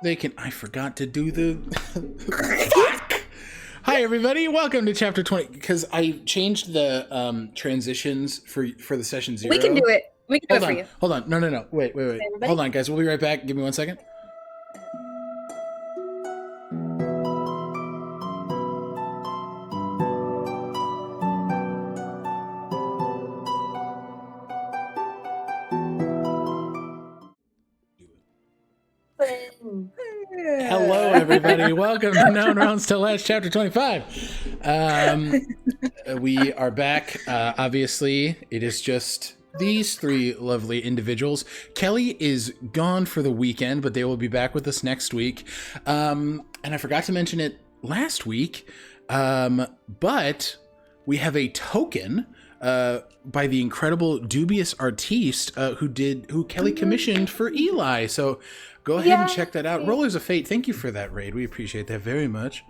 they can. I forgot to do the. Fuck! Hi everybody, welcome to chapter 20. Because I changed the transitions for the session 0. We can do it. We can do it for you. Hold on. No. Wait. Hold on, guys. We'll be right back. Give me 1 second. Hello, everybody. Welcome to Known Rounds Tolesh, chapter 25. We are back. Obviously, it is just these three lovely individuals. Kelly is gone for the weekend, but they will be back with us next week. And I forgot to mention it last week, but we have a token by the incredible Dubious Artiste who Kelly commissioned for Eli. So go ahead and check that out. Rollers of Fate, thank you for that raid. We appreciate that very much.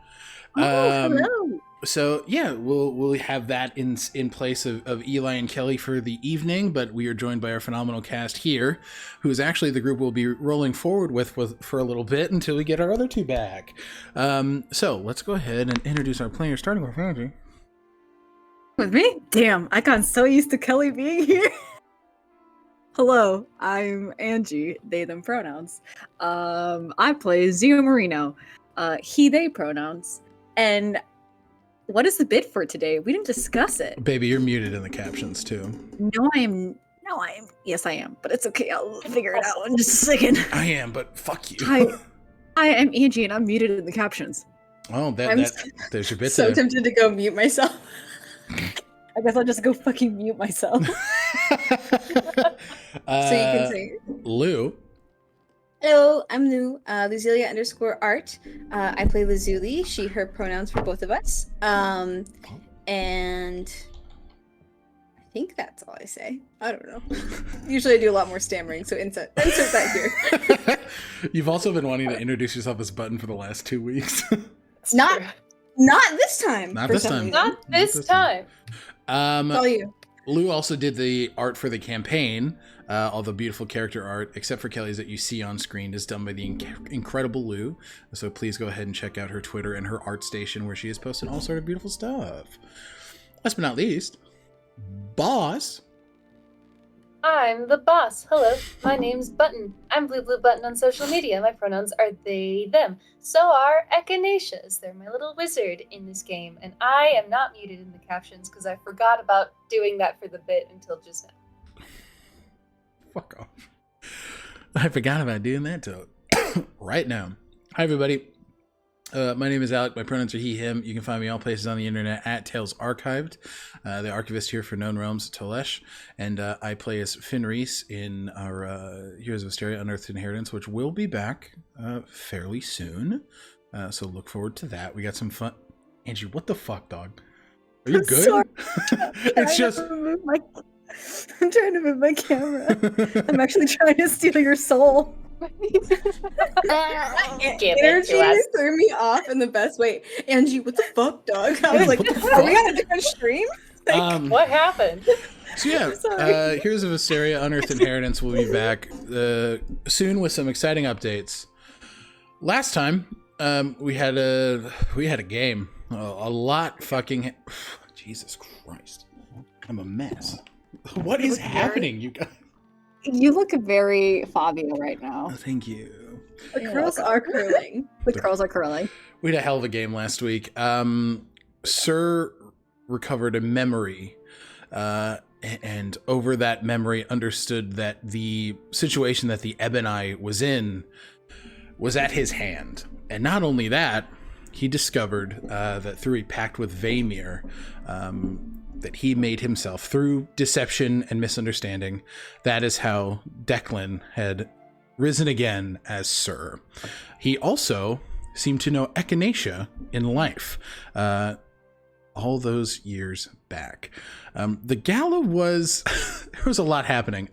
Hello. So yeah, we'll have that in place of Eli and Kelly for the evening, but we are joined by our phenomenal cast here, who is actually the group we'll be rolling forward with for a little bit until we get our other two back. So let's go ahead and introduce our players, starting with Angie. With me? Damn, I got so used to Kelly being here. Hello, I'm Angie, they, them pronouns. I play Zio Marino, he, they pronouns. And what is the bid for today? We didn't discuss it. Baby, you're muted in the captions too. No, I am. Yes, I am, but it's okay. I'll figure it out in just a second. I am, but fuck you. I am Angie and I'm muted in the captions. Oh, there's your bit so there. tempted to go mute myself. I guess I'll just go fucking mute myself. So you can say, Lou. hello, I'm Lou, Luzilia_art. I play Lazuli, she, her pronouns for both of us. And I think that's all I say. I don't know. Usually I do a lot more stammering, so insert that here. You've also been wanting to introduce yourself as Button for the last 2 weeks. Not this time. Not this time. Not this time. All you. Lou also did the art for the campaign. All the beautiful character art, except for Kelly's that you see on screen, is done by the incredible Lou. So please go ahead and check out her Twitter and her art station, where she is posting all sort of beautiful stuff. Last but not least, Boss. I'm the boss. Hello, my name's Button. I'm Bluebluebutton on social media. My pronouns are they, them. So are Echinaceas. They're my little wizard in this game. And I am not muted in the captions because I forgot about doing that for the bit until just now. Fuck off. I forgot about doing that till right now. Hi, everybody. My name is Alec. My pronouns are he, him. You can find me all places on the internet at Tales Archived. The Archivist here for Known Realms, Tolesh. And I play as Fenris in our Heroes of Asteria Unearthed Inheritance, which will be back fairly soon. So look forward to that. We got some fun. Angie, what the fuck, dog? Are you good? Sorry. It's just... I'm trying to move my camera. I'm actually trying to steal your soul. Energy threw me off in the best way. Angie, what the fuck, dog? I was like, are we on a different stream? Like, What happened? So yeah, Heroes of Asteria Unearthed Inheritance will be back soon with some exciting updates. Last time, we had a game. A lot fucking... Jesus Christ. I'm a mess. What is happening, you guys? You look very Fabio right now. Oh, thank you. the curls are curling. The curls are curling. We had a hell of a game last week. Sir recovered a memory, and over that memory understood that the situation that the Ebony was in was at his hand. And not only that, he discovered that through a pact with Vaemir, that he made himself through deception and misunderstanding. That is how Declan had risen again as Sir. He also seemed to know Echinacea in life all those years back. The gala was... there was a lot happening.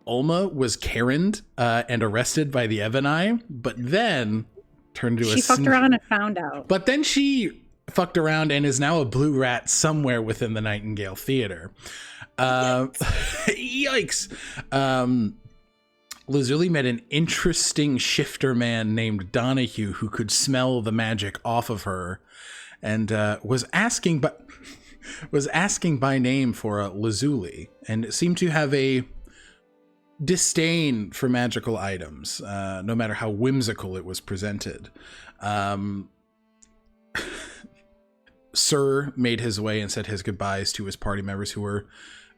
Ulma was Karen'd and arrested by the Ebony, but then turned into She fucked around and found out. But then she fucked around and is now a blue rat somewhere within the Nightingale Theater. Yikes. Lazuli met an interesting shifter man named Donahue who could smell the magic off of her, and was asking by name for Lazuli, and seemed to have a disdain for magical items, no matter how whimsical it was presented. Sir made his way and said his goodbyes to his party members, who were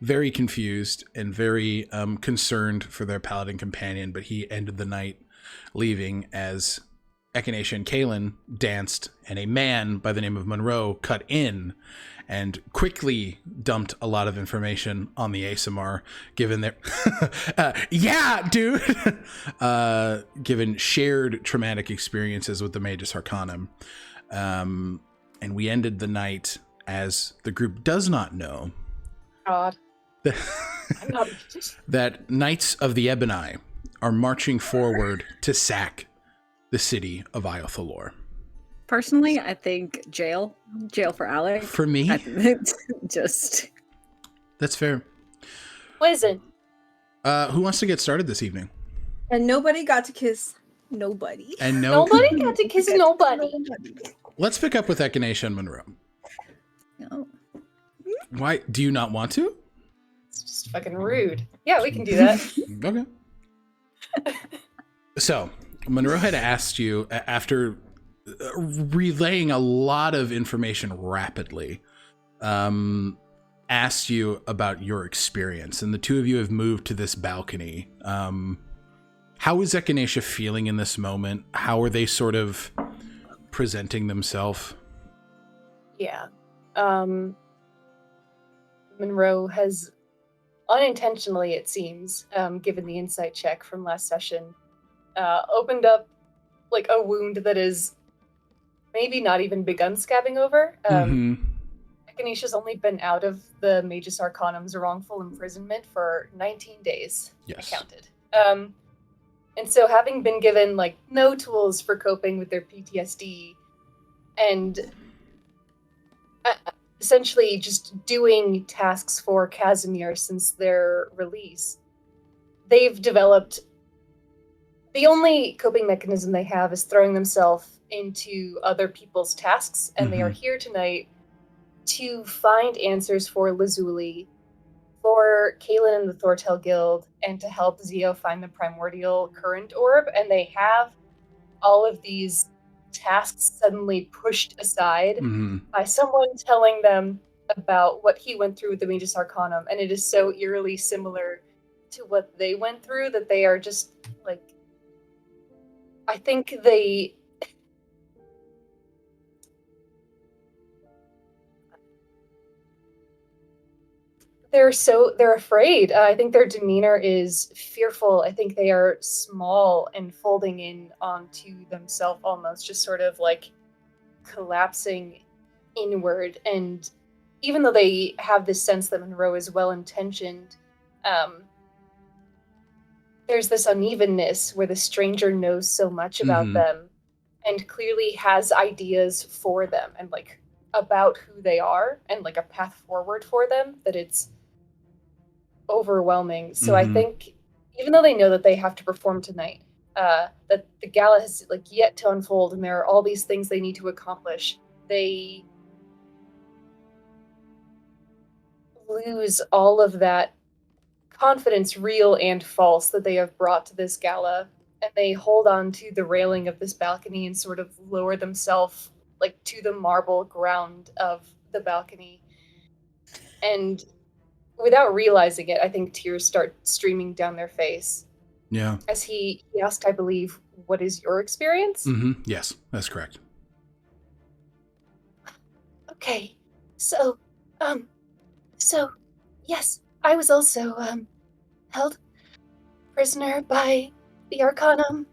very confused and very concerned for their paladin companion, but he ended the night leaving as Echinacea and Kaelin danced, and a man by the name of Monroe cut in and quickly dumped a lot of information on the Aasimar, given their yeah, dude, given shared traumatic experiences with the Magus Arcanum. And we ended the night, as the group does not know, God. that Knights of the Ebony are marching forward to sack the city of Iothalor. Personally, I think jail for Alec. For me? Just... That's fair. Listen. Who wants to get started this evening? And nobody got to kiss nobody. And Nobody got to kiss nobody. Let's pick up with Echinacea and Monroe. No. Why? Do you not want to? It's just fucking rude. Yeah, we can do that. Okay. So, Monroe had asked you, after relaying a lot of information rapidly, asked you about your experience, and the two of you have moved to this balcony. How is Echinacea feeling in this moment? How are they sort of presenting themselves? Yeah. Monroe has unintentionally, it seems, given the insight check from last session, opened up like a wound that is maybe not even begun scabbing over. Echinacea's only been out of the Magus Arcanum's wrongful imprisonment for 19 days. Yes. I counted. And so having been given like no tools for coping with their PTSD and essentially just doing tasks for Casimir since their release, they've developed the only coping mechanism they have is throwing themselves into other people's tasks, and they are here tonight to find answers for Lazuli, for Kaelin and the Thortel Guild, and to help Zio find the primordial current orb, and they have all of these tasks suddenly pushed aside by someone telling them about what he went through with the Magus Arcanum, and it is so eerily similar to what they went through that they are just, like, I think they're afraid. I think their demeanor is fearful. I think they are small and folding in onto themselves almost, just sort of like collapsing inward. And even though they have this sense that Monroe is well-intentioned, there's this unevenness where the stranger knows so much about them and clearly has ideas for them and like about who they are and like a path forward for them, that it's overwhelming. So I think even though they know that they have to perform tonight, that the gala has like yet to unfold and there are all these things they need to accomplish, they lose all of that confidence, real and false, that they have brought to this gala, and they hold on to the railing of this balcony and sort of lower themselves like to the marble ground of the balcony. And without realizing it, I think tears start streaming down their face. Yeah. As he asked, I believe, what is your experience? Yes, that's correct. Okay. So, yes, I was also, held prisoner by the Arcanum.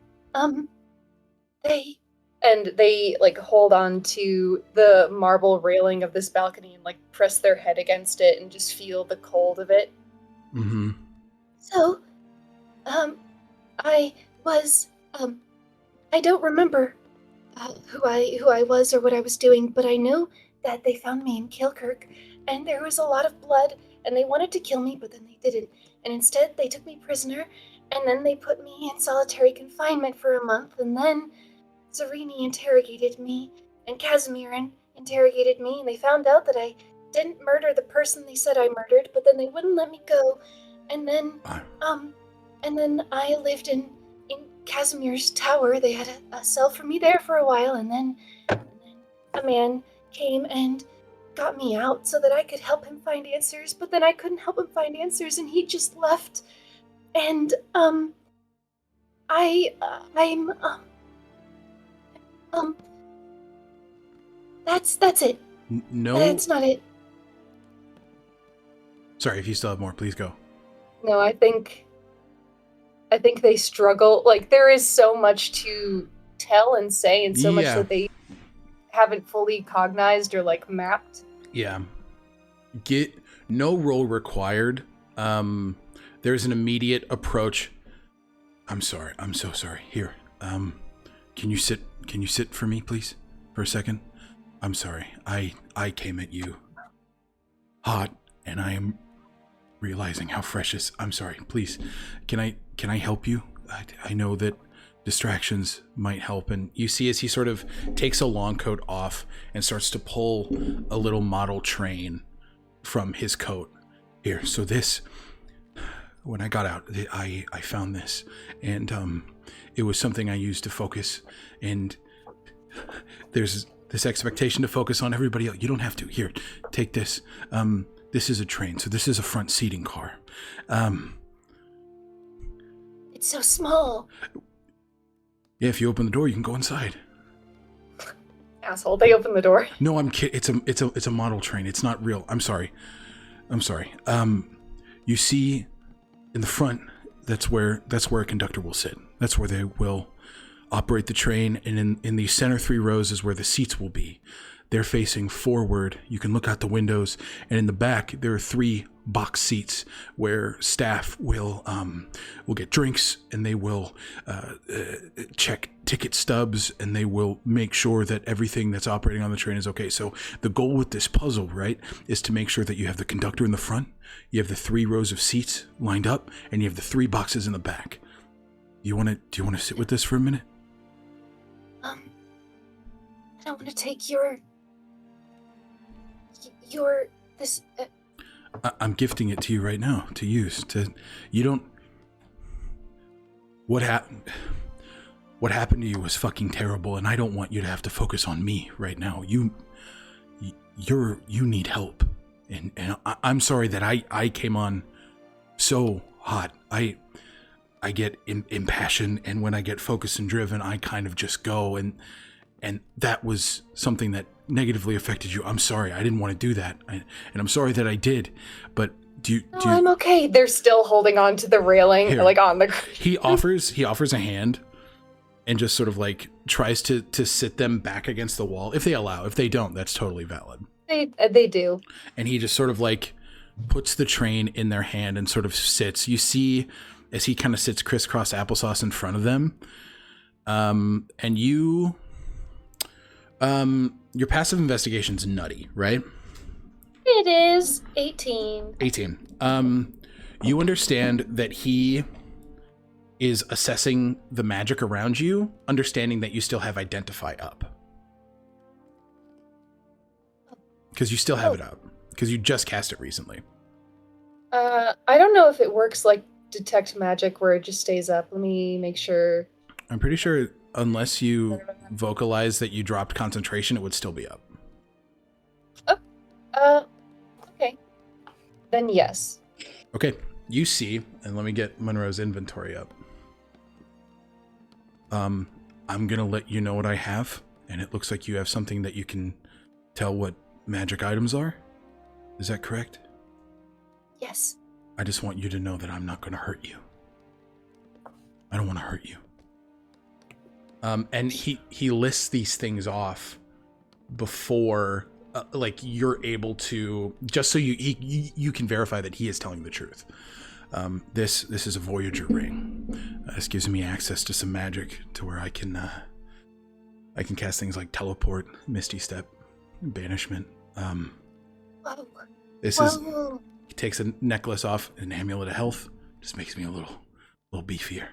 They like hold on to the marble railing of this balcony and like press their head against it and just feel the cold of it. So, I was, I don't remember who I was or what I was doing, but I know that they found me in Kilkirk, and there was a lot of blood, and they wanted to kill me, but then they didn't. And instead, they took me prisoner, And then they put me in solitary confinement for a month, and then Zarini interrogated me, and Casimir interrogated me, and they found out that I didn't murder the person they said I murdered, but then they wouldn't let me go. And then, I lived in Casimir's tower. They had a cell for me there for a while, and then a man came and got me out so that I could help him find answers, but then I couldn't help him find answers, and he just left. And, that's it. No. That's not it. Sorry, if you still have more, please go. No, I think they struggle. Like, there is so much to tell and say, and so much that they haven't fully cognized or, like, mapped. Yeah. Get no roll required. There's an immediate approach. I'm sorry. I'm so sorry. Here. Can you sit for me, please? For a second? I'm sorry. I came at you hot, and I am realizing how fresh is. I'm sorry. Please, can I help you? I know that distractions might help. And you see as he sort of takes a long coat off and starts to pull a little model train from his coat. Here, so this, when I got out, I found this, and it was something I used to focus, and there's this expectation to focus on everybody else. You don't have to. Here, take this. This is a train, so this is a front seating car. It's so small. Yeah, if you open the door, you can go inside. Asshole, they open the door. No, I'm kidding. It's a model train. It's not real. I'm sorry. You see, in the front, that's where a conductor will sit. That's where they will operate the train, and in the center 3 rows is where the seats will be. They're facing forward. You can look out the windows, and in the back there are 3 box seats where staff will get drinks, and they will check ticket stubs, and they will make sure that everything that's operating on the train is okay. So the goal with this puzzle, right, is to make sure that you have the conductor in the front, you have the 3 rows of seats lined up, and you have the 3 boxes in the back. Do you want to sit with this for a minute? I don't want to take this. I'm gifting it to you right now to use. What happened to you was fucking terrible, and I don't want you to have to focus on me right now. You need help, and I'm sorry that I came on so hot. I get impassioned, and when I get focused and driven, I kind of just go, and that was something that negatively affected you. I'm sorry. I didn't want to do that, and I'm sorry that I did. But I'm okay. They're still holding on to the railing, Here. like on the. He offers a hand, and just sort of like tries to sit them back against the wall if they allow. If they don't, that's totally valid. They do. And he just sort of like puts the train in their hand and sort of sits. You see as he kind of sits crisscross applesauce in front of them, and you. Your passive investigation's nutty, right? It is 18. 18. You understand that he is assessing the magic around you, understanding that you still have Identify up. Because you still have it up. Because you just cast it recently. I don't know if it works like Detect Magic where it just stays up. Let me make sure. I'm pretty sure unless you vocalize that you dropped concentration, it would still be up. Okay. Then yes. Okay, you see, and let me get Monroe's inventory up. I'm gonna let you know what I have, and it looks like you have something that you can tell what magic items are. Is that correct? Yes. I just want you to know that I'm not gonna hurt you. I don't want to hurt you. And he lists these things off before, like, you're able to, just so you can verify that he is telling the truth. This is a Voyager ring. This gives me access to some magic to where I can cast things like teleport, Misty Step, banishment. Whoa. This is. He takes a necklace off, an amulet of health. Just makes me a little little beefier.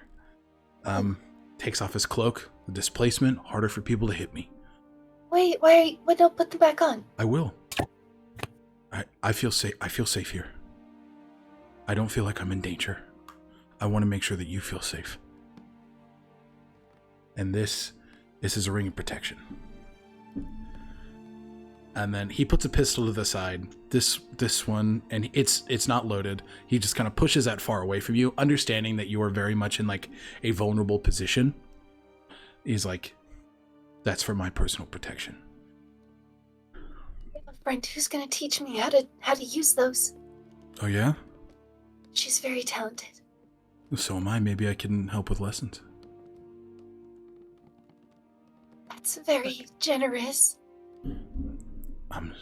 Takes off his cloak. The displacement, harder for people to hit me. Wait, why? Don't put them back on. I will. I feel safe. I feel safe here. I don't feel like I'm in danger. I want to make sure that you feel safe. And this is a ring of protection. And then he puts a pistol to the side. This one, and it's not loaded. He just kind of pushes that far away from you, understanding that you are very much in like a vulnerable position. He's like, that's for my personal protection. I have a friend who's gonna teach me how to use those. Oh yeah? She's very talented. So am I. Maybe I can help with lessons. That's very generous. I'm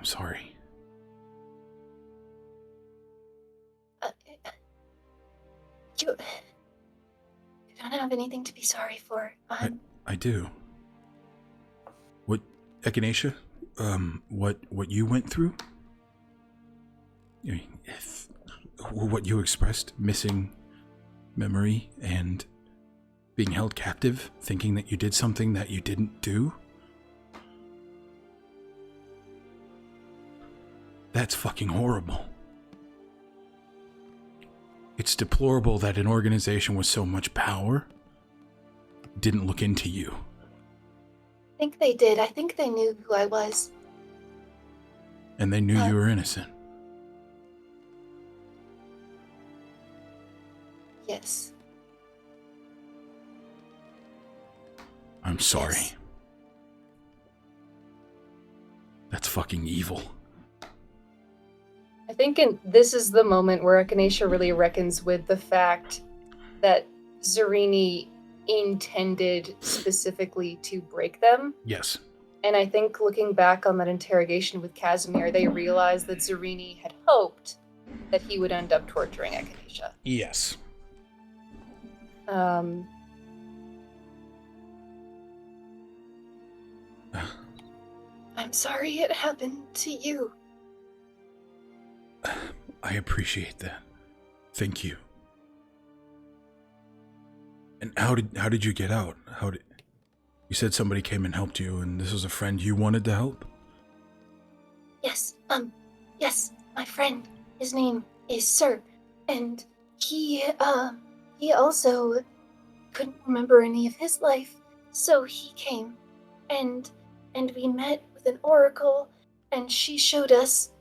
sorry. You don't have anything to be sorry for. I do. What, Echinacea? What you went through? I mean, what you expressed, missing memory and being held captive, thinking that you did something that you didn't do? That's fucking horrible. It's deplorable that an organization with so much power didn't look into you. I think they did. I think they knew who I was. And they knew you were innocent. Yes. I'm sorry. Yes. That's fucking evil. I think this is the moment where Echinacea really reckons with the fact that Zarini intended specifically to break them. Yes. And I think looking back on that interrogation with Casimir, they realized that Zarini had hoped that he would end up torturing Echinacea. Yes. I'm sorry it happened to you. I appreciate that. Thank you. And how did you get out? You said somebody came and helped you, and this was a friend you wanted to help? Yes, my friend. His name is Sir, and he also couldn't remember any of his life, so he came, and we met with an oracle, and she showed us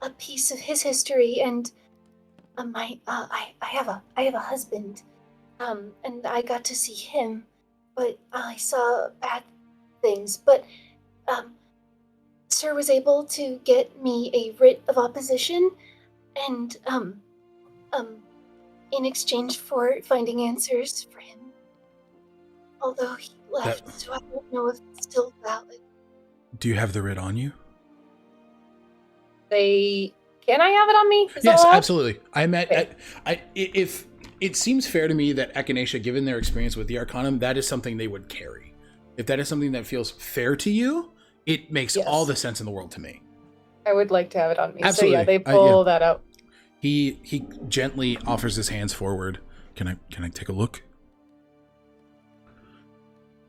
a piece of his history, and I have a husband, and I got to see him, but I saw bad things. But Sir was able to get me a writ of opposition, and in exchange for finding answers for him. Although he left, so I don't know if it's still valid. Do you have the writ on you? Can I have it on me? Yes, absolutely. If it seems fair to me that Echinacea, given their experience with the Arcanum, that is something they would carry. If that is something that feels fair to you, it makes all the sense in the world to me. I would like to have it on me. Absolutely. So yeah, they pull that out. He gently offers his hands forward. Can I take a look?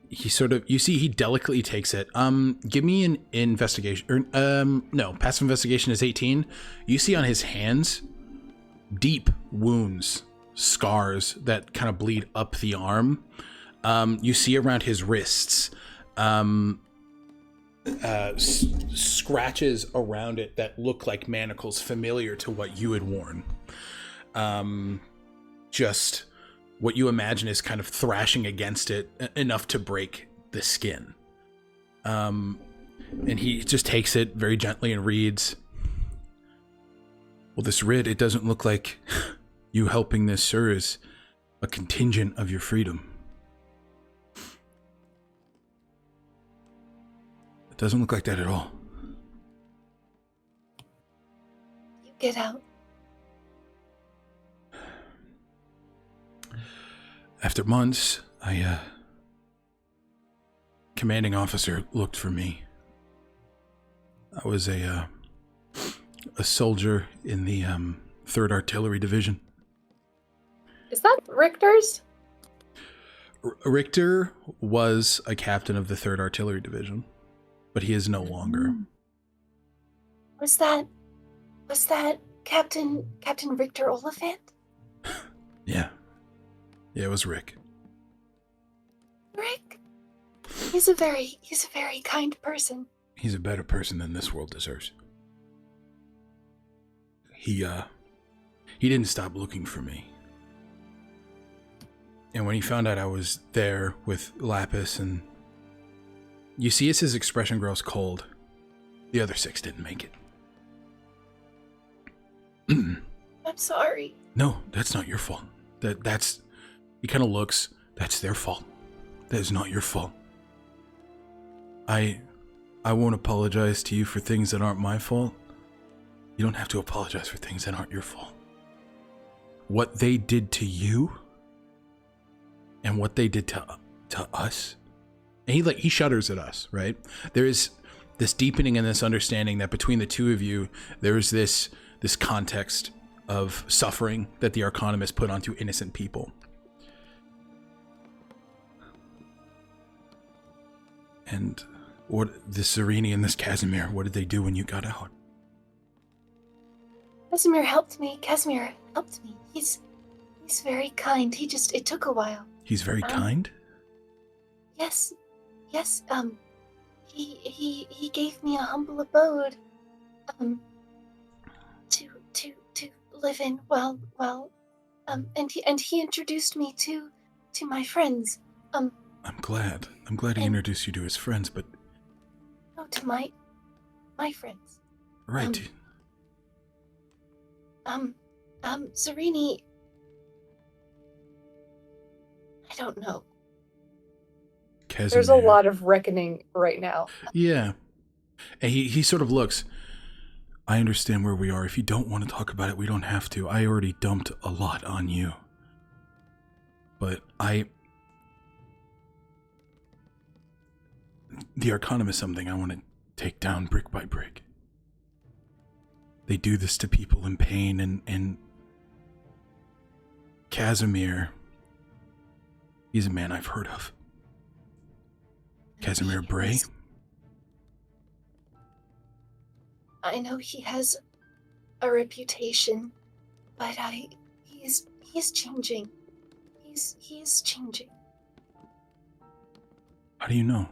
He he delicately takes it. Give me an investigation. Passive investigation is 18. You see on his hands deep wounds, scars that kind of bleed up the arm. You see around his wrists scratches around it that look like manacles familiar to what you had worn. Just what you imagine is kind of thrashing against it enough to break the skin. And he just takes it very gently and reads, well, this writ, it doesn't look like you helping this, sir, is a contingent of your freedom. It doesn't look like that at all. You get out. After months, commanding officer looked for me. I was a soldier in the 3rd Artillery Division. Is that Richter's? Richter was a captain of the 3rd Artillery Division, but he is no longer. Was that Captain Richter Oliphant? Yeah. Yeah, it was Rick. Rick? He's a very kind person. He's a better person than this world deserves. He didn't stop looking for me. And when he found out I was there with Lapis, and you see as his expression grows cold, the other 6 didn't make it. I'm sorry. No, that's not your fault. That's he kind of looks, that's their fault. That is not your fault. I won't apologize to you for things that aren't my fault. You don't have to apologize for things that aren't your fault. What they did to you and what they did to us. And he shudders at us, right? There is this deepening and this understanding that between the two of you, there is this context of suffering that the Arcanum put onto innocent people. And what this Sereni and this Casimir, what did they do when you got out? Casimir helped me. He's very kind. It took a while. He's very kind? Yes. He gave me a humble abode to live in and he introduced me to my friends. I'm glad he introduced you to his friends, but no, to my friends. Right. Sereni, I don't know. Casimir. There's a lot of reckoning right now. Yeah. And he sort of looks, I understand where we are. If you don't want to talk about it, we don't have to. I already dumped a lot on you. But the Arcanum is something I want to take down brick by brick. They do this to people in pain, and Casimir, he's a man I've heard of. Casimir Bray? I know he has a reputation, but he's changing. He's changing. How do you know?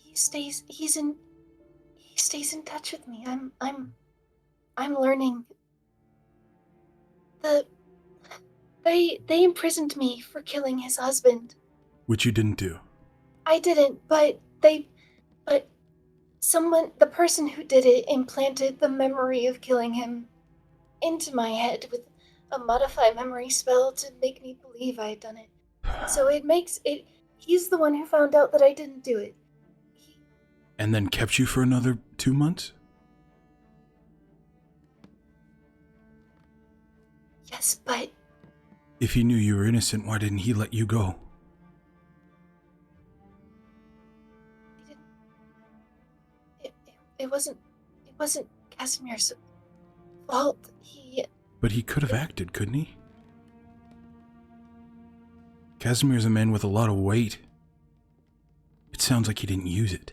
He stays in touch with me. I'm learning. They imprisoned me for killing his husband. Which you didn't do. I didn't, but the person who did it implanted the memory of killing him into my head with a modify memory spell to make me believe I had done it. So he's the one who found out that I didn't do it. And then kept you for another 2 months? Yes, but... If he knew you were innocent, why didn't he let you go? It wasn't Casimir's fault. But he could have acted, couldn't he? Casimir's a man with a lot of weight. It sounds like he didn't use it.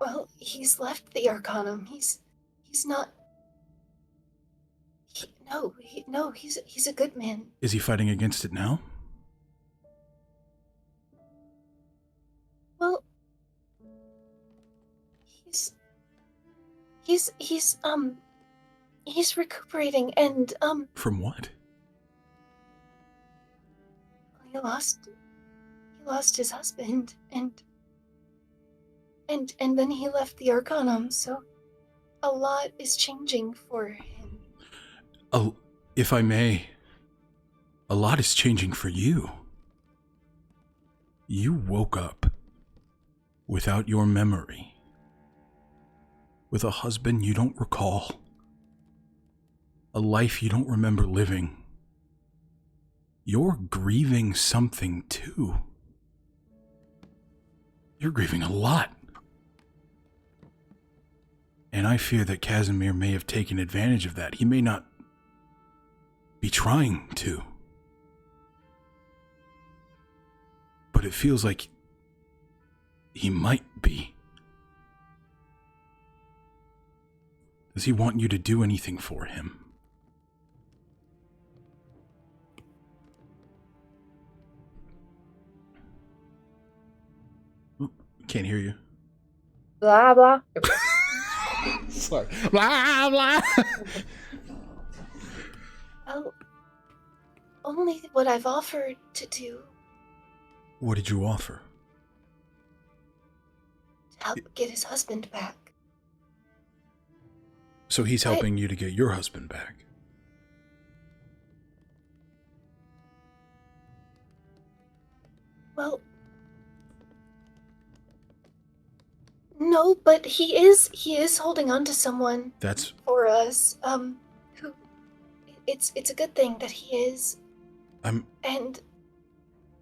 Well, he's left the Arcanum. He's not... He's a good man. Is he fighting against it now? Well, he's recuperating and From what? he lost his husband and then he left the Arcanum, so a lot is changing for him. Oh, if I may, a lot is changing for you. You woke up without your memory, with a husband you don't recall, a life you don't remember living. You're grieving something too. You're grieving a lot. And I fear that Casimir may have taken advantage of that. He may not be trying to. But it feels like he might be. Does he want you to do anything for him? Oh, can't hear you. Blah, blah. Sorry. Blah, blah. Oh, only what I've offered to do What did you offer? to help get his husband back. So he's helping you to get your husband back. Well, no, but he is holding on to someone That's for us. Who it's a good thing that he is. And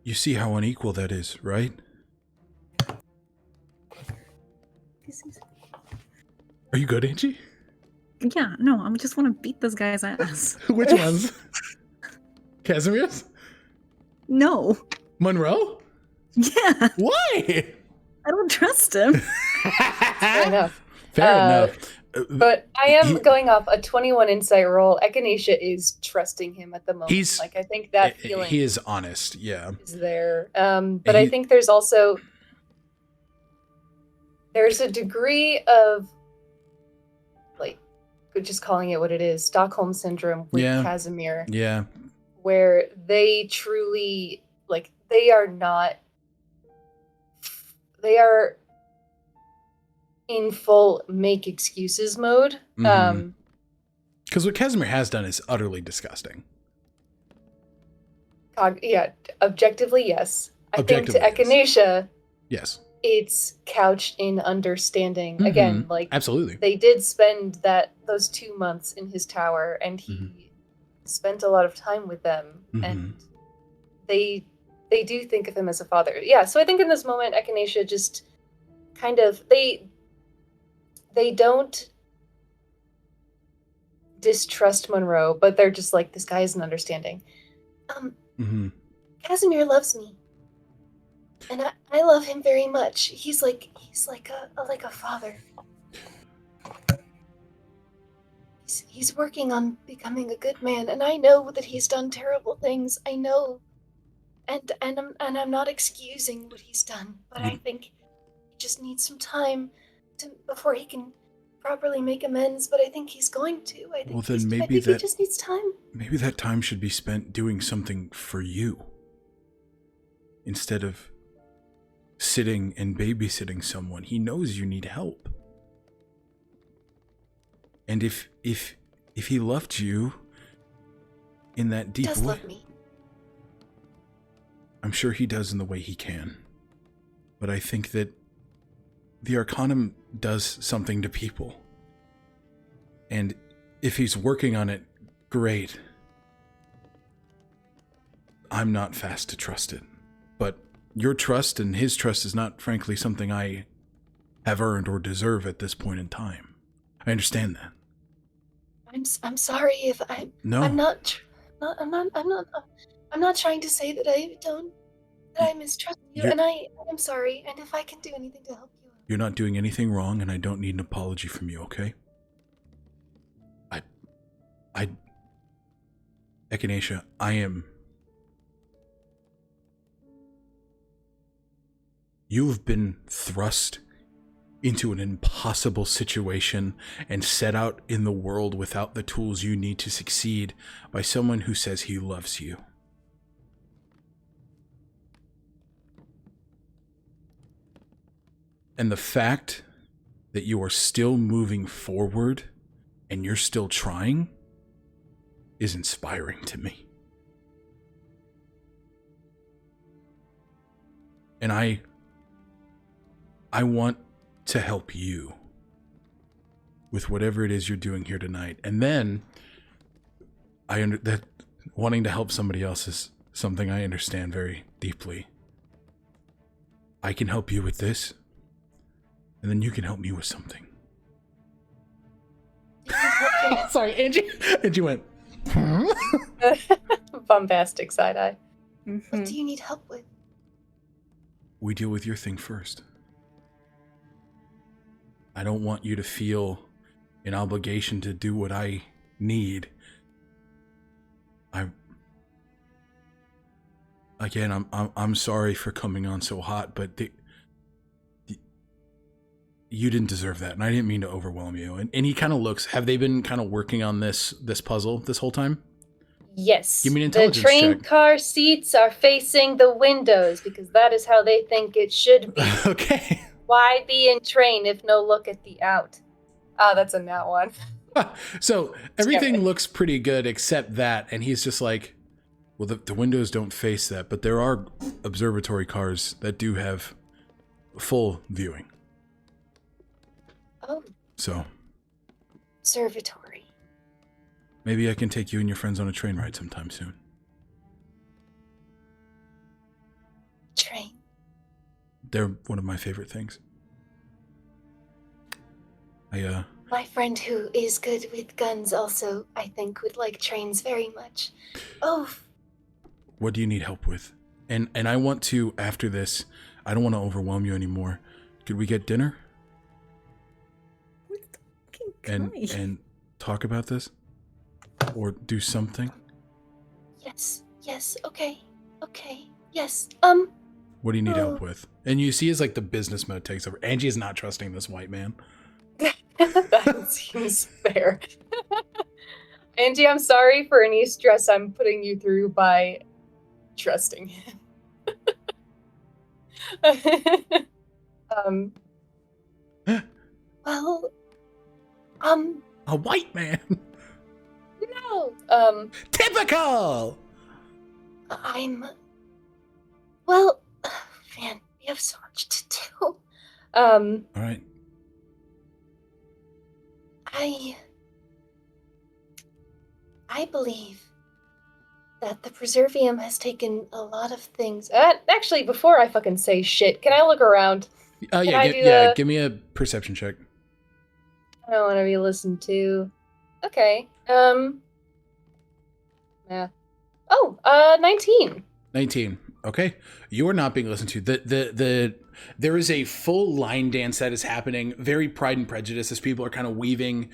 you see how unequal that is, right? Are you good, Angie? Yeah, no, I just want to beat this guy's ass. Which ones? Casimir's? No. Monroe? Yeah, Why? I don't trust him. fair enough. Fair enough. But I am going off a 21 insight roll. Echinacea is trusting him at the moment. He's- I think that feeling He is honest, yeah. is there. But I think there's also there's a degree of just calling it what it is, Stockholm syndrome with Casimir. Yeah. Where they truly they are in full make excuses mode. Mhm. Because what Casimir has done is utterly disgusting. Objectively, yes. I think to Objectively, yes. Echinacea, Yes. it's couched in understanding. Mhm. Again, Absolutely. they did spend those 2 months in his tower, and he spent a lot of time with them, and they do think of him as a father. Yeah, so I think in this moment, Echinacea just kind of they don't distrust Monroe, but they're just like, this guy isn't understanding. Casimir loves me, and I love him very much. He's like a father. He's working on becoming a good man, and I know that he's done terrible things. I know, and I'm not excusing what he's done, but I think he just needs some time before he can properly make amends. But I think he's going to. I think he just needs time. Maybe that time should be spent doing something for you, instead of sitting and babysitting someone. He knows you need help. And if he loved you in that deep way, He does love me. I'm sure he does in the way he can. But I think that the Arcanum does something to people. And if he's working on it, great. I'm not fast to trust it. But your trust and his trust is not, frankly, something I have earned or deserve at this point in time. I understand that. I'm sorry if I'm. No. I'm not trying to say that I mistrust you, and I'm sorry. And if I can do anything to help you, You're not doing anything wrong, and I don't need an apology from you, okay? Echinacea, You've been thrust into an impossible situation and set out in the world without the tools you need to succeed by someone who says he loves you. And the fact that you are still moving forward and you're still trying is inspiring to me. And I want to help you with whatever it is you're doing here tonight. And then that wanting to help somebody else is something I understand very deeply. I can help you with this, and then you can help me with something. Sorry, Angie. Angie went. Bombastic side eye. What Mhm. do you need help with? We deal with your thing first. I don't want you to feel an obligation to do what I need. I'm sorry for coming on so hot, but you didn't deserve that, and I didn't mean to overwhelm you. And he kind of looks. Have they been kind of working on this puzzle this whole time? Yes. Give me an The intelligence train check. car seats are facing the windows because that is how they think it should be. Okay. Why be in train if no look at the out? Ah, that's a nat one. So everything Damn it. looks pretty good except that, and he's just like, well, the windows don't face that, but there are observatory cars that do have full viewing. Oh, So observatory. maybe I can take you and your friends on a train ride sometime soon. Train. They're one of my favorite things. My friend who is good with guns also, I think, would like trains very much. Oh, What do you need help with? And I want to, after this, I don't want to overwhelm you anymore. Could we get dinner What the fucking guy? and talk about this? Or do something? yes, okay, yes, What do you need help with? And you see as like the business mode takes over. Angie is not trusting this white man. that seems fair. Angie, I'm sorry for any stress I'm putting you through by trusting him. Well, A white man. no, Typical. well, man, we have so much to do. All right. I believe that the Preservium has taken a lot of things. Actually, before I fucking say shit, can I look around? Yeah, give me a perception check. I don't want to be listened to. Okay. Yeah. Oh, 19. 19. Okay. You are not being listened to. There is a full line dance that is happening, very Pride and Prejudice, as people are kind of weaving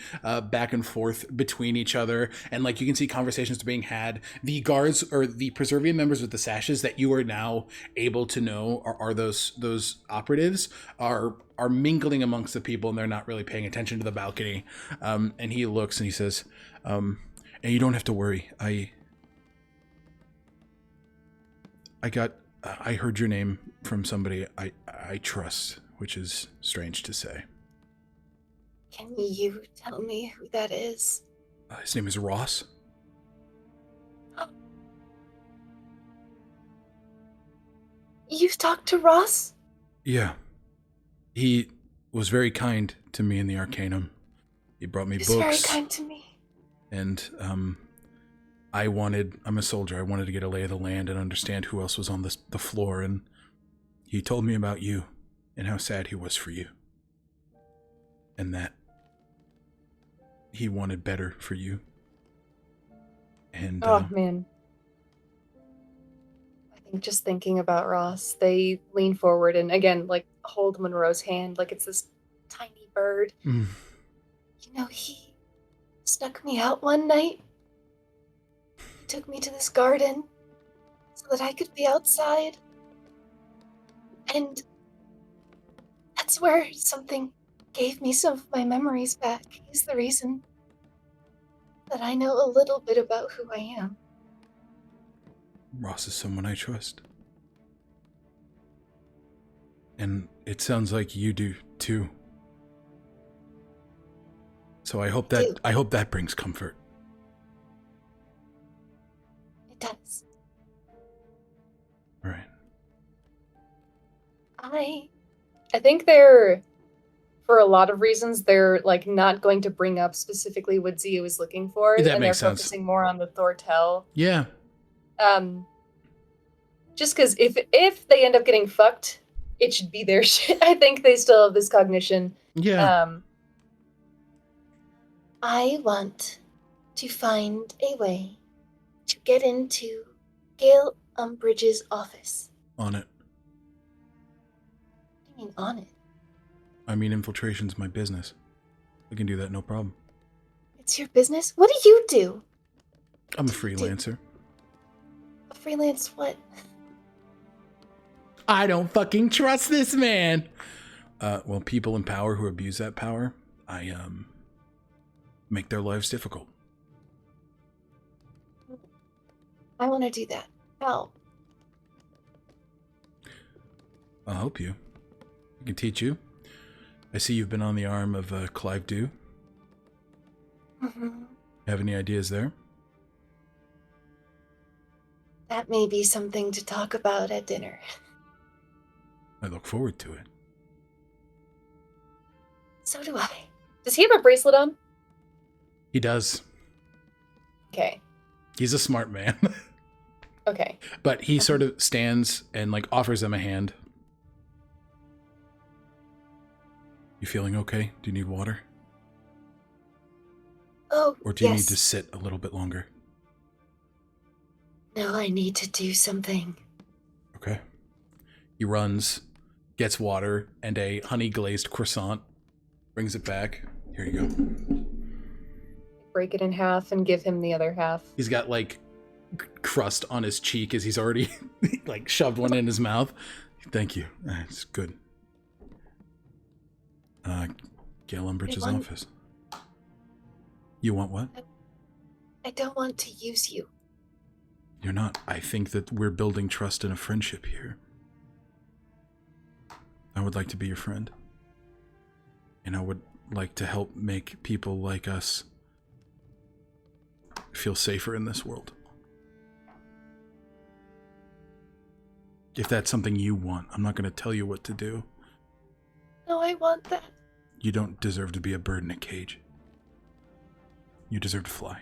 back and forth between each other. And like you can see conversations being had. The guards or the Preservium members with the sashes that you are now able to know are those operatives are mingling amongst the people, and they're not really paying attention to the balcony. And he looks and he says, and you don't have to worry. I heard your name from somebody I trust, which is strange to say. Can you tell me who that is? His name is Ross. You've talked to Ross? Yeah. He was very kind to me in the Arcanum. He brought me He's books. very kind to me. And I'm a soldier. I wanted to get a lay of the land and understand who else was on the floor. And he told me about you and how sad he was for you. And that he wanted better for you. And Oh, man. I think just thinking about Ross, they lean forward and again, like, hold Monroe's hand like it's this tiny bird. mm, You know, he snuck me out one night. He took me to this garden so that I could be outside. And that's where something gave me some of my memories back. He's the reason that I know a little bit about who I am. Ross is someone I trust. And it sounds like you do too. So I hope that brings comfort. It does. All right. I think they're, for a lot of reasons, they're like not going to bring up specifically what Zia was looking for, That and makes they're sense. focusing more on the Thortel. Yeah. Just because if they end up getting fucked, it should be their shit. I think they still have this cognition. Yeah. I want to find a way to get into Gale Umbridge's office. On it. What do you mean on it? I mean, infiltration's my business. I can do that, no problem. It's your business? What do you do? I'm a freelancer. A freelance what? I don't fucking trust this man. Well, people in power who abuse that power, I make their lives difficult. I want to do that. How? I'll help you. I can teach you. I see you've been on the arm of Clive Dew. Mm-hmm. Have any ideas there? That may be something to talk about at dinner. I look forward to it. So do I. Does he have a bracelet on? He does. Okay. He's a smart man. Okay. But he sort of stands and like offers them a hand. You feeling okay? Do you need water? Oh, Or do you yes. need to sit a little bit longer? No, I need to do something. Okay. He runs, gets water, and a honey glazed croissant. Brings it back. Here you go. Break it in half and give him the other half. He's got like crust on his cheek as he's already like shoved one in his mouth. Thank you. It's good. Gale Umbridge's office. You want what? I don't want to use you. You're not. I think that we're building trust and a friendship here. I would like to be your friend. And I would like to help make people like us feel safer in this world. If that's something you want, I'm not going to tell you what to do. No, I want that. You don't deserve to be a bird in a cage. You deserve to fly.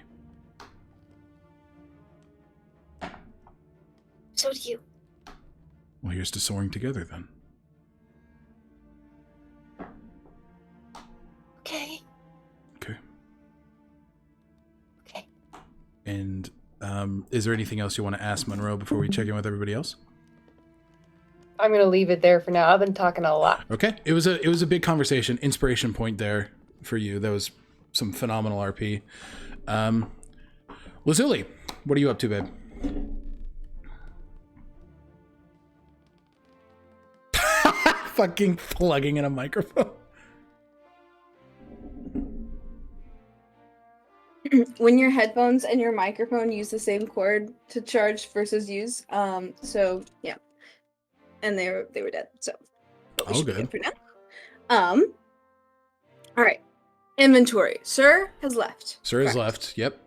So do you. Well, here's to soaring together then. Okay. Okay. Okay. And is there anything else you want to ask Monroe before we check in with everybody else? I'm going to leave it there for now. I've been talking a lot. Okay. It was a big conversation. Inspiration point there for you. That was some phenomenal RP. Lazuli, what are you up to, babe? Fucking plugging in a microphone. When your headphones and your microphone use the same cord to charge versus use, so yeah, and they were dead. So but we Oh, should be good. for now. All right, inventory. Sir has left. Sir has Correct. left. Yep.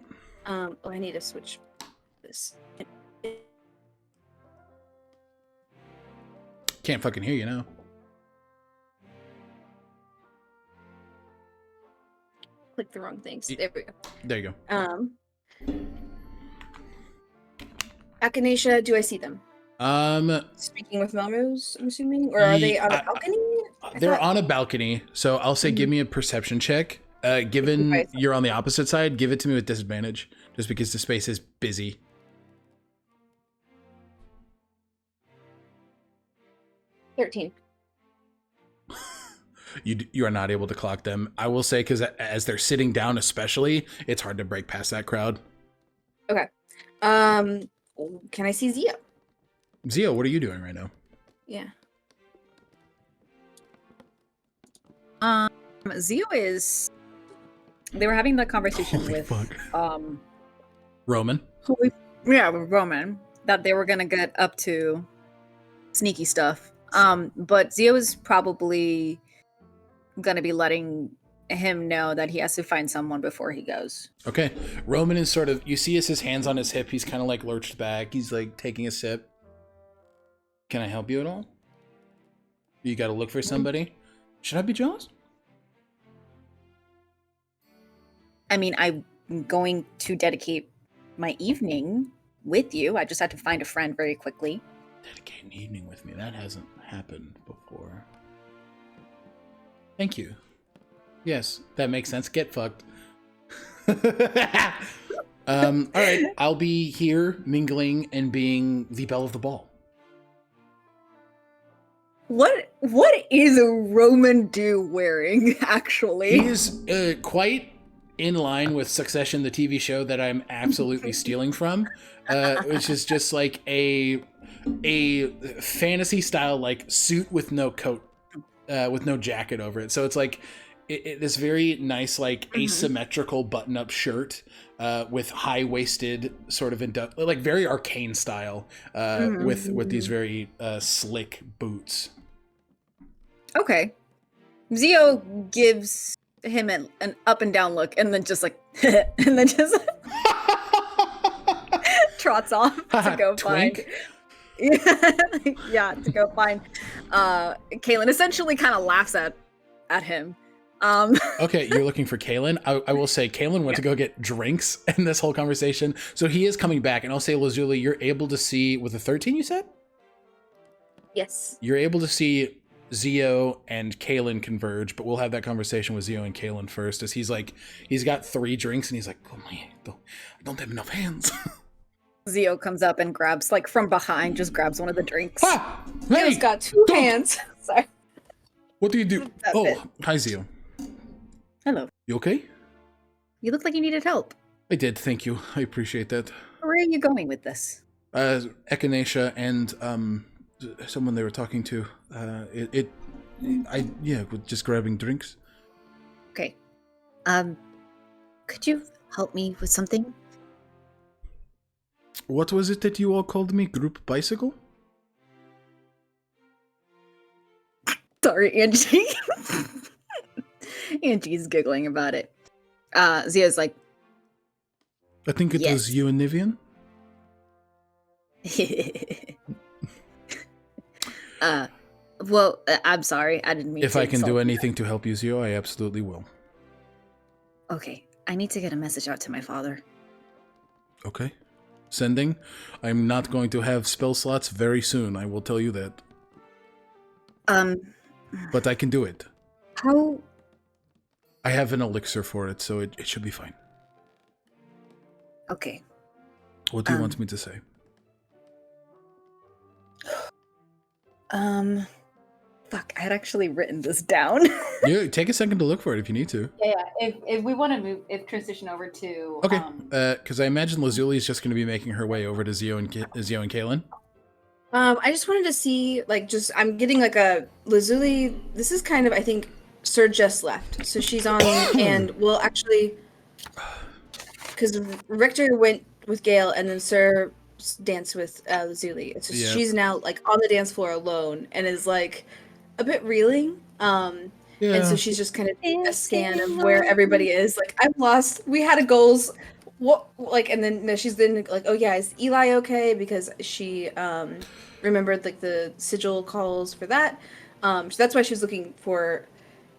Oh, I need to switch this. Can't fucking hear you now. Click the wrong things. There we go. There you go. Echinacea, do I see them? Speaking with Melrose, I'm assuming, or are they on a balcony? They're on a balcony, so I'll say give me a perception check. Given Okay. you're on the opposite side, give it to me with disadvantage, just because the space is busy. 13. You are not able to clock them. I will say, because as they're sitting down especially, it's hard to break past that crowd. Okay. Can I see Zia? Zio, what are you doing right now? Yeah. Zio is. They were having that conversation Holy with fuck. Roman, that they were gonna get up to sneaky stuff. But Zio is probably gonna be letting him know that he has to find someone before he goes. Okay. Roman is sort of, you see his hands on his hip, he's kind of like lurched back. He's like taking a sip. Can I help you at all? You gotta look for somebody? Should I be jealous? I mean, I'm going to dedicate my evening with you. I just had to find a friend very quickly. Dedicate an evening with me. That hasn't happened before. Thank you. Yes, that makes sense. Get fucked. All right, I'll be here mingling and being the belle of the ball. What is a Roman Dew wearing, actually? He is quite in line with Succession, the TV show that I'm absolutely stealing from, which is just like a fantasy style like suit with no coat, with no jacket over it. So it's like this very nice like asymmetrical button-up shirt with high-waisted sort of like very arcane style with these very slick boots. Okay. Zio gives him an up and down look and then just like and then just trots off to go find to go find Kaylin. Essentially kind of laughs at him. Okay, you're looking for Kalen. I will say Kalen went to go get drinks in this whole conversation, so he is coming back. And I'll say, Lazuli, you're able to see with a 13. You said Yes. you're able to see Zio and Kalen converge, but we'll have that conversation with Zio and Kalen first, as he's got 3 drinks and he's like, oh my, I don't have enough hands. Zio comes up and grabs, like from behind, just grabs one of the drinks. Ah, Zio's hey, got 2 don't- hands. Sorry. What do you do? That's Oh, it. hi Zio. Hello. You okay? You look like you needed help. I did, thank you. I appreciate that. Where are you going with this? Echinacea and someone they were talking to. Just grabbing drinks. Okay. Could you help me with something? What was it that you all called me? Group bicycle? Sorry, Angie. Angie's giggling about it. Zia's like, I think it Yes. was you and Nivien. I'm sorry. I didn't mean If to I can do insult anything to help you, Zio, I absolutely will. you. Okay. I need to get a message out to my father. Okay. Sending. I'm not going to have spell slots very soon, I will tell you that. But I can do it. How... I have an elixir for it, so it should be fine. Okay. What do you want me to say? Fuck, I had actually written this down. Yeah, take a second to look for it if you need to. Yeah. If we want to transition over to Okay, because I imagine Lazuli is just going to be making her way over to Zio and Kalen. I just wanted to see, I'm getting like a Lazuli. This is kind of, I think, Sir just left, so she's on, and well, actually, because Richter went with Gale, and then Sir danced with Lazuli. So Yeah. she's now like on the dance floor alone, and is like a bit reeling. And so she's just kind of a scan of where everybody is. Like, I'm lost. We had a goals. What, like, and then no, she's then like, oh yeah, is Eli okay? Because she remembered like the sigil calls for that. So that's why she was looking for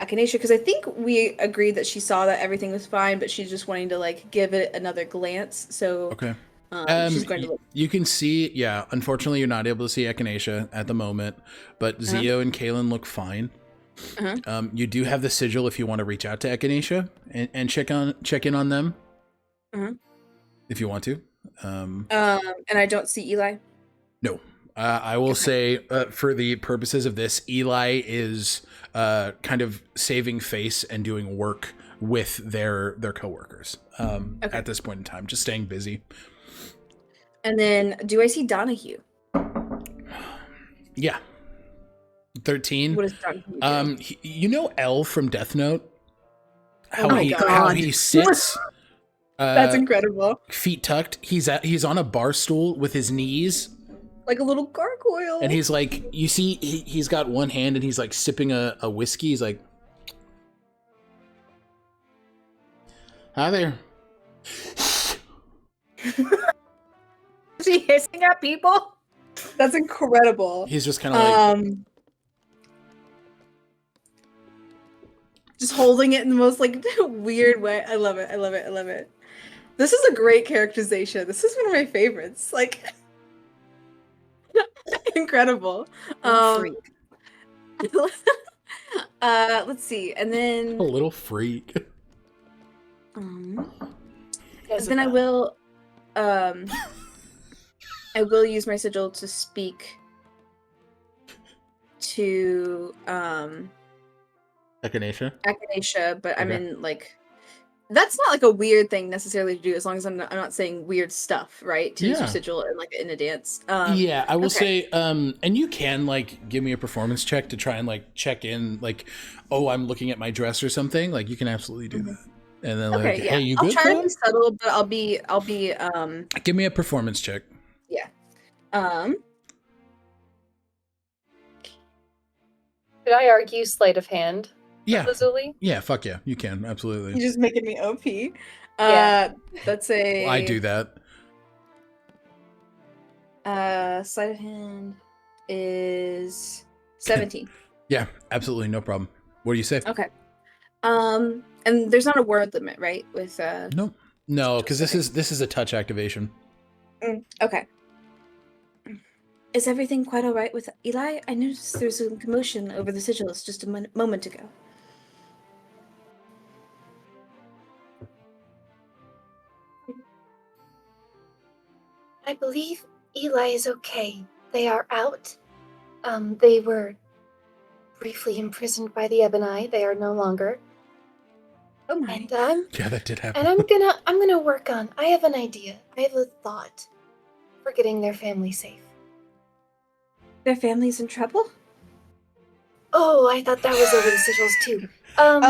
Echinacea, because I think we agreed that she saw that everything was fine, but she's just wanting to like give it another glance. So Okay. she's going to look. You can see, yeah, unfortunately you're not able to see Echinacea at the moment, but Zio and Kalen look fine. You do have the sigil if you want to reach out to Echinacea and check in on them. If you want to. And I don't see Eli. No. I will say, for the purposes of this, Eli is kind of saving face and doing work with their coworkers at this point in time, just staying busy. And then, do I see Donahue? Yeah. 13. What is Donahue doing? You know Elle from Death Note? Oh my how God. he sits. That's incredible. Feet tucked. He's on a bar stool with his knees. Like a little gargoyle. And he's like, you see, he's got one hand and he's like sipping a whiskey. He's like, hi there. Is he hissing at people? That's incredible. He's just kind of like, just holding it in the most like weird way. I love it. I love it. I love it. This is a great characterization. This is one of my favorites. Like, incredible. Freak. Let's see, and then a little freak. Then I will use my sigil to speak to Echinacea, but I'm in like that's not like a weird thing necessarily to do as long as I'm not saying weird stuff, right? To use your sigil and like in a dance. Yeah, I will say, and you can like give me a performance check to try and like check in, like, oh, I'm looking at my dress or something. Like you can absolutely do that. And then like, hey, you good? I'll try to be subtle, but I'll be give me a performance check. Yeah. Could I argue sleight of hand? Yeah. Lazuli? Yeah, fuck yeah. You can, absolutely. You're just making me OP. Yeah. That's a... Well, I do that. Sleight of hand is 17. Yeah, absolutely, no problem. What do you say? Okay. And there's not a word limit, right? With No, because this is a touch activation. Okay. Is everything quite all right with Eli? I noticed there's some commotion over the sigils just a moment ago. I believe Eli is okay. They are out. They were briefly imprisoned by the Ebony. They are no longer. Oh my. And yeah, that did happen. And I'm gonna work on. I have an idea. I have a thought for getting their family safe. Their family's in trouble? Oh, I thought that was over the sigils too.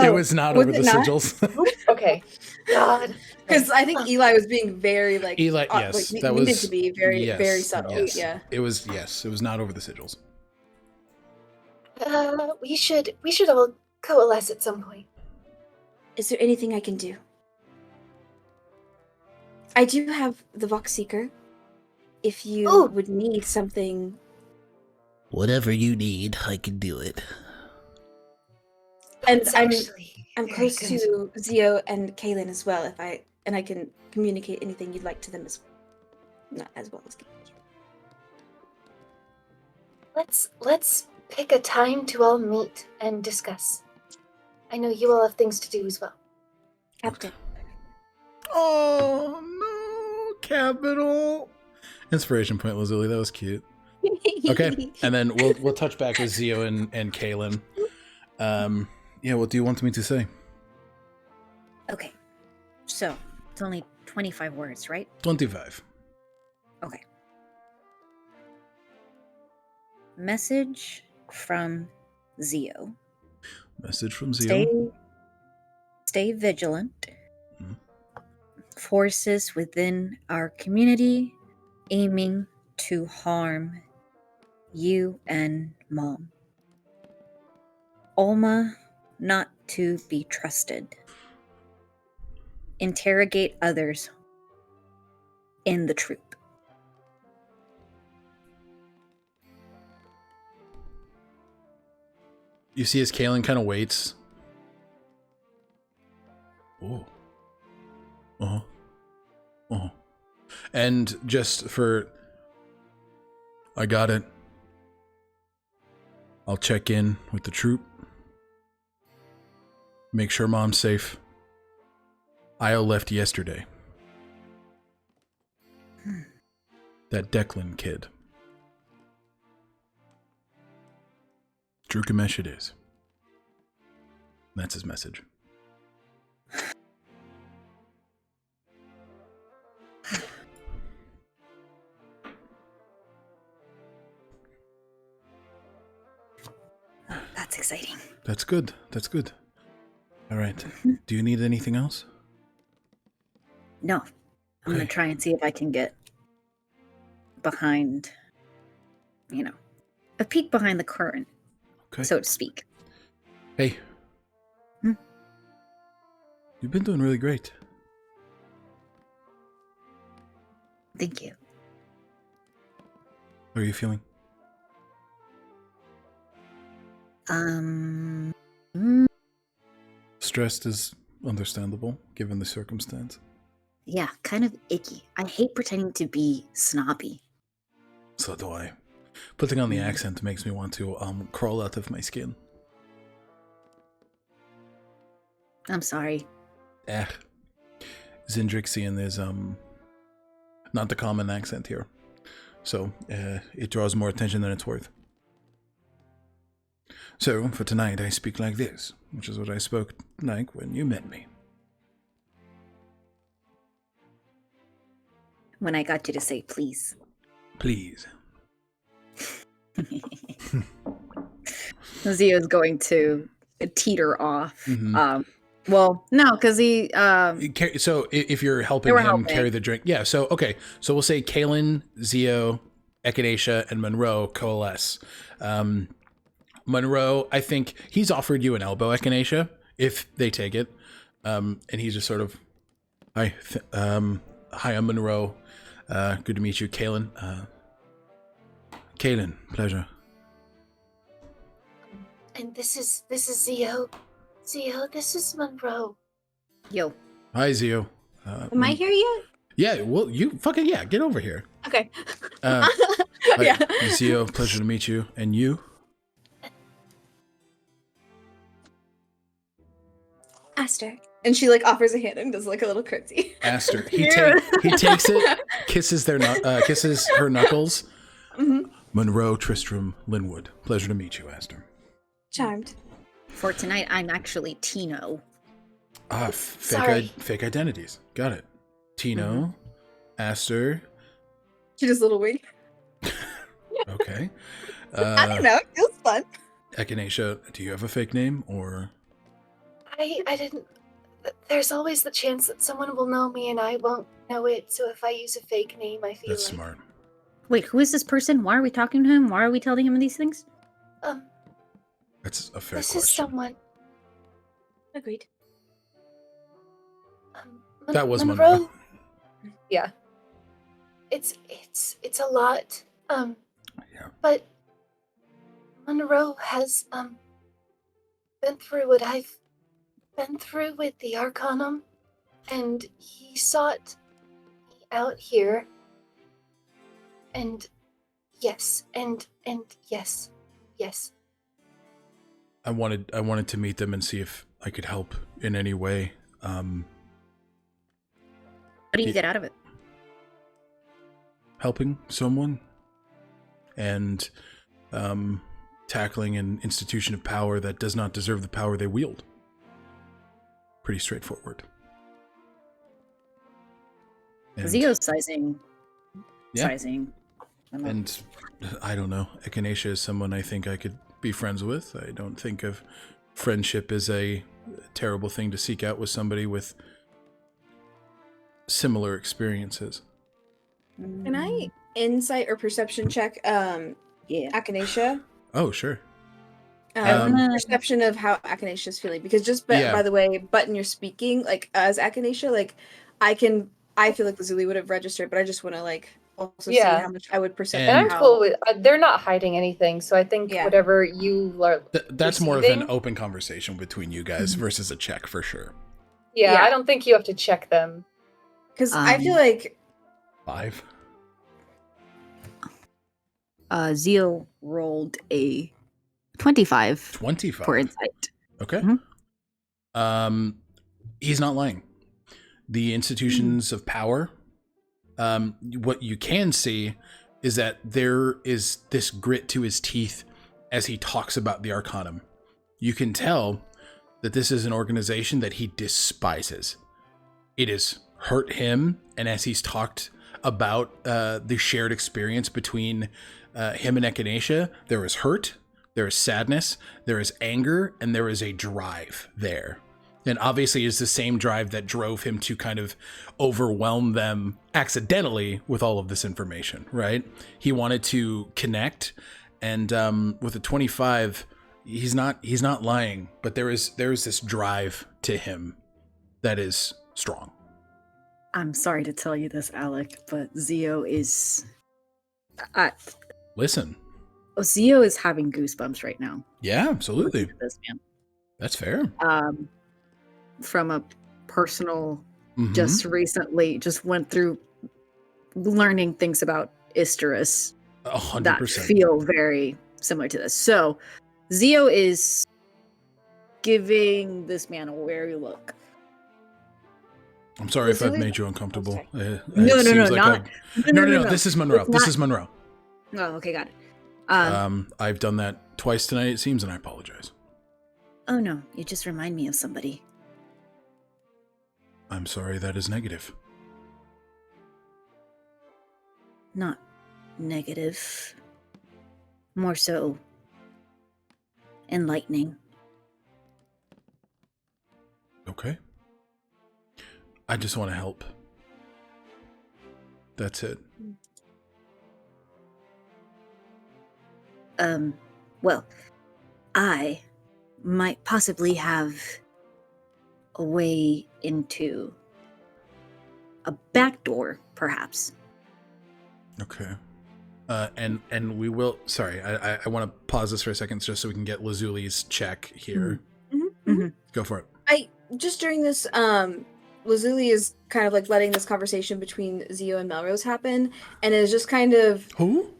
It was not over the sigils. Okay. God. Because I think Eli was being very like Eli, yes, like, that needed was to be very subtle. Yes. Yeah. It was not over the sigils. We should all coalesce at some point. Is there anything I can do? I do have the Vox Seeker. If you would need something. Whatever you need, I can do it. And I'm close to Zio and Kaylin as well. If I can communicate anything you'd like to them as not as well as Let's pick a time to all meet and discuss. I know you all have things to do as well. Captain. Oh no, Capital. Inspiration point, Lazuli. That was cute. Okay, and then we'll touch back with Zio and Kaylin. Yeah, what do you want me to say? Okay, so it's only 25 words, right? 25. Okay. Message from Zio. Message from Zio. Stay vigilant. Forces within our community aiming to harm you and Mom. Olma not to be trusted. Interrogate others in the troop. You see as Kaylin kind of waits. Oh. Uh-huh. Uh-huh. And just for... I got it. I'll check in with the troop. Make sure Mom's safe. Io left yesterday. That Declan kid. Drukamesh it is. That's his message. That's exciting. That's good. That's good. All right. Do you need anything else? No. I'm going to try and see if I can get behind, a peek behind the curtain, so to speak. Hey. You've been doing really great. Thank you. How are you feeling? Stressed is understandable, given the circumstance. Yeah, kind of icky. I hate pretending to be snobby. So do I. Putting on the accent makes me want to crawl out of my skin. I'm sorry. Zendrixian is not the common accent here. So it draws more attention than it's worth. So for tonight I speak like this, which is what I spoke like when you met me. When I got you to say please. Please. Zio's going to teeter off. Mhm. Well, no, because he. So if you're helping him carry the drink, yeah. So okay, so we'll say Kaelin, Zio, Echinacea, and Monroe coalesce. Monroe, I think he's offered you an elbow, Echinacea, if they take it, and he's just sort of, hi, I'm Monroe. Good to meet you, Kaelin. Kaelin, pleasure. And this is Zio. Zio, this is Monroe. Yo. Hi, Zio. Am I here yet? Yeah, well, you fucking, yeah, get over here. Okay. Yeah. Zio, pleasure to meet you. And you? Aster. And she like offers a hand and does like a little curtsy. Aster. He takes it, kisses her knuckles. Mm-hmm. Monroe, Tristram, Linwood. Pleasure to meet you, Aster. Charmed. For tonight, I'm actually Tino. Ah, fake identities. Got it. Tino, Aster. She does a little wink. Okay. I don't know. It feels fun. Echinacea, do you have a fake name or? I didn't. There's always the chance that someone will know me and I won't know it. So if I use a fake name, I feel That's like... smart. Wait, who is this person? Why are we talking to him? Why are we telling him these things? That's a fair This question. is someone. Agreed. That was Monroe. Yeah. It's a lot. Yeah. But Monroe has been through what I've been through with the Arcanum, and he sought me out here. And yes, and yes. I wanted to meet them and see if I could help in any way. What do you get out of it? Helping someone and tackling an institution of power that does not deserve the power they wield. Pretty straightforward. And, Zio's sizing. Yeah. Sizing. And I don't know. Echinacea is someone I think I could be friends with. I don't think of friendship as a terrible thing to seek out with somebody with similar experiences. Can I insight or perception check Yeah. Echinacea? Oh, sure. Perception of how Echinacea is feeling, because just by the way, Button, you're speaking like as Echinacea, like I feel like Lazuli would have registered, but I just want to like also see how much I would perceive. And I'm cool with. They're not hiding anything, so I think whatever you are. That's more of an open conversation between you guys versus a check for sure. Yeah, I don't think you have to check them. Because I feel like 5. Zio rolled a 25. 25 for insight. Okay. Mm-hmm. He's not lying. The institutions of power. What you can see is that there is this grit to his teeth as he talks about the Arcanum. You can tell that this is an organization that he despises. It has hurt him, and as he's talked about the shared experience between him and Echinacea, there is hurt, there is sadness, there is anger, and there is a drive there. And obviously it's the same drive that drove him to kind of overwhelm them accidentally with all of this information, right? He wanted to connect, and with a 25, he's not lying, but there is this drive to him that is strong. I'm sorry to tell you this, Alec, but Zio is... Listen. Zio is having goosebumps right now. Yeah, absolutely. This man. That's fair. From a personal, just recently, just went through learning things about Isterus 100%. that feel very similar to this. So, Zio is giving this man a wary look. I'm sorry if I've Lazuli- made you uncomfortable. Oh, It No, seems like not. no. This is Monroe. It's This not- is Monroe. Oh, okay, got it. I've done that twice tonight, it seems, and I apologize. Oh no, you just remind me of somebody. I'm sorry that is negative. Not negative. More so enlightening. Okay. I just want to help. That's it. Well, I might possibly have a way into a back door, perhaps. Okay. And we will. Sorry, I want to pause this for a second just so we can get Lazuli's check here. Go for it. I just during this, Lazuli is kind of like letting this conversation between Zio and Melrose happen, and is just kind of Who?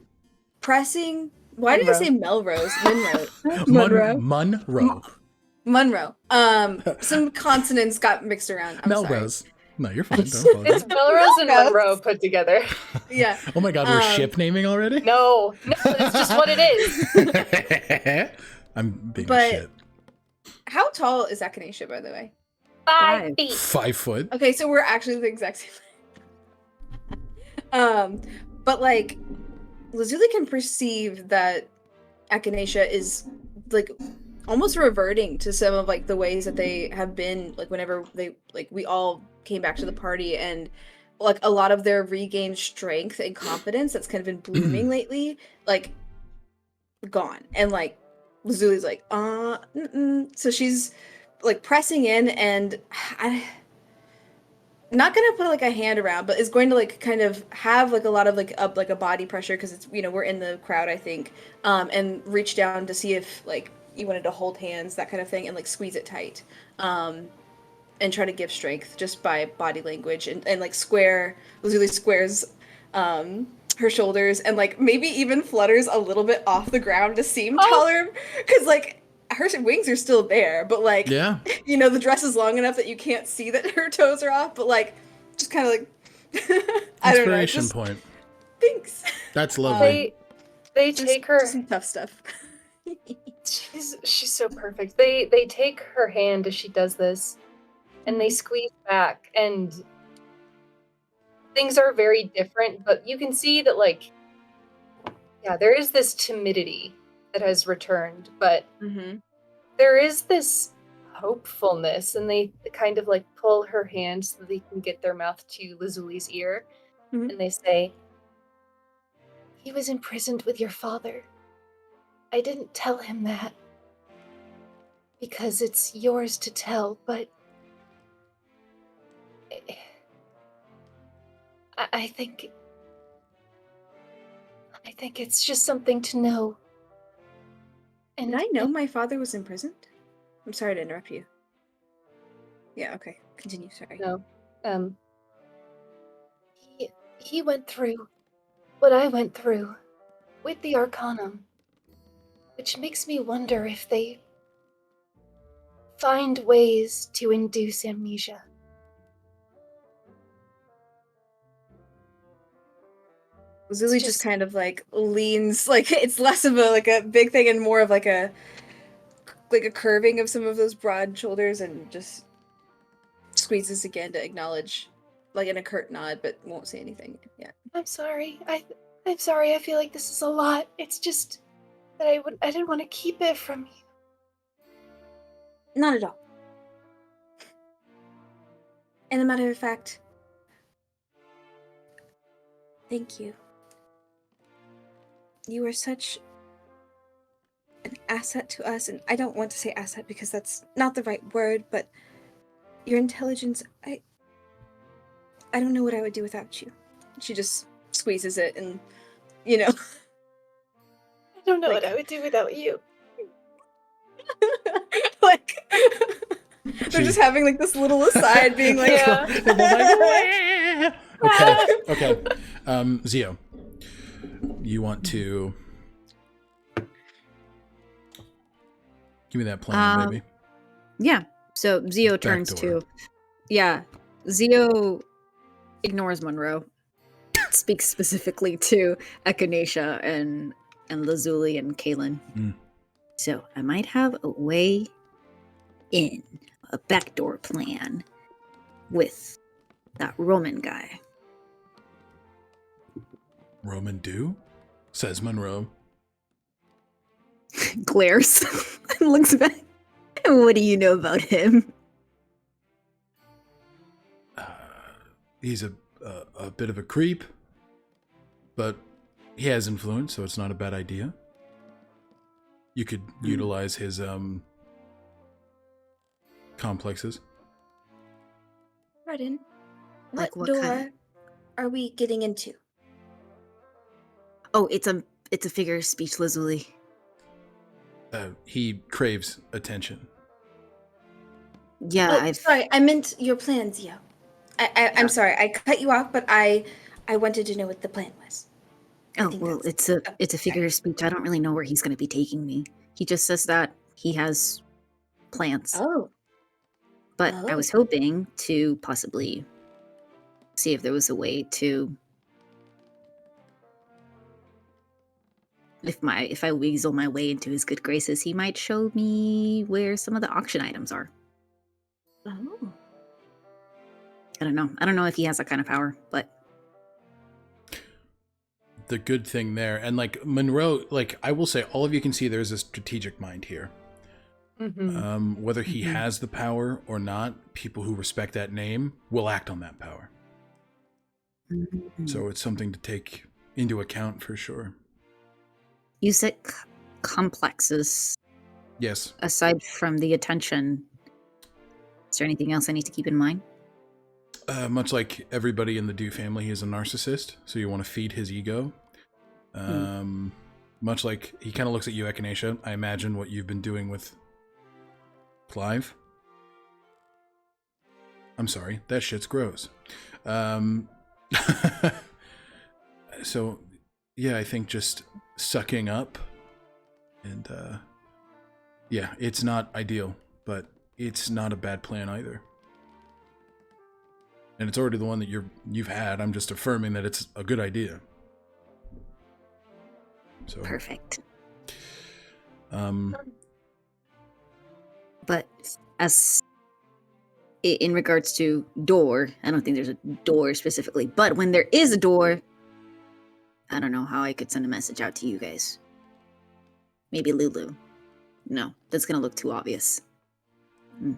pressing. Why did I say Melrose? Monroe. Monroe. Monroe. Some consonants got mixed around. I'm sorry. Melrose. No, you're fine. Don't apologize. It's Melrose and Monroe put together. Yeah. Oh my god, we're ship naming already? No, it's just what it is. I'm being But- shit. How tall is Echinacea, by the way? 5 feet. 5 foot. Okay, so we're actually the exact same. But like, Lazuli can perceive that Echinacea is like almost reverting to some of like the ways that they have been like whenever they like we all came back to the party, and like a lot of their regained strength and confidence that's kind of been blooming lately, like gone. And like Lazuli's like, so she's like pressing in, and not gonna put like a hand around, but is going to like kind of have like a lot of like a body pressure because it's, you know, we're in the crowd, I think, and reach down to see if like you wanted to hold hands, that kind of thing, and like squeeze it tight, and try to give strength just by body language, and like Lazuli squares her shoulders, and like maybe even flutters a little bit off the ground to seem taller, because like her wings are still there, but like, Yeah. you know, the dress is long enough that you can't see that her toes are off, but like just kind of like I don't know, Inspiration just point. thanks. That's lovely. They take her. Just some tough stuff. She's so perfect. They take her hand as she does this, and they squeeze back, and things are very different. But you can see that, like, yeah, there is this timidity that has returned, but there is this hopefulness, and they kind of like pull her hand so that they can get their mouth to Lazuli's ear, and they say, "He was imprisoned with your father. I didn't tell him that because it's yours to tell, but I think it's just something to know." And Did I know my father was imprisoned? I'm sorry to interrupt you. Yeah, okay. Continue, sorry. No. He went through what I went through with the Arcanum, which makes me wonder if they find ways to induce amnesia. Lazuli just kind of like leans, like it's less of a big thing and more of like a curving of some of those broad shoulders, and just squeezes again to acknowledge, like in a curt nod, but won't say anything yet. I'm sorry. I'm sorry. I feel like this is a lot. It's just that I didn't want to keep it from you. Not at all. And a matter of fact, thank you. You are such an asset to us, and I don't want to say asset because that's not the right word, but your intelligence, I don't know what I would do without you. She just squeezes it, and, you know. I don't know what I would do without you. Like, they're just having like this little aside, being like, Okay. Zio, you want to give me that plan, baby? Yeah. So Zio turns door. to, yeah. Zio ignores Monroe. Speaks specifically to Echinacea and Lazuli and Kalen. So I might have a way in, a backdoor plan with that Roman guy. Roman do? Says Monroe. Glares and looks back. What do you know about him? He's a bit of a creep, but he has influence, so it's not a bad idea. You could utilize his complexes. Pardon? Like What what door kind? are we getting into? Oh, it's a figure of speech, Lazuli. He craves attention. Yeah, Sorry, I meant your plans, Yo. I'm sorry, I cut you off, but I wanted to know what the plan was. Oh well, it's a figure of speech. I don't really know where he's going to be taking me. He just says that he has plans. Oh. But I was hoping to possibly see if there was a way to, if I weasel my way into his good graces, he might show me where some of the auction items are. Oh. I don't know. I don't know if he has that kind of power, but The good thing there, and like Monroe, like I will say, all of you can see there's a strategic mind here. Whether he has the power or not, people who respect that name will act on that power. So it's something to take into account for sure. you said complexes. Yes. Aside from the attention, is there anything else I need to keep in mind? Much like everybody in the Dew family, he is a narcissist, so you want to feed his ego. Much like he kind of looks at you, Echinacea. I imagine what you've been doing with Clive. I'm sorry, that shit's gross. So, yeah, I think just sucking up, and yeah, it's not ideal, but it's not a bad plan either. And it's already the one that you've had. I'm just affirming that it's a good idea. So Perfect. But as in regards to door, I don't think there's a door specifically. But when there is a door, I don't know how I could send a message out to you guys. Maybe Lulu. No, that's gonna look too obvious. You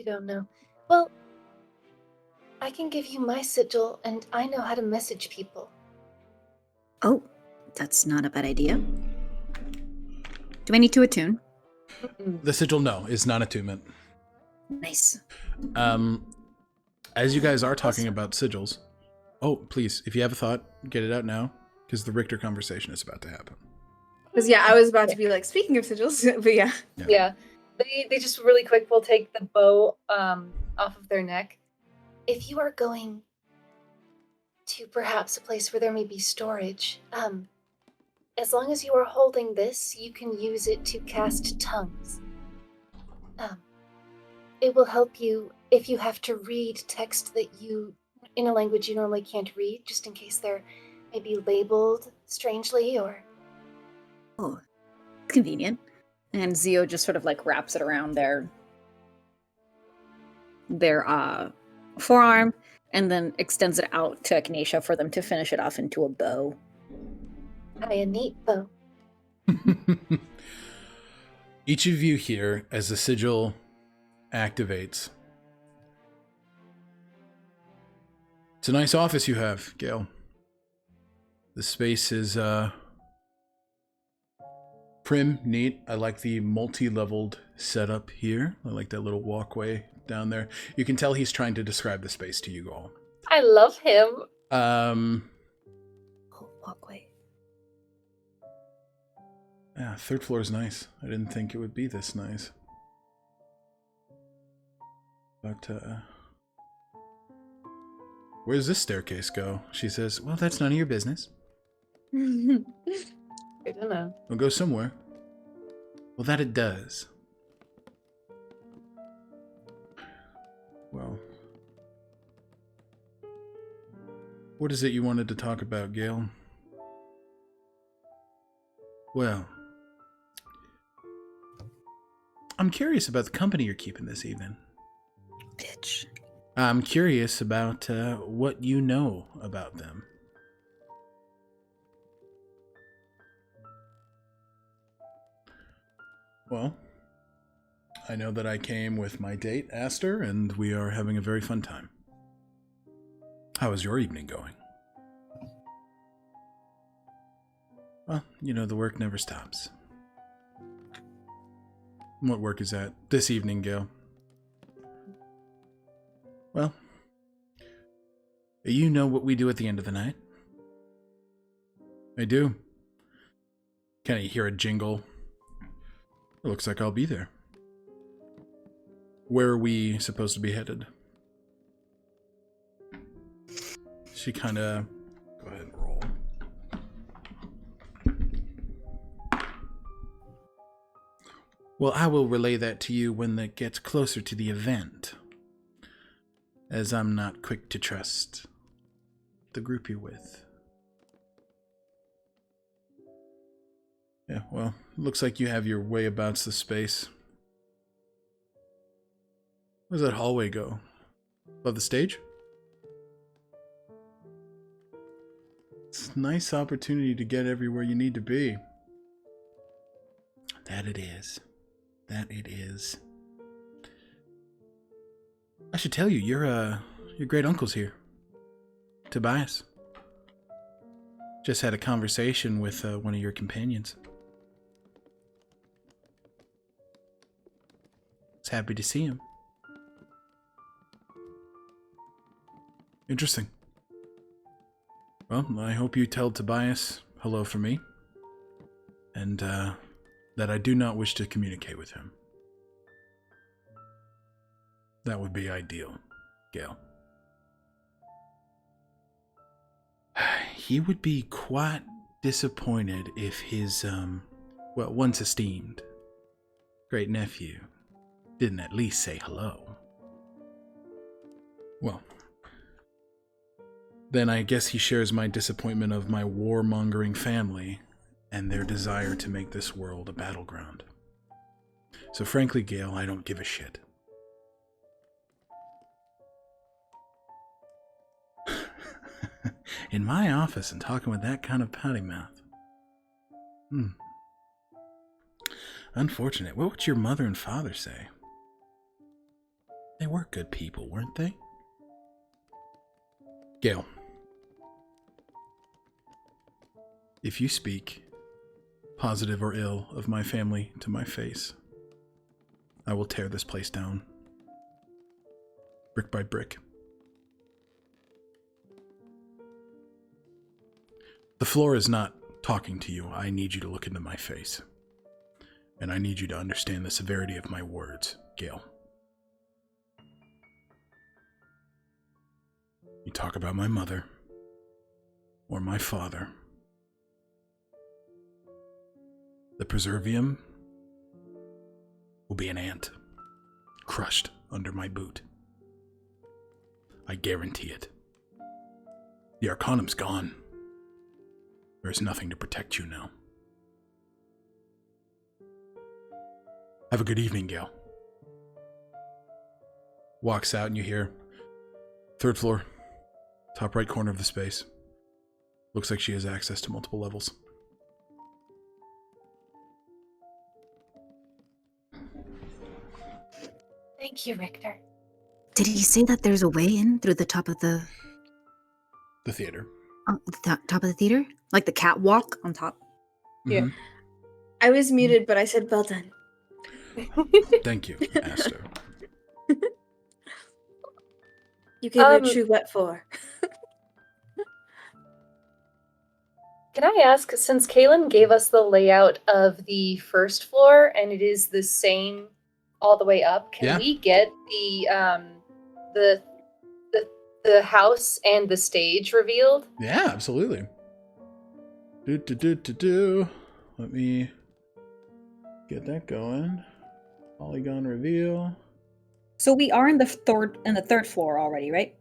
don't know. Well, I can give you my sigil, and I know how to message people. Oh, that's not a bad idea. Do I need to attune? the sigil, no, is not attunement. Nice. As you guys are talking about sigils, oh, please, if you have a thought, get it out now, because the Richter conversation is about to happen. Because I was about to be like, speaking of sigils, but yeah. Yeah. They just really quick will take the bow off of their neck. If you are going to perhaps a place where there may be storage, as long as you are holding this, you can use it to cast tongues. It will help you if you have to read text that you, in a language you normally can't read, just in case they're maybe labeled strangely or... Oh, convenient. And Zio just sort of like wraps it around their forearm and then extends it out to Echinacea for them to finish it off into a bow. A neat bow. Each of you here, as the sigil activates. It's a nice office you have, Gale. The space is prim, neat. I like the multi-leveled setup here. I like that little walkway down there. You can tell he's trying to describe the space to you all. I love him. Oh, walkway. Yeah, third floor is nice. I didn't think it would be this nice. But, where does this staircase go? She says, well, that's none of your business. Good to know. It'll go somewhere. Well, that it does. Well. What is it you wanted to talk about, Gale? Well, I'm curious about the company you're keeping this evening. Bitch. I'm curious about what you know about them. Well, I know that I came with my date, Aster, and we are having a very fun time. How is your evening going? Well, you know, the work never stops. What work is that this evening, Gale? Well, you know what we do at the end of the night. I do. Can you hear a jingle? It looks like I'll be there. Where are we supposed to be headed? She kind of... Go ahead and roll. Well, I will relay that to you when it gets closer to the event, as I'm not quick to trust the group you're with. Yeah, well, looks like you have your wayabouts the space. Where does that hallway go? Above the stage? It's a nice opportunity to get everywhere you need to be. That it is. That it is. I should tell you, your great uncle's here. Tobias. Just had a conversation with one of your companions. Was happy to see him. Interesting. Well, I hope you tell Tobias hello from me. And, that I do not wish to communicate with him. That would be ideal, Gale. He would be quite disappointed if his, well, once esteemed great nephew didn't at least say hello. Well, then I guess he shares my disappointment of my warmongering family and their desire to make this world a battleground. So frankly, Gale, I don't give a shit. In my office and talking with that kind of pouty mouth. Unfortunate. What would your mother and father say? They were good people, weren't they? Gale, if you speak, positive or ill, of my family to my face, I will tear this place down. Brick by brick. The floor is not talking to you. I need you to look into my face. And I need you to understand the severity of my words, Gale. You talk about my mother, or my father, the preservium will be an ant, crushed under my boot. I guarantee it. The Arcanum's gone. There is nothing to protect you now. Have a good evening, Gale. Walks out and you hear, 3rd floor, top right corner of the space. Looks like she has access to multiple levels. Thank you, Richter. Did he say that there's a way in through the top of the theater? Top of the theater? Like the catwalk on top? Yeah. Mm-hmm. I was muted, but I said well done. Thank you, Aster. You gave her a true what for. Can I ask, since Kaylin gave us the layout of the 1st floor and it is the same all the way up, can we get the house and the stage revealed? Yeah, absolutely. Let me get that going. Polygon reveal. So we are in the third floor already, right?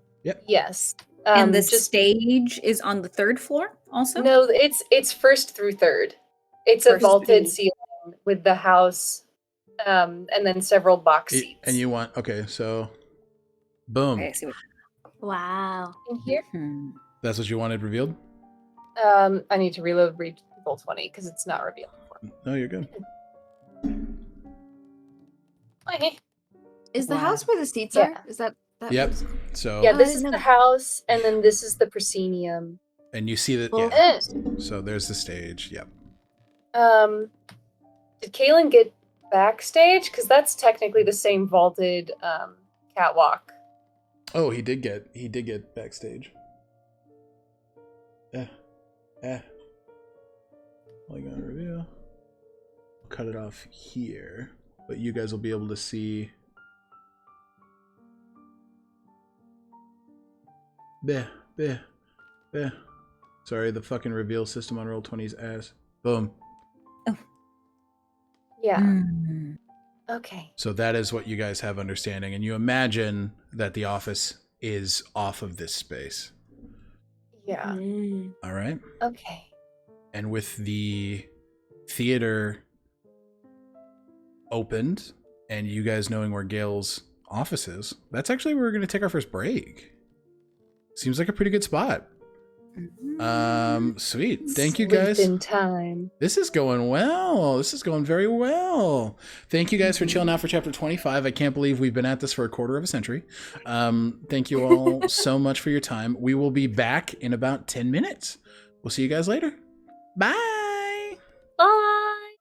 Yes. And the just stage is on the third floor also? no, it's first through third. It's a First vaulted through- ceiling with the house, and then several box seats. And you want, okay, so boom. Okay, I see what. Wow. in here. That's what you wanted revealed? I need to reload roll 20 because it's not revealed. No, you're good. Okay. Is the Wow. house where the seats Yeah. are? Is that Yep. what's- So, Yeah, Oh, I this didn't is know the that. house, and then this is the proscenium. and you see that, Well, yeah. So there's the stage. Yep. Did Kaylin get backstage? Because that's technically the same vaulted catwalk. Oh, he did get backstage. Polygon reveal. I'll cut it off here, but you guys will be able to see. Bleh. Sorry, the fucking reveal system on Roll20's ass. Boom. Yeah. Mm. Okay. So that is what you guys have understanding, and you imagine that the office is off of this space. Yeah. All right. Okay. And with the theater opened and you guys knowing where Gale's office is, that's actually where we're going to take our first break. Seems like a pretty good spot. Sweet. Thank you guys. In time. This is going well. This is going very well. Thank you guys for chilling out for chapter 25. I can't believe we've been at this for a quarter of a century. Thank you all so much for your time. We will be back in about 10 minutes. We'll see you guys later. Bye. Bye.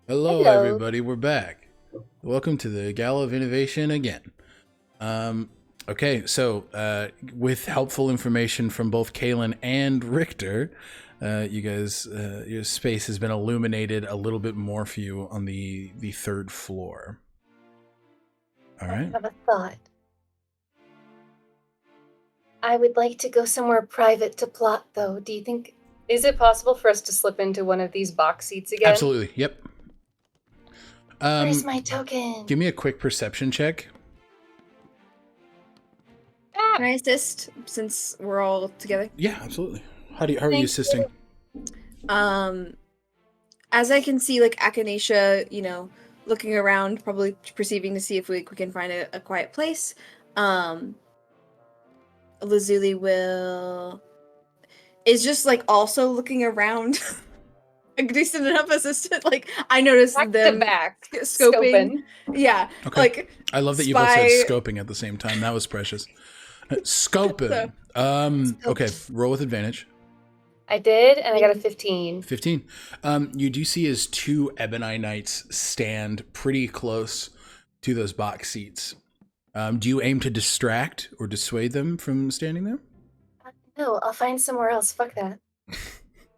Hello, Hello. everybody. We're back. Welcome to the Gala of Innovation again. Okay, so with helpful information from both Kalen and Richter, you guys, your space has been illuminated a little bit more for you on the third floor. All right. I have a thought. I would like to go somewhere private to plot, though. Do you think... Is it possible for us to slip into one of these box seats again? Absolutely. Yep. Where's my token? Give me a quick perception check. Can I assist since we're all together? Yeah, absolutely. How are you assisting? As I can see, like Echinacea, looking around, probably perceiving to see if we can find a quiet place. Lazuli is just like also looking around. A decent enough assistant. Like I noticed Back them to back. scoping. Yeah. Okay. Like I love that you both said spy- scoping at the same time. That was precious. Scoping. Okay, roll with advantage. I did, and I got a 15. 15. You do see as two Ebony Knights stand pretty close to those box seats. Do you aim to distract or dissuade them from standing there? No, I'll find somewhere else. Fuck that.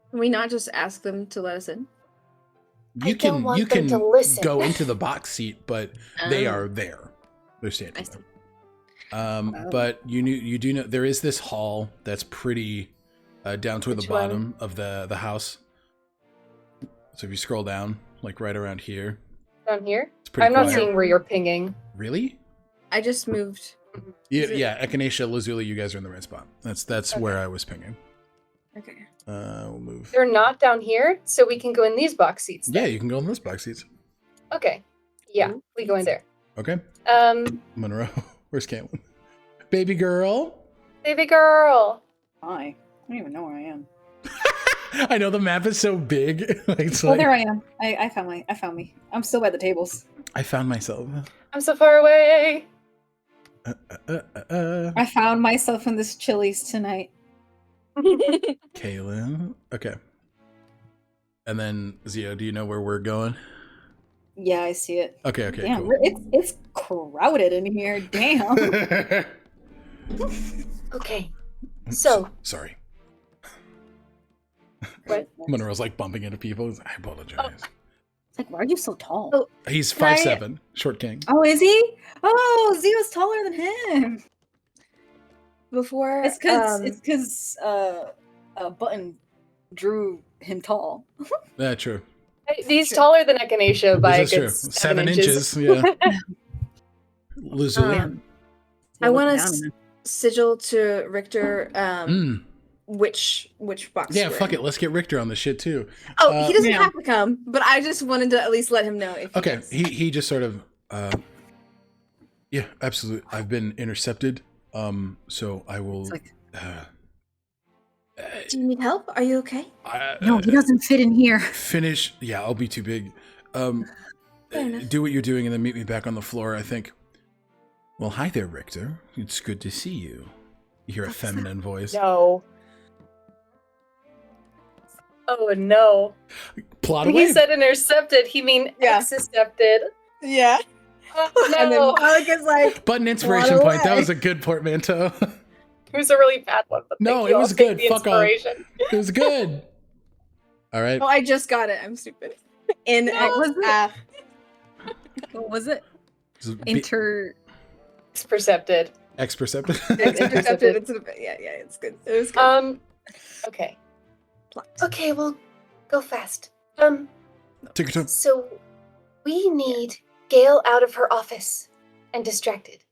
Can we not just ask them to let us in? You I don't want you them can to listen. go into the box seat, but they are there. They're standing I see. there. But you do know there is this hall that's pretty down toward the Which one? bottom of the house. So if you scroll down, like right around here, Down here? it's pretty I'm not quiet. seeing where you're pinging. Really? I just moved. Yeah, Is it- yeah. Echinacea, Lazuli, you guys are in the right spot. That's Okay. where I was pinging. Okay. We'll move. They're not down here, so we can go in these box seats. Yeah, then. you can go in those box seats. Okay. Yeah, we go in there. Okay. Monroe, Where's Caitlin? Baby girl. baby girl. Hi. I don't even know where I am. I know the map is so big. It's Oh, like, there I am. I found me. I'm still by the tables. I found myself. I'm so far away. I found myself in this Chili's tonight. Kaylin. Okay. And then Zio, do you know where we're going? Yeah, I see it. Okay, Damn, cool. it's crowded in here. Damn. Okay. So, Sorry. what? Monroe's like bumping into people. He's like, I apologize. It's like, why are you so tall? Oh. He's Can I- 5'7", short king. Oh, is he? Oh, Zio's taller than him. Before It's because Button drew him tall. Yeah, true. He's taller than Echinacea by a This is good true. 7 inches. Yeah. Lazuli. I want Down to sigil to Richter which box. Yeah, we're fuck in. it. Let's get Richter on the shit too. Oh, he doesn't Yeah. have to come, but I just wanted to at least let him know if Okay, he he just sort of yeah, absolutely. I've been intercepted. So I will It's like, Do you need help? Are you okay? no, he doesn't fit in here. finish. Yeah, I'll be too big. Fair enough. Do what you're doing and then meet me back on the floor, I think. Well, hi there, Richter. It's good to see you. You hear a feminine voice. No. Oh no. Plot When away. he said intercepted, he mean Yeah. excepted. Yeah. Oh And then no. Alec is like, Button inspiration Plot point. That away. was a good portmanteau. It was a really bad one, but No, thank it you. I'll was take good. the Fuck off. inspiration. It was good. All right. oh, I just got it. I'm stupid. In What was it? uh, What was it? X It's percepted. perceptive. intercepted. Yeah, it's good. It was good. Okay. Plot. Okay, well, go fast. Take your time. So we need Gale out of her office and distracted.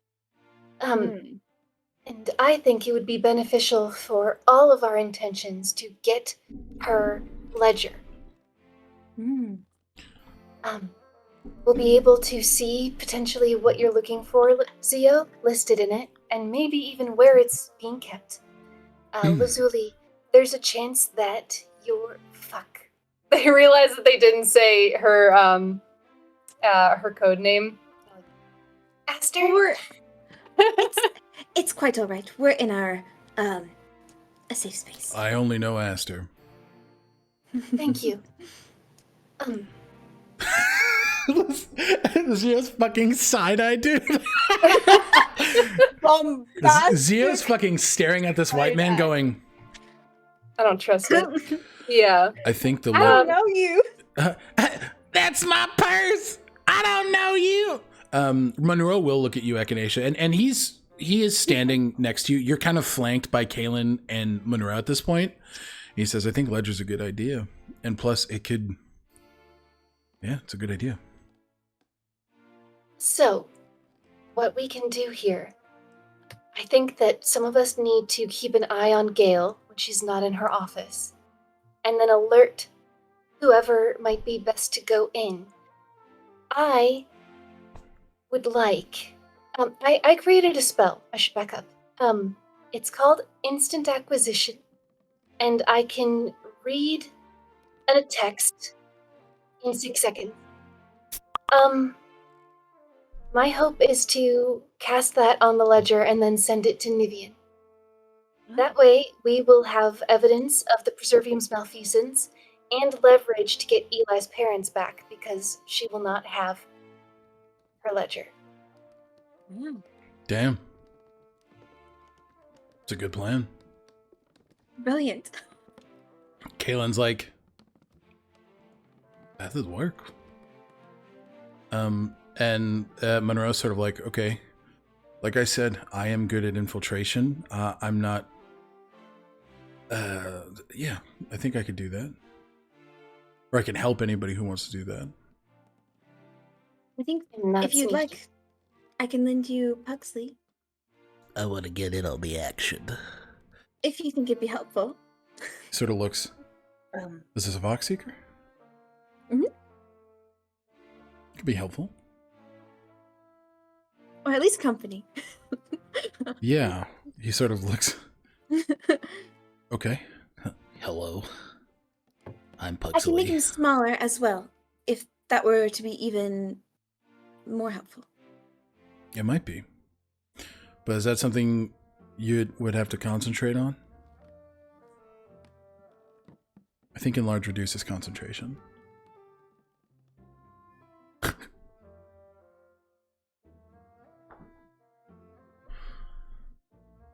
And I think it would be beneficial for all of our intentions to get her ledger. We'll be able to see potentially what you're looking for, Zio, listed in it, and maybe even where it's being kept. Lazuli, there's a chance that you're... Fuck. They realized that they didn't say her code name. Aster? It's quite all right. We're in our a safe space. I only know Aster. Thank you. Zio's fucking side-eye, dude. Zio's fucking staring at this white man going, I don't trust it. Yeah. I think the I don't know you. that's my purse. I don't know you. Monroe will look at you, Echinacea, and he is standing next to you. You're kind of flanked by Kaelin and Monroe at this point. He says, I think Ledger's a good idea. And plus it could, yeah, it's a good idea. So, what we can do here, I think that some of us need to keep an eye on Gale when she's not in her office, and then alert whoever might be best to go in. I would like, I created a spell. I should back up. It's called Instant Acquisition, and I can read a text in 6 seconds. My hope is to cast that on the ledger and then send it to Nivien. That way, we will have evidence of the Preservium's malfeasance and leverage to get Eli's parents back, because she will not have her ledger. Damn. It's a good plan. Brilliant. Kaelin's like, that would work. And Monroe's sort of like, okay, like I said, I am good at infiltration. I'm not, yeah, I think I could do that. Or I can help anybody who wants to do that. I think And that's if you'd sneaky. like, I can lend you Pugsley, I want to get in on the action. if you think it'd be helpful. He sort of looks, is this a Vox Seeker? Mhm. Could be helpful. Or at least company. Yeah, he sort of looks, okay. Hello. I'm I can make him Pugsley. smaller as well, if that were to be even more helpful. It might be. But is that something you would have to concentrate on? I think enlarge reduces concentration.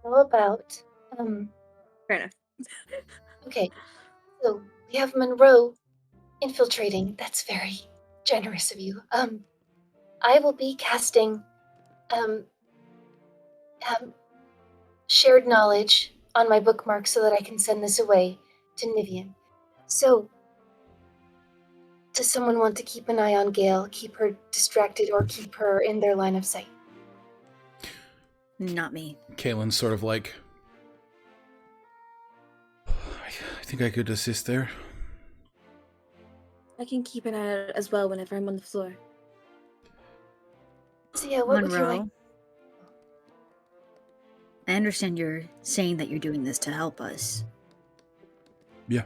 How about, Fair enough. okay, so we have Monroe infiltrating. That's very generous of you. I will be casting, shared knowledge on my bookmark so that I can send this away to Nivien. So, does someone want to keep an eye on Gale, keep her distracted, or keep her in their line of sight? Not me. Kaelin's sort of like, I think I could assist there. I can keep an eye out as well whenever I'm on the floor. So yeah, what would you like? Monroe, I understand you're saying that you're doing this to help us. Yeah.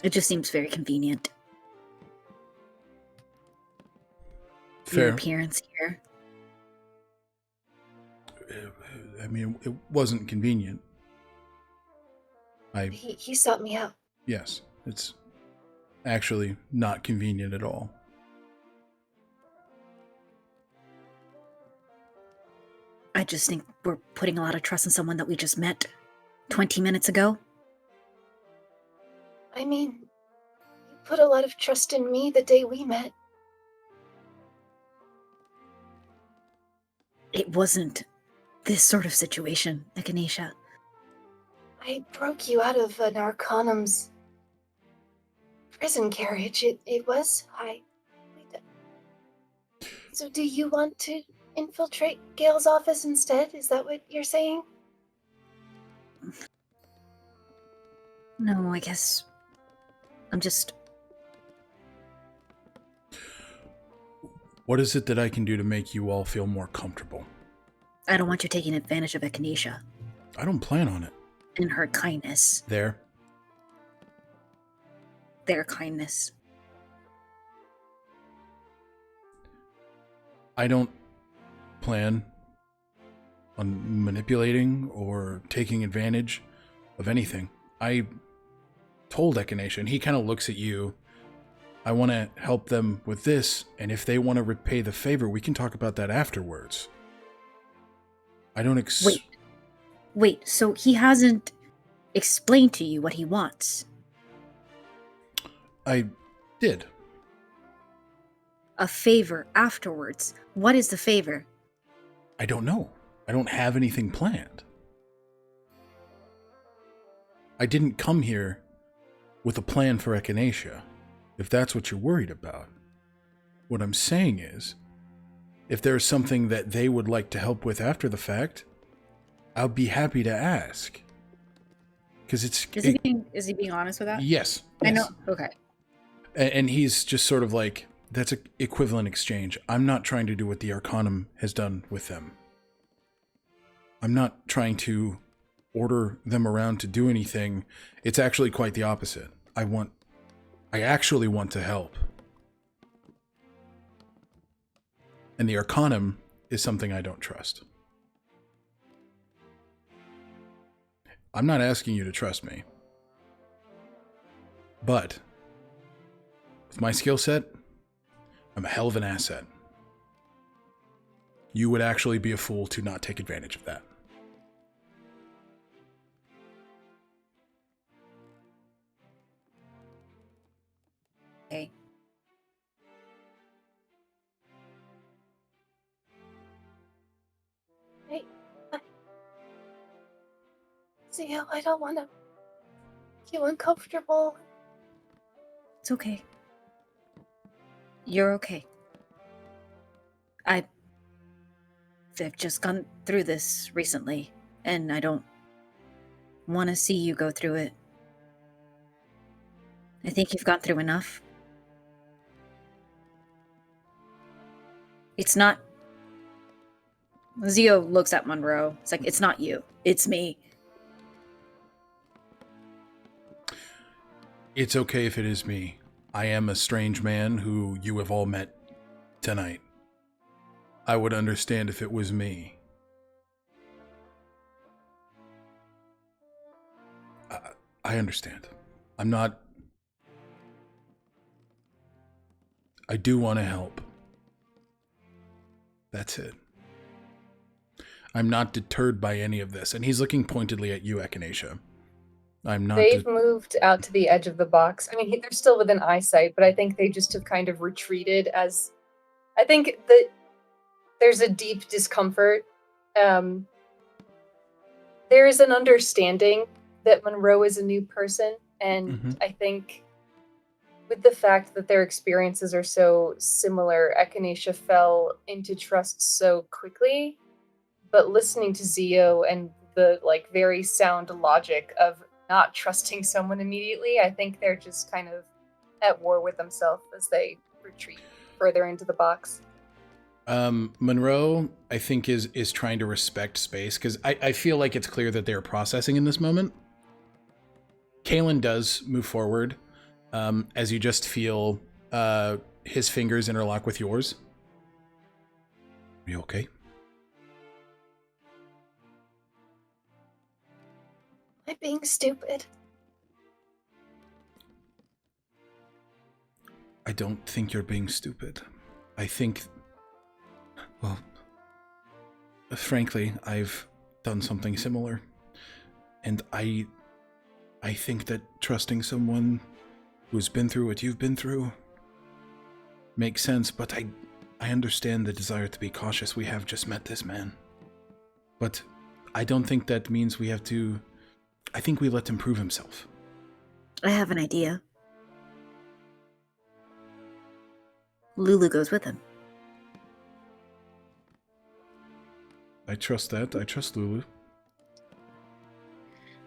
It just seems very convenient. Your Fair. appearance here. I mean, it wasn't convenient. He sought me out. Yes, it's actually not convenient at all. I just think we're putting a lot of trust in someone that we just met 20 minutes ago. I mean, you put a lot of trust in me the day we met. It wasn't this sort of situation, Echinacea. I broke you out of an Arcanum's prison carriage. It was high. So do you want to infiltrate Gale's office instead? Is that what you're saying? No, I guess I'm just... What is it that I can do to make you all feel more comfortable? I don't want you taking advantage of Echinacea I don't plan on it. and her kindness. There. Their kindness. I don't plan on manipulating or taking advantage of anything. I told Echinacea, and he kind of looks at you. I want to help them with this, and if they want to repay the favor, we can talk about that afterwards. I don't Wait, so he hasn't explained to you what he wants? I did. A favor afterwards. What is the favor? I don't know. I don't have anything planned. I didn't come here with a plan for Echinacea, if that's what you're worried about. What I'm saying is, if there's something that they would like to help with after the fact, I'll be happy to ask. Because Is he being honest with that? Yes. I know. Okay. And he's just sort of like, that's an equivalent exchange. I'm not trying to do what the Arcanum has done with them. I'm not trying to order them around to do anything. It's actually quite the opposite. I actually want to help. And the Arcanum is something I don't trust. I'm not asking you to trust me. But with my skill set, I'm a hell of an asset. You would actually be a fool to not take advantage of that. Okay. Hey, Zio, I don't want to make you uncomfortable. It's okay. You're okay. I've just gone through this recently, and I don't want to see you go through it. I think you've gone through enough. It's not... Zio looks at Monroe. It's like, it's not you. It's me. It's okay if it is me. I am a strange man who you have all met tonight. I would understand if it was me. I understand. I'm not... I do want to help. That's it. I'm not deterred by any of this. And he's looking pointedly at you, Echinacea. I'm not... They've moved out to the edge of the box. I mean, they're still within eyesight, but I think they just have kind of retreated as... I think that there's a deep discomfort. There is an understanding that Monroe is a new person, and I think with the fact that their experiences are so similar, Echinacea fell into trust so quickly. But listening to Zio and the very sound logic of not trusting someone immediately, I think they're just kind of at war with themselves as they retreat further into the box. Monroe, I think, is trying to respect space, because I feel like it's clear that they're processing in this moment. Kalen does move forward, as you just feel his fingers interlock with yours. Are you okay? Am I being stupid? I don't think you're being stupid. I think... Well, frankly, I've done something similar. And I think that trusting someone who's been through what you've been through makes sense, but I understand the desire to be cautious. We have just met this man. But I don't think that means we have to... I think we let him prove himself. I have an idea. Lulu goes with him. I trust that. I trust Lulu.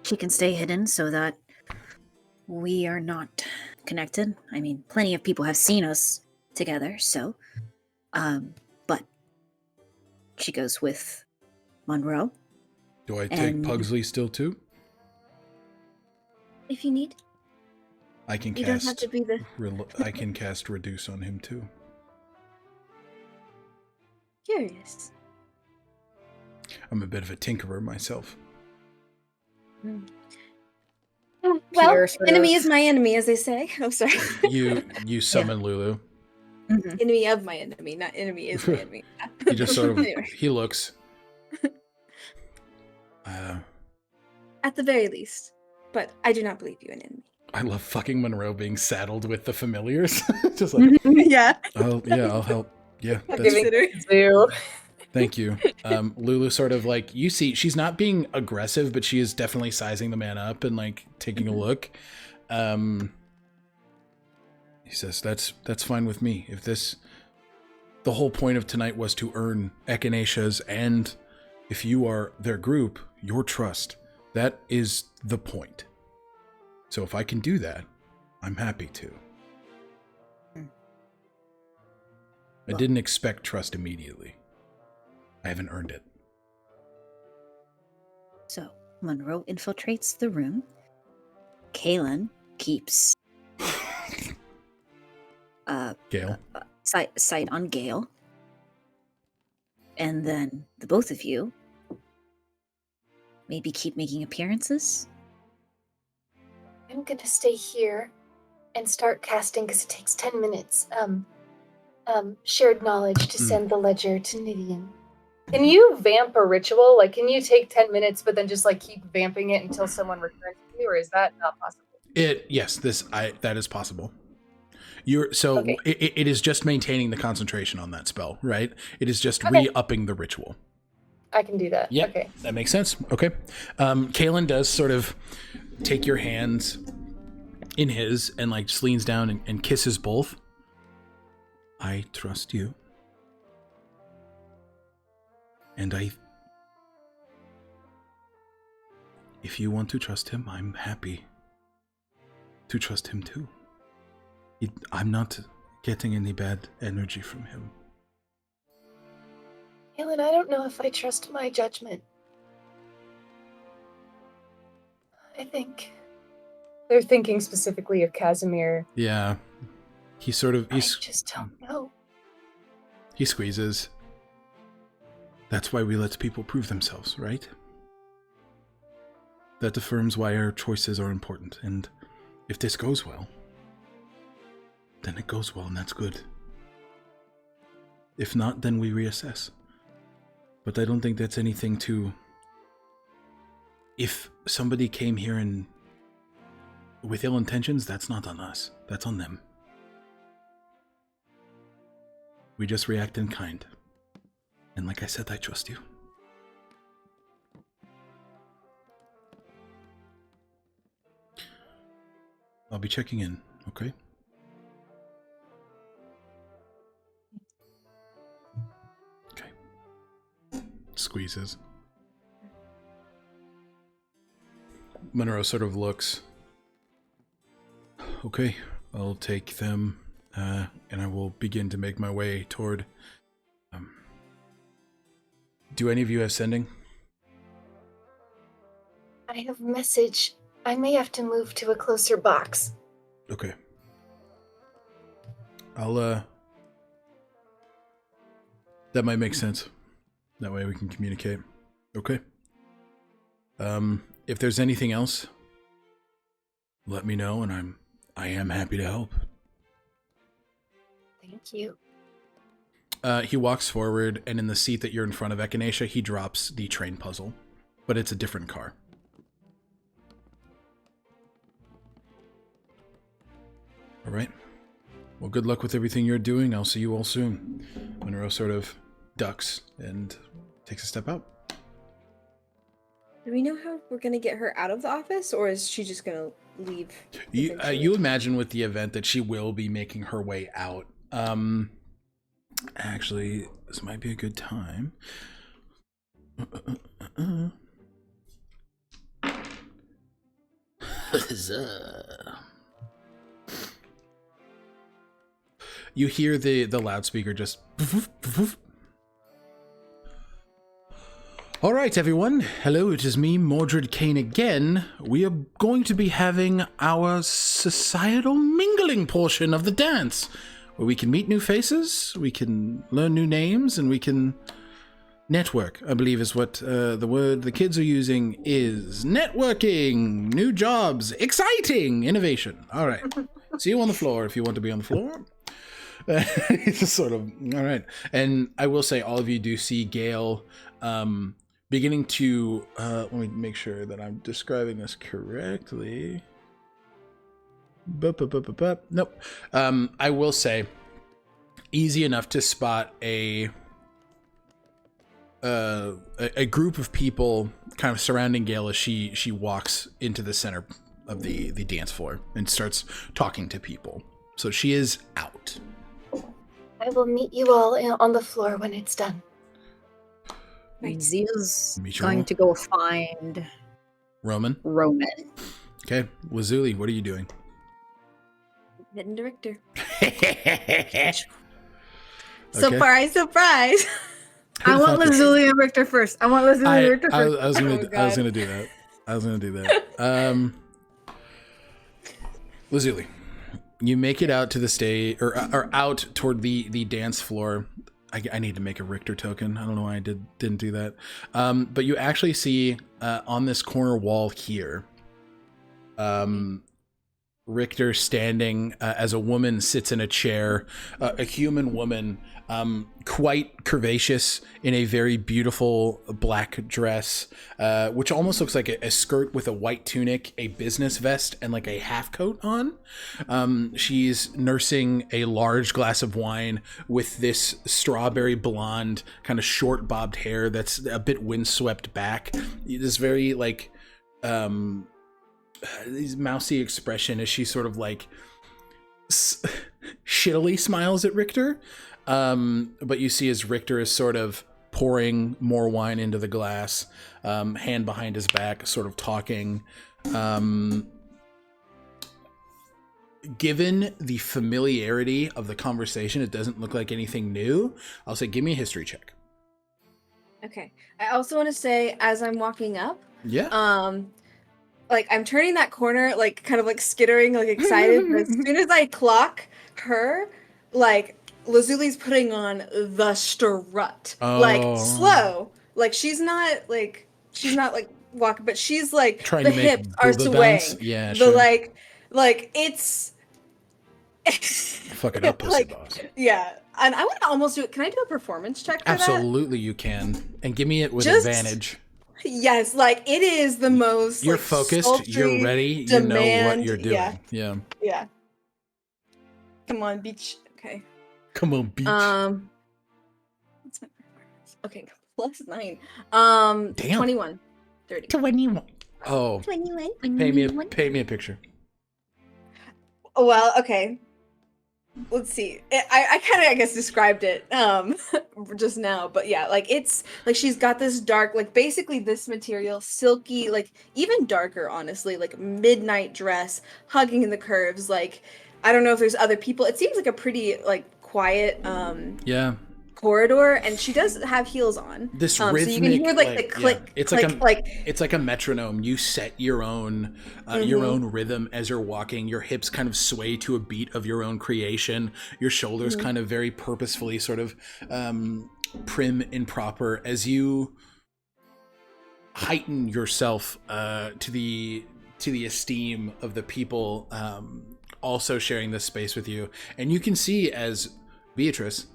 She can stay hidden so that we are not connected. I mean, plenty of people have seen us together, so... but she goes with Monroe. Do I take Pugsley still too? If you need. I can You cast... don't have to be the... I can cast Reduce on him too. Curious. I'm a bit of a tinkerer myself. Well, sort enemy of. is my enemy, as they say. Oh, sorry. You summon Lulu. Mhm. Enemy of my enemy, not enemy is my enemy. He just sort of Anyway, he looks. at the very least. But I do not believe you an enemy. I love fucking Monroe being saddled with the familiars. Just like, Yeah. I'll help. Yeah, that's Giving to. thank you. Lulu sort of like, you see, she's not being aggressive, but she is definitely sizing the man up and like taking a look. He says, that's fine with me. If the whole point of tonight was to earn Echinacea's, and if you are their group, your trust, that is the point. So if I can do that, I'm happy to. I didn't expect trust immediately. I haven't earned it. So Monroe infiltrates the room. Kaylin keeps Gale? sight on Gale. And then the both of you maybe keep making appearances. I'm gonna stay here and start casting because it takes 10 minutes. Shared knowledge to send the ledger to Nivien. Can you vamp a ritual? Like, can you take 10 minutes, but then just like keep vamping it until someone returns to you, or is that not possible? Yes, that is possible. Okay. It is just maintaining the concentration on that spell, right? It is just re-upping the ritual. I can do that. Yeah, okay. That makes sense. Okay. Kaylin does sort of take your hands in his and like just leans down and kisses both. I trust you. And if you want to trust him, I'm happy to trust him too. I'm not getting any bad energy from him. Kaylin, I don't know if I trust my judgment. I think they're thinking specifically of Casimir. Yeah. I just don't know. He squeezes. That's why we let people prove themselves, right? That affirms why our choices are important, and if this goes well, then it goes well, and that's good. If not, then we reassess. But I don't think that's anything to... If somebody came here with ill intentions, that's not on us. That's on them. We just react in kind. And like I said, I trust you. I'll be checking in, okay? Okay. Squeezes. Monroe sort of looks. Okay, I'll take them, and I will begin to make my way toward... Do any of you have sending? I have message. I may have to move to a closer box. Okay. I'll, that might make sense. That way we can communicate. Okay. If there's anything else, let me know, and I am happy to help. Thank you. He walks forward, and in the seat that you're in front of Echinacea, he drops the train puzzle, but it's a different car. All right. Well, good luck with everything you're doing. I'll see you all soon. Monroe sort of ducks and takes a step out. Do we know how we're gonna get her out of the office, or is she just gonna leave? You imagine with the event that she will be making her way out. Actually, this might be a good time. You hear the loudspeaker just... All right, everyone. Hello, it is me, Mordred Kane again. We are going to be having our societal mingling portion of the dance, where we can meet new faces, we can learn new names, and we can network, I believe is what the word the kids are using is. Networking, new jobs, exciting, innovation. All right. See you on the floor if you want to be on the floor. It's just sort of, all right. And I will say all of you do see Gale beginning to, let me make sure that I'm describing this correctly. Nope. I will say easy enough to spot a group of people kind of surrounding Gale as she walks into the center of the dance floor and starts talking to people. So she is out. I will meet you all on the floor when it's done. Zeal's Meet you going all. to go find Roman. Okay. Lazuli, what are you doing? Hidden director. Okay. Surprise, surprise. I want Lazuli and Richter first. I want Lazuli and Richter first. I was gonna do that. Lazuli, you make it out to the stage or out toward the dance floor. I need to make a Richter token. I don't know why I didn't do that. But you actually see on this corner wall here, Richter standing as a woman sits in a chair, a human woman, quite curvaceous in a very beautiful black dress, which almost looks like a skirt with a white tunic, a business vest, and like a half coat on. She's nursing a large glass of wine with this strawberry blonde, kind of short bobbed hair that's a bit windswept back. This very like, this mousy expression as she sort of like shittily smiles at Richter. But you see as Richter is sort of pouring more wine into the glass, hand behind his back, sort of talking. Given the familiarity of the conversation, it doesn't look like anything new. I'll say, give me a history check. Okay. I also want to say, as I'm walking up, Yeah. like I'm turning that corner, like kind of like skittering, like excited. But as soon as I clock her, like Lazuli's putting on the strut, like slow, like she's not like walking, but she's like Trying the to make hips are booba swaying. bounce? Yeah, the sure. like it's Fuck it up, pussy like boss. yeah. And I want to almost do it. Can I do a performance check for that? Absolutely, you can, and give me it with Just- advantage. Yes, like it is the most. You're like, focused. sultry You're ready. You know what demand. you're doing. Yeah. Yeah. Come on, beach. Okay. Come on, beach. What's my performance? Okay, +9. Damn. 21. 30. 21. Oh, 21. pay me a picture. Oh, well, okay. Let's see. I kind of, I guess, described it just now, but yeah, like it's like she's got this dark, like basically this material, silky, like even darker, honestly, like midnight dress, hugging in the curves. Like I don't know if there's other people. It seems like a pretty like quiet Yeah. corridor, and she does have heels on. This so rhythmic, you can hear like the click. yeah. It's click, like it's like a metronome. You set your own rhythm as you're walking. Your hips kind of sway to a beat of your own creation. Your shoulders kind of very purposefully sort of prim and proper as you heighten yourself to the esteem of the people also sharing this space with you. And you can see as Beatrice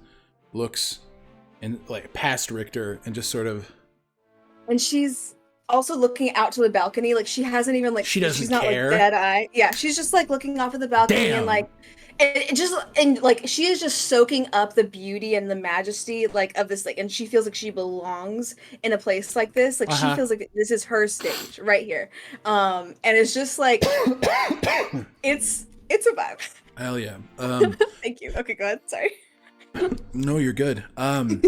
looks and like past Richter and just sort of, and she's also looking out to the balcony, like she hasn't even like She doesn't she's not care. like dead eye. Yeah, she's just like looking off of the balcony. Damn. And like and like she is just soaking up the beauty and the majesty like of this, like, and she feels like she belongs in a place like this. Like she feels like this is her stage right here. And it's just like it's a vibe. hell yeah. Thank you. Okay, go ahead. Sorry. No, you're good. But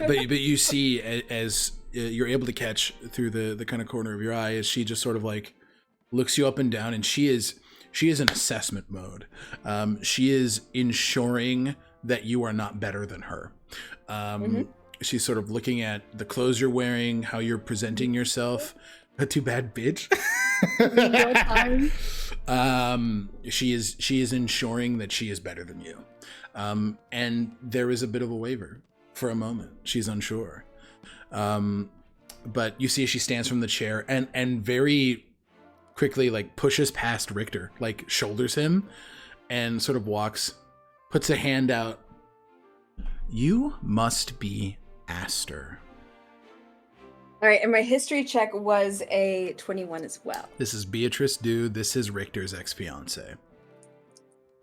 you see as you're able to catch through the kind of corner of your eye as she just sort of like looks you up and down, and she is in assessment mode. She is ensuring that you are not better than her. She's sort of looking at the clothes you're wearing, how you're presenting yourself. Too bad, bitch. She is ensuring that she is better than you. And there is a bit of a waver for a moment. She's unsure. But you see she stands from the chair and very quickly like pushes past Richter, like shoulders him, and sort of walks, puts a hand out. You must be Aster. All right, and my history check was a 21 as well. This is Beatrice Dude. This is Richter's ex-fiance.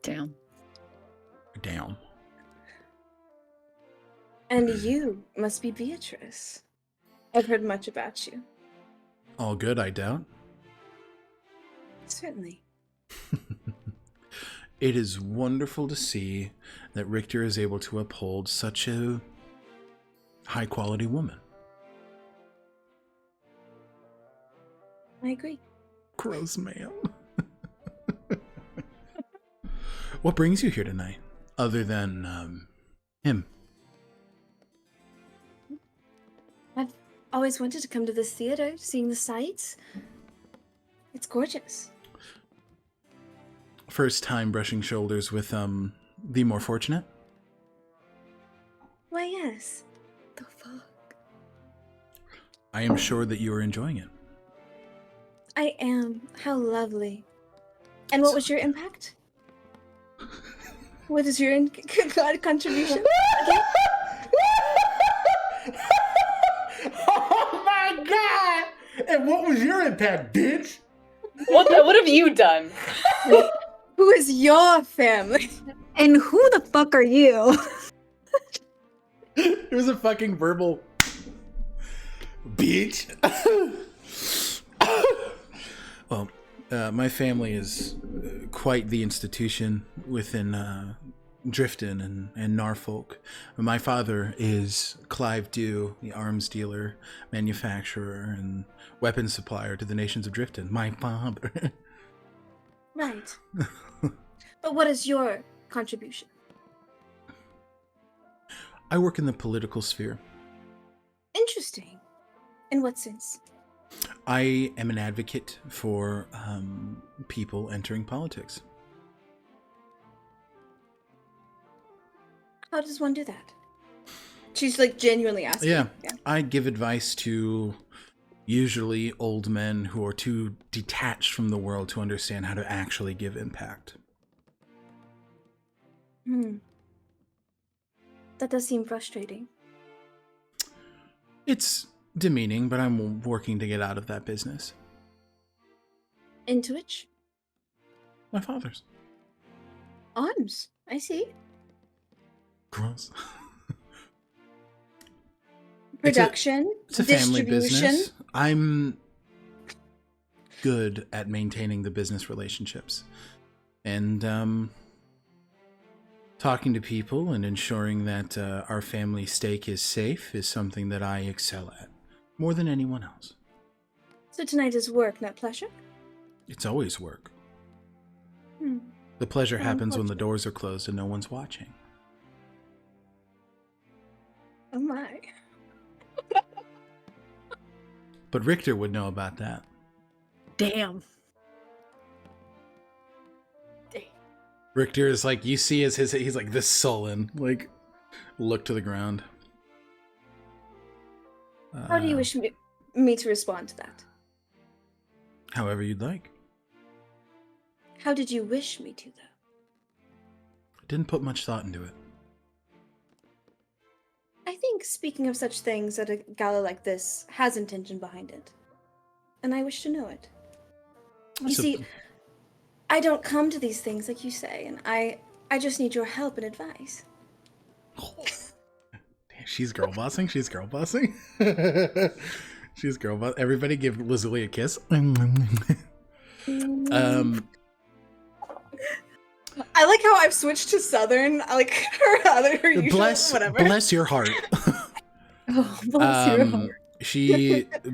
Damn. Damn. And you must be Beatrice. I've heard much about you. All good, I doubt. Certainly. It is wonderful to see that Richter is able to uphold such a high-quality woman. I agree. Gross, ma'am. What brings you here tonight, other than him? I've always wanted to come to this theater, seeing the sights. It's gorgeous. First time brushing shoulders with the more fortunate? Why, yes. The fuck? I am sure that you are enjoying it. I am. How lovely. And what was your impact? What is your contribution? Oh my god! And what was your impact, bitch? What have you done? Who is your family? And who the fuck are you? It was a fucking verbal bitch. Well, my family is quite the institution within Drifton and Norfolk. My father is Clive Dew, the arms dealer, manufacturer, and weapons supplier to the nations of Drifton. My father. Right. But what is your contribution? I work in the political sphere. Interesting. In what sense? I am an advocate for people entering politics. How does one do that? She's like genuinely asking. Yeah. I give advice to usually old men who are too detached from the world to understand how to actually give impact. That does seem frustrating. It's demeaning, but I'm working to get out of that business. Into which? My father's. Arms. I see. Gross. Production. It's a family distribution. business. I'm good at maintaining the business relationships. And talking to people and ensuring that our family stake is safe is something that I excel at. More than anyone else. So tonight is work, not pleasure? It's always work. The pleasure happens when the doors are closed and no one's watching. Oh my. But Richter would know about that. Damn. Richter is like, you see as he's like this sullen, like, look to the ground. How do you wish me to respond to that? However you'd like. How did you wish me to, though? I didn't put much thought into it. I think speaking of such things at a gala like this has intention behind it. And I wish to know it. You see, I don't come to these things like you say, and I just need your help and advice. She's girl bossing. She's girl bossing. She's girl boss. Everybody give Lazuli a kiss. I like how I've switched to Southern. I like her usual, whatever. Bless your heart. Oh, bless your heart.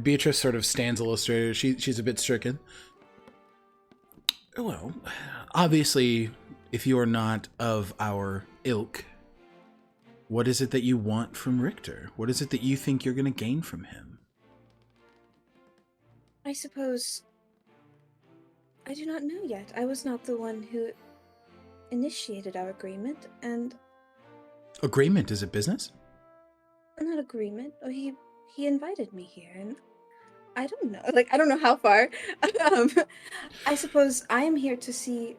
Beatrice sort of stands illustrated. She's a bit stricken. Well, obviously, if you are not of our ilk, what is it that you want from Richter? What is it that you think you're going to gain from him? I suppose I do not know yet. I was not the one who initiated our agreement, and... Agreement? Is it business? Not agreement. Oh, he he invited me here, and I don't know. Like, I don't know how far. um, I suppose I am here to see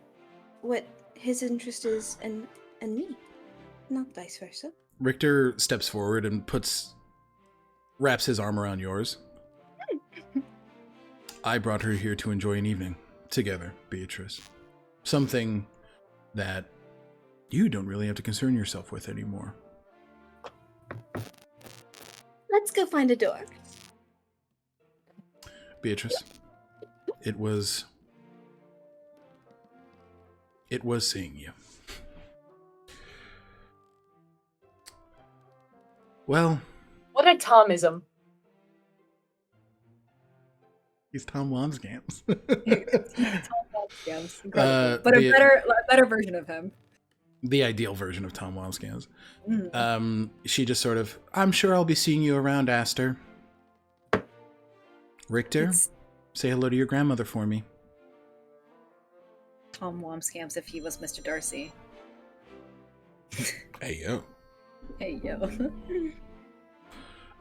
what his interest is and me, not vice versa. Richter steps forward and wraps his arm around yours. I brought her here to enjoy an evening together, Beatrice. Something that you don't really have to concern yourself with anymore. Let's go find a door. Beatrice, it was seeing you. Well, What a Tomism. he's Tom Wamsgams. Yes, but a better version of him. The ideal version of Tom Wamsgams. She just sort of, I'm sure I'll be seeing you around, Aster. Richter, say hello to your grandmother for me. Tom Wamscams if he was Mr. Darcy. Hey, yo. Hey, yo.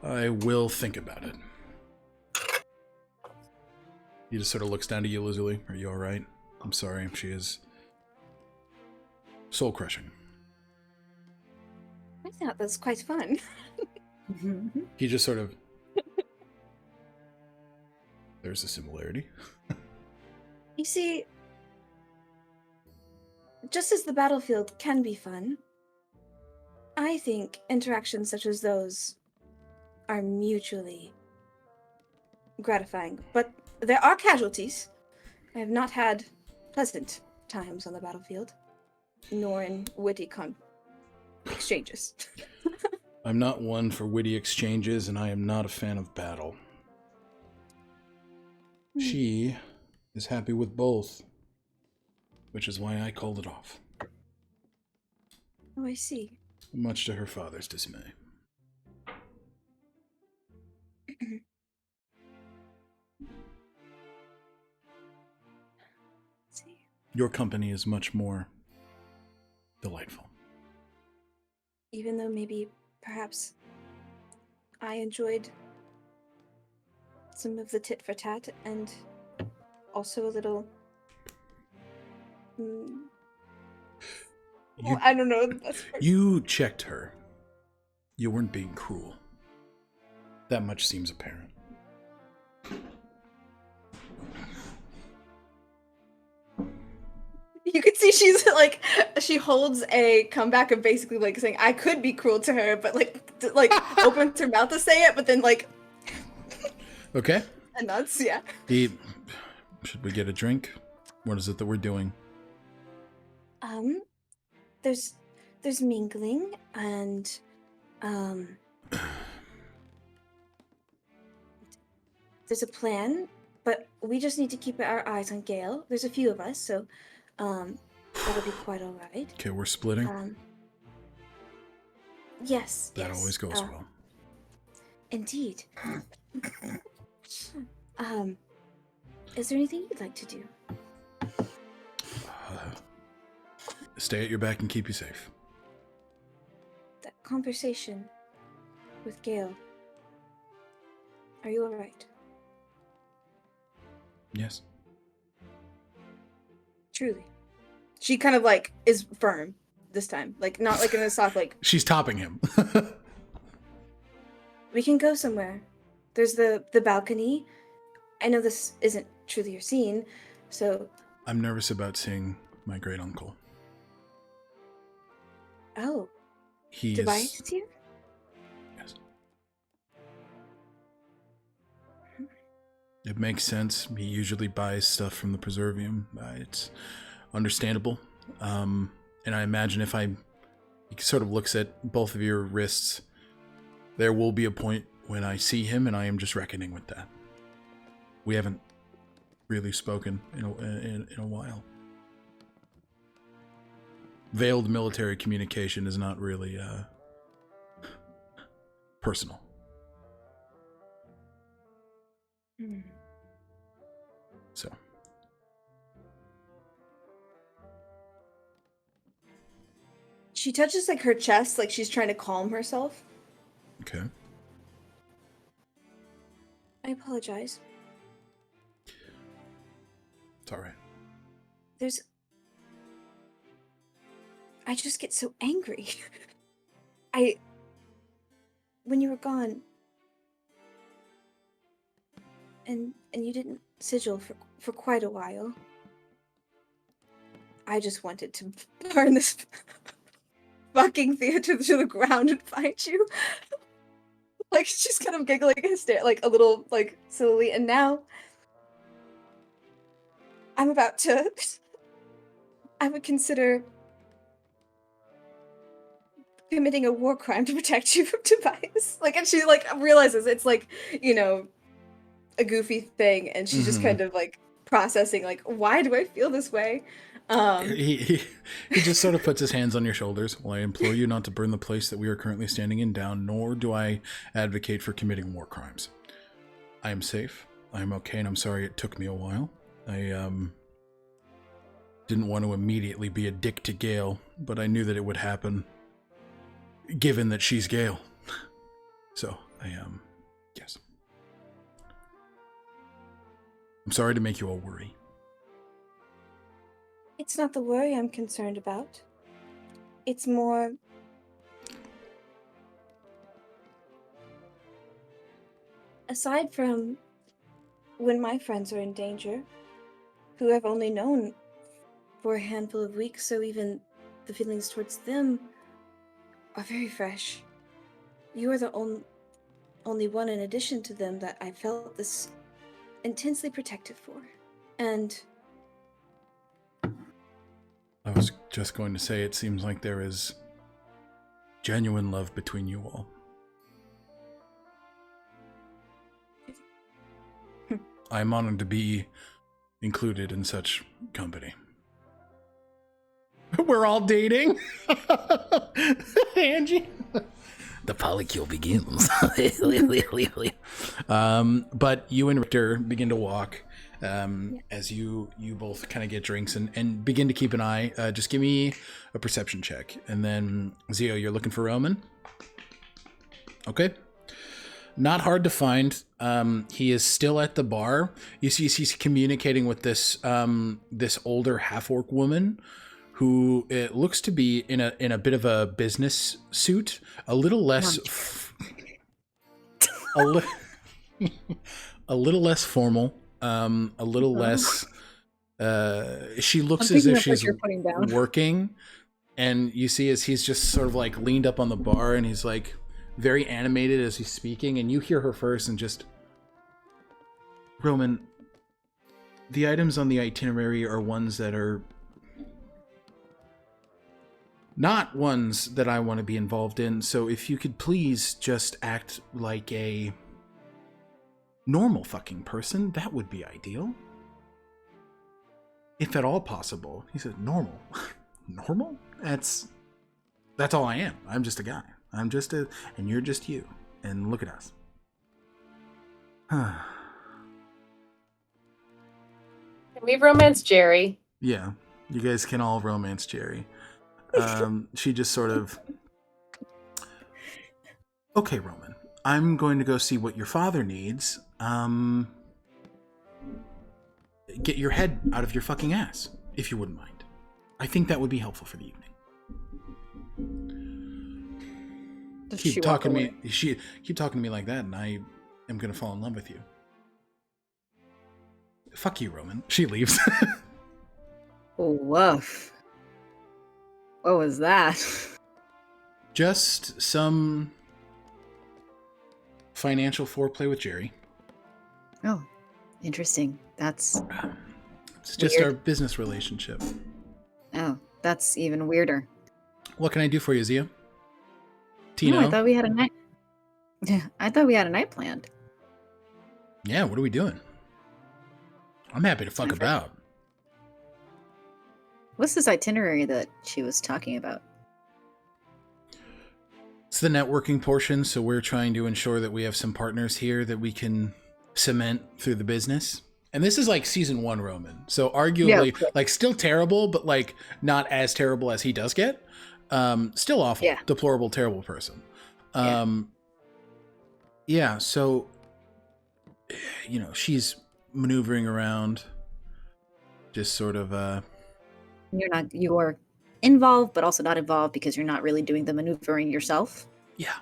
I will think about it. He just sort of looks down to you, Lazuli. Are you alright? I'm sorry, she is soul-crushing. I thought that was quite fun. He just sort of... There's a similarity. You see, just as the battlefield can be fun, I think interactions such as those are mutually gratifying. But there are casualties. I have not had pleasant times on the battlefield, nor in witty exchanges. I'm not one for witty exchanges, and I am not a fan of battle. She is happy with both, which is why I called it off. Oh, I see. Much to her father's dismay. Your company is much more delightful. Even though maybe, perhaps, I enjoyed some of the tit for tat and also a little... I don't know. You checked her. You weren't being cruel. That much seems apparent. You can see she's like, she holds a comeback of basically like saying, I could be cruel to her, but like opens her mouth to say it, but then like. Okay. And nuts, yeah. Should we get a drink? What is it that we're doing? There's mingling and, there's a plan, but we just need to keep our eyes on Gale. There's a few of us, so, that'll be quite alright. Okay, we're splitting? Yes. That always goes well. Indeed. Is there anything you'd like to do? Stay at your back and keep you safe. That conversation with Gale. Are you alright? Yes. Truly. She kind of like is firm this time. Like not like in a soft like. She's topping him. We can go somewhere. There's the balcony. I know this isn't truly your scene, so... I'm nervous about seeing my great uncle. Oh. He Tobias is... here? Yes. It makes sense. He usually buys stuff from the Preservium. It's understandable. And I imagine if he sort of looks at both of your wrists, there will be a point when I see him and I am just reckoning with that. We haven't really spoken in a while. Veiled military communication is not really personal. So. She touches like her chest, like she's trying to calm herself. Okay. apologize. It's all right. I just get so angry. When you were gone, and you didn't sigil for quite a while, I just wanted to burn this fucking theater to the ground and find you. Like, she's kind of giggling, like a little, like, silly, and now I'm about to... I would consider committing a war crime to protect you from Tobias. Like, and she, like, realizes it's, like, you know, a goofy thing, and she's just kind of, like, processing, like, why do I feel this way? He just sort of puts his hands on your shoulders. Well, I implore you not to burn the place that we are currently standing in down, nor do I advocate for committing war crimes. I am safe. I am okay, and I'm sorry it took me a while. I didn't want to immediately be a dick to Gale, but I knew that it would happen, given that she's Gale. So, yes. I'm sorry to make you all worry. It's not the worry I'm concerned about. It's more... Aside from when my friends are in danger, who I've only known for a handful of weeks, so even the feelings towards them are very fresh. You are the only one in addition to them that I felt this intensely protective for. And I was just going to say, it seems like there is genuine love between you all. I'm honored to be included in such company. We're all dating? Angie? The polycule begins. But you and Richter begin to walk as you both kind of get drinks and begin to keep an eye. Just give me a perception check. And then, Zio, you're looking for Roman? Okay. Not hard to find. He is still at the bar. You see he's communicating with this older half-orc woman who it looks to be in a bit of a business suit, a little less a little less formal, a little less she looks as if she's working, and you see as he's just sort of like leaned up on the bar and he's like very animated as he's speaking, and you hear her first and just, Roman, the items on the itinerary are ones that are not ones that I want to be involved in, so if you could please just act like a normal fucking person, that would be ideal. If at all possible. He said, normal? Normal? That's all I am. I'm just a guy. And you're just you. And look at us. Can we romance Jerry? Yeah, you guys can all romance Jerry. She just sort of, okay, Roman, I'm going to go see what your father needs. Get your head out of your fucking ass, if you wouldn't mind. I think that would be helpful for the evening. Keep talking to me like that, and I am gonna fall in love with you. Fuck you, Roman. She leaves. Oh, woof. What was that? Just some financial foreplay with Jerry. Oh, interesting. It's just weird. our business relationship. Oh, that's even weirder. What can I do for you, Zia? Tino? Oh, I thought we had a night. Yeah, I thought we had a night planned. Yeah, what are we doing? I'm happy to fuck about. What's this itinerary that she was talking about? It's the networking portion, so we're trying to ensure that we have some partners here that we can cement through the business. And this is like season 1 Roman, so arguably like still terrible, but like not as terrible as he does get. Still awful, deplorable, terrible person. So she's maneuvering around, just sort of You're involved, but also not involved because you're not really doing the maneuvering yourself. Yeah.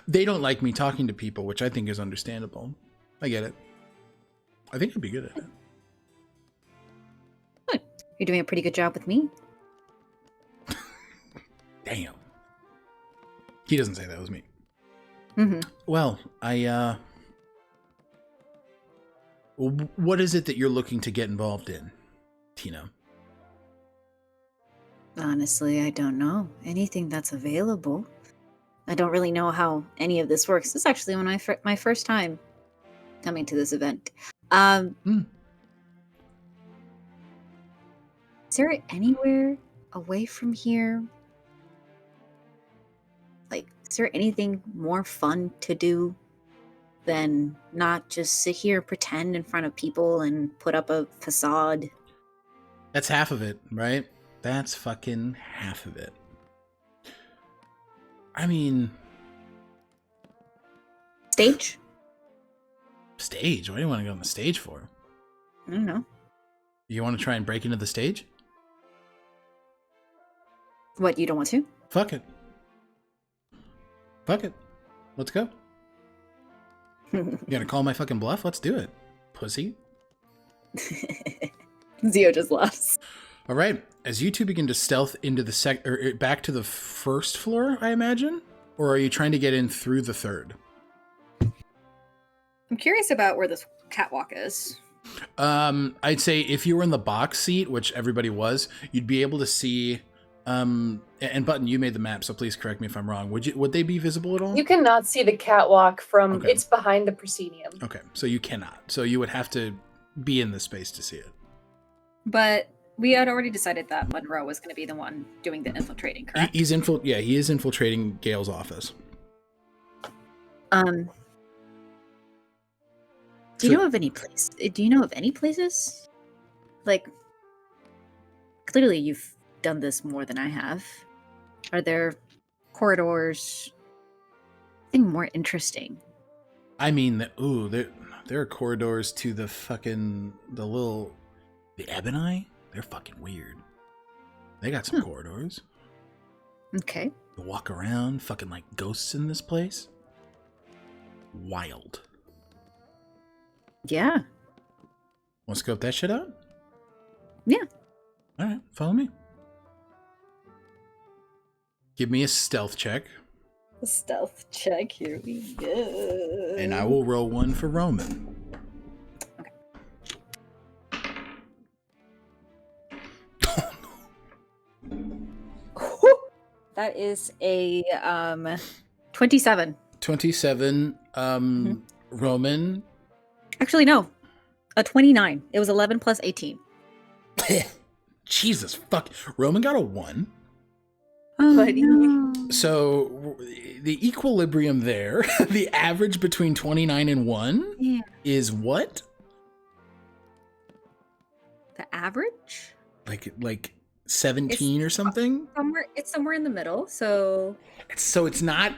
They don't like me talking to people, which I think is understandable. I get it. I think I'd be good at it. Good. You're doing a pretty good job with me. Damn. He doesn't say that was me. Mm-hmm. Well, what is it that you're looking to get involved in, Tina? Honestly, I don't know. Anything that's available. I don't really know how any of this works. This is actually my first time coming to this event. Is there anywhere away from here? Like, is there anything more fun to do than not just sit here and pretend in front of people and put up a facade? That's half of it, right? That's fucking half of it. I mean... Stage? Stage? What do you want to go on the stage for? I don't know. You want to try and break into the stage? What, you don't want to? Fuck it. Fuck it. Let's go. You gonna call my fucking bluff? Let's do it, pussy. Zio just laughs. All right. As you two begin to stealth into the back to the first floor, I imagine? Or are you trying to get in through the third? I'm curious about where this catwalk is. I'd say if you were in the box seat, which everybody was, you'd be able to see. And Button, you made the map, so please correct me if I'm wrong. Would they be visible at all? You cannot see the catwalk from. Okay. It's behind the proscenium. Okay, so you cannot. So you would have to be in the space to see it. But we had already decided that Monroe was going to be the one doing the infiltrating, correct? He is infiltrating Gale's office. Do you know of any place? Do you know of any places? Like, clearly you've done this more than I have. Are there corridors? Something more interesting? I mean, there are corridors to the Ebony. They're fucking weird. They got some corridors. Okay. You walk around, fucking like ghosts in this place. Wild. Yeah. Want to scope that shit out? Yeah. All right, follow me. Give me a stealth check. A stealth check, here we go. And I will roll one for Roman. That is a 27. 27. Roman. Actually, no. A 29. It was 11 plus 18. Jesus fuck. Roman got a 1. Oh, no. So the equilibrium there, the average between 29 and 1 is what? The average? Like 17 or something? It's somewhere in the middle, so it's not.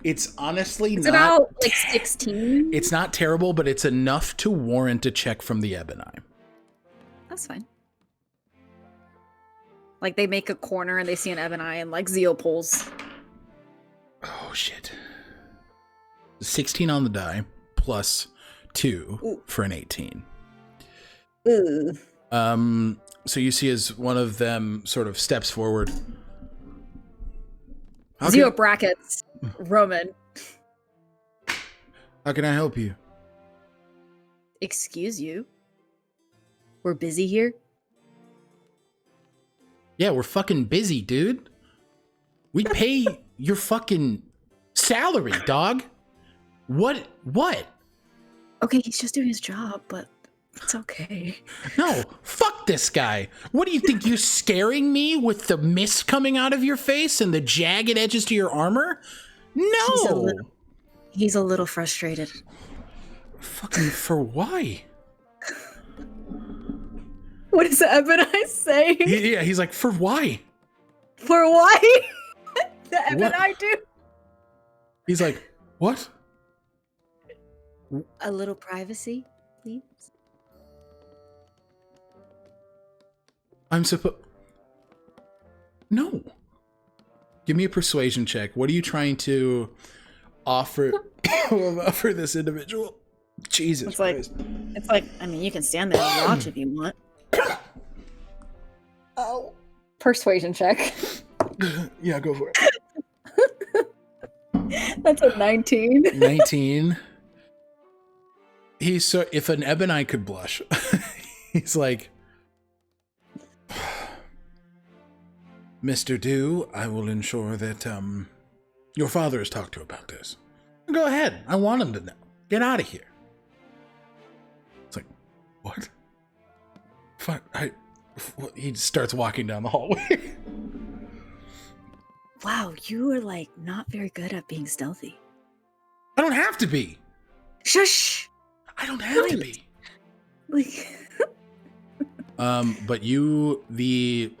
It's honestly it's not. about like 16. It's not terrible, but it's enough to warrant a check from the Ebony. That's fine. Like they make a corner and they see an Ebony and like Zeo pulls. Oh shit. 16 on the die plus 2 for an 18. Ooh. So you see as one of them sort of steps forward. Zeo brackets Roman. How can I help you? Excuse you? We're busy here? Yeah, we're fucking busy, dude. We pay your fucking salary, dog. What? Okay, he's just doing his job, but it's okay. No, fuck this guy. What do you think? You're scaring me with the mist coming out of your face and the jagged edges to your armor? No. He's a little frustrated. Fucking for why? What does the Ebony say? Yeah, he's like, for why? For why? The What? Ebony do? He's like, what? A little privacy, please. I'm supposed... No. Give me a persuasion check. What are you trying to offer offer this individual? Jesus Christ. It's like, I mean, you can stand there and watch if you want. Oh. Persuasion check. Yeah, go for it. That's a 19. 19. He's so... If an Ebonite could blush, he's like... Mr. Dew, I will ensure that your father has talked to about this. Go ahead. I want him to know. Get out of here. It's like, what? Fuck, he starts walking down the hallway. Wow, you are like not very good at being stealthy. I don't have to be. Shush! I don't have to be. Like, But you,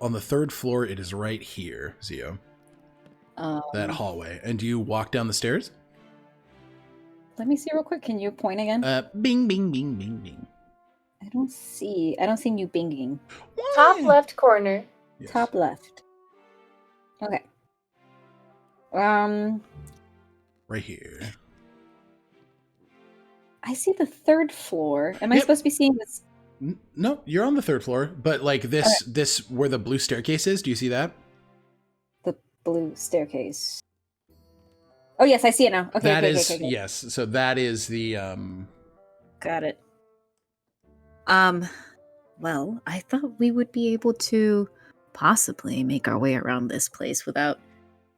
on the third floor, it is right here, Zio. That hallway. And do you walk down the stairs? Let me see real quick. Can you point again? Bing, bing, bing, bing, bing. I don't see you binging. Top left corner. Yes. Top left. Okay. Right here. I see the third floor. Am I supposed to be seeing this? No, you're on the third floor, but like this where the blue staircase is. Do you see that? The blue staircase. Oh yes, I see it now. Okay, okay. Yes. So that is the Got it. well, I thought we would be able to possibly make our way around this place without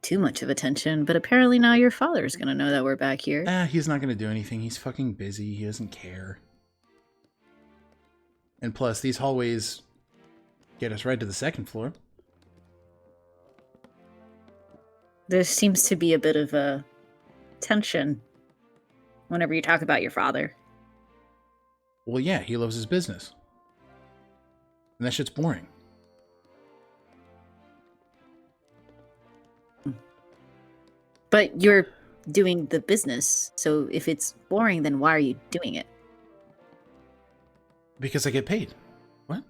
too much of attention, but apparently now your father's gonna know that we're back here. He's not gonna do anything. He's fucking busy. He doesn't care. And plus, these hallways get us right to the second floor. There seems to be a bit of a tension whenever you talk about your father. Well, yeah, he loves his business. And that shit's boring. But you're doing the business, so if it's boring, then why are you doing it? Because I get paid. What?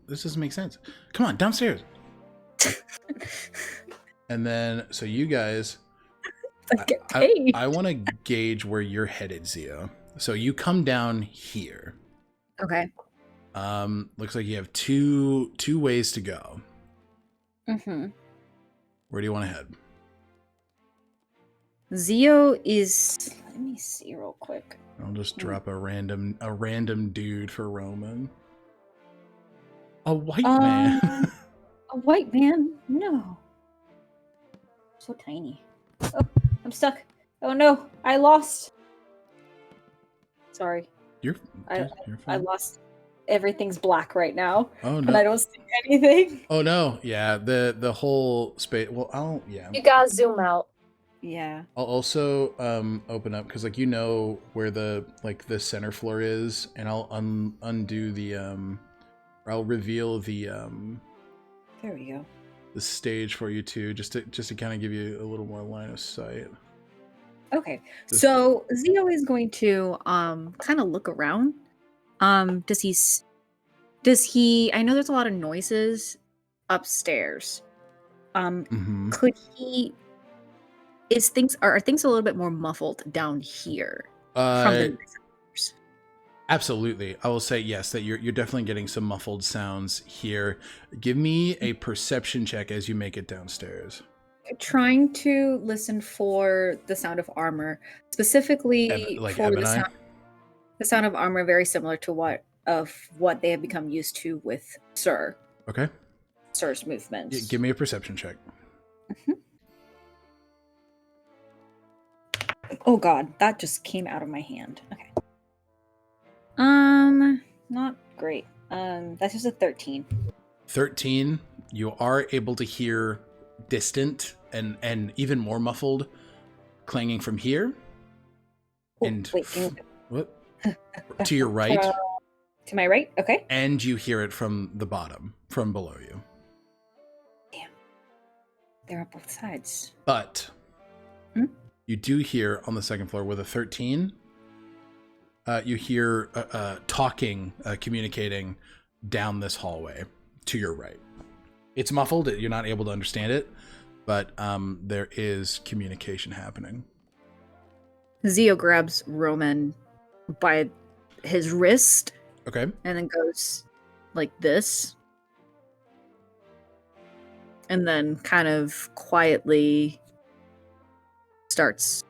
This doesn't make sense. Come on, downstairs. And then, so you guys... I get paid. I want to gauge where you're headed, Zio. So you come down here. Okay. Looks like you have two ways to go. Mm-hmm. Where do you want to head? Zio is... Let me see real quick. I'll just drop a random dude for Roman. A white man. A white man? No. So tiny. Oh, I'm stuck. Oh no, I lost. Sorry. You're I fine. lost. Everything's black right now. Oh no. And I don't see anything. Oh no. Yeah, the whole space. Well, You gotta zoom out. Yeah. I'll also open up because where the center floor is, and I'll undo the or I'll reveal the There we go. the stage for you too, just to kind of give you a little more line of sight. Okay. So Zio is going to kind of look around. Does he I know there's a lot of noises upstairs. Mm-hmm. Could he are things a little bit more muffled down here from the noise? Absolutely. I will say yes, that you're definitely getting some muffled sounds here. Give me a perception check as you make it downstairs. Trying to listen for the sound of armor, specifically for the sound of armor, very similar to what they have become used to with Sir. Okay. Sir's movements. Give me a perception check. Mm-hmm. Oh god, that just came out of my hand. Okay. Not great. That's just a 13. 13. You are able to hear distant and even more muffled clanging from here. Oh, And wait, what? To your right. To my right? Okay. And you hear it from the bottom, from below you. Damn. They're on both sides. But you do hear on the second floor with a 13, you hear talking, communicating down this hallway to your right. It's muffled. You're not able to understand it, but there is communication happening. Zio grabs Roman by his wrist. Okay. And then goes like this. And then kind of quietly starts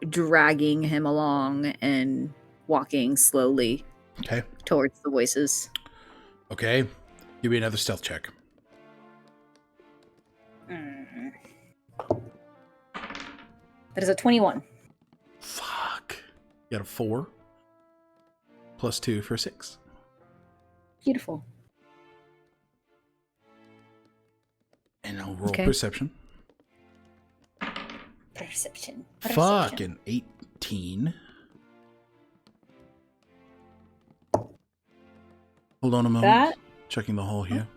dragging him along and walking slowly towards the voices. Okay. Give me another stealth check. That is a 21. Fuck. You got a 4. +2 for 6. Beautiful. And I'll roll perception. Perception. Fucking 18. Hold on a moment. That? Checking the hall here.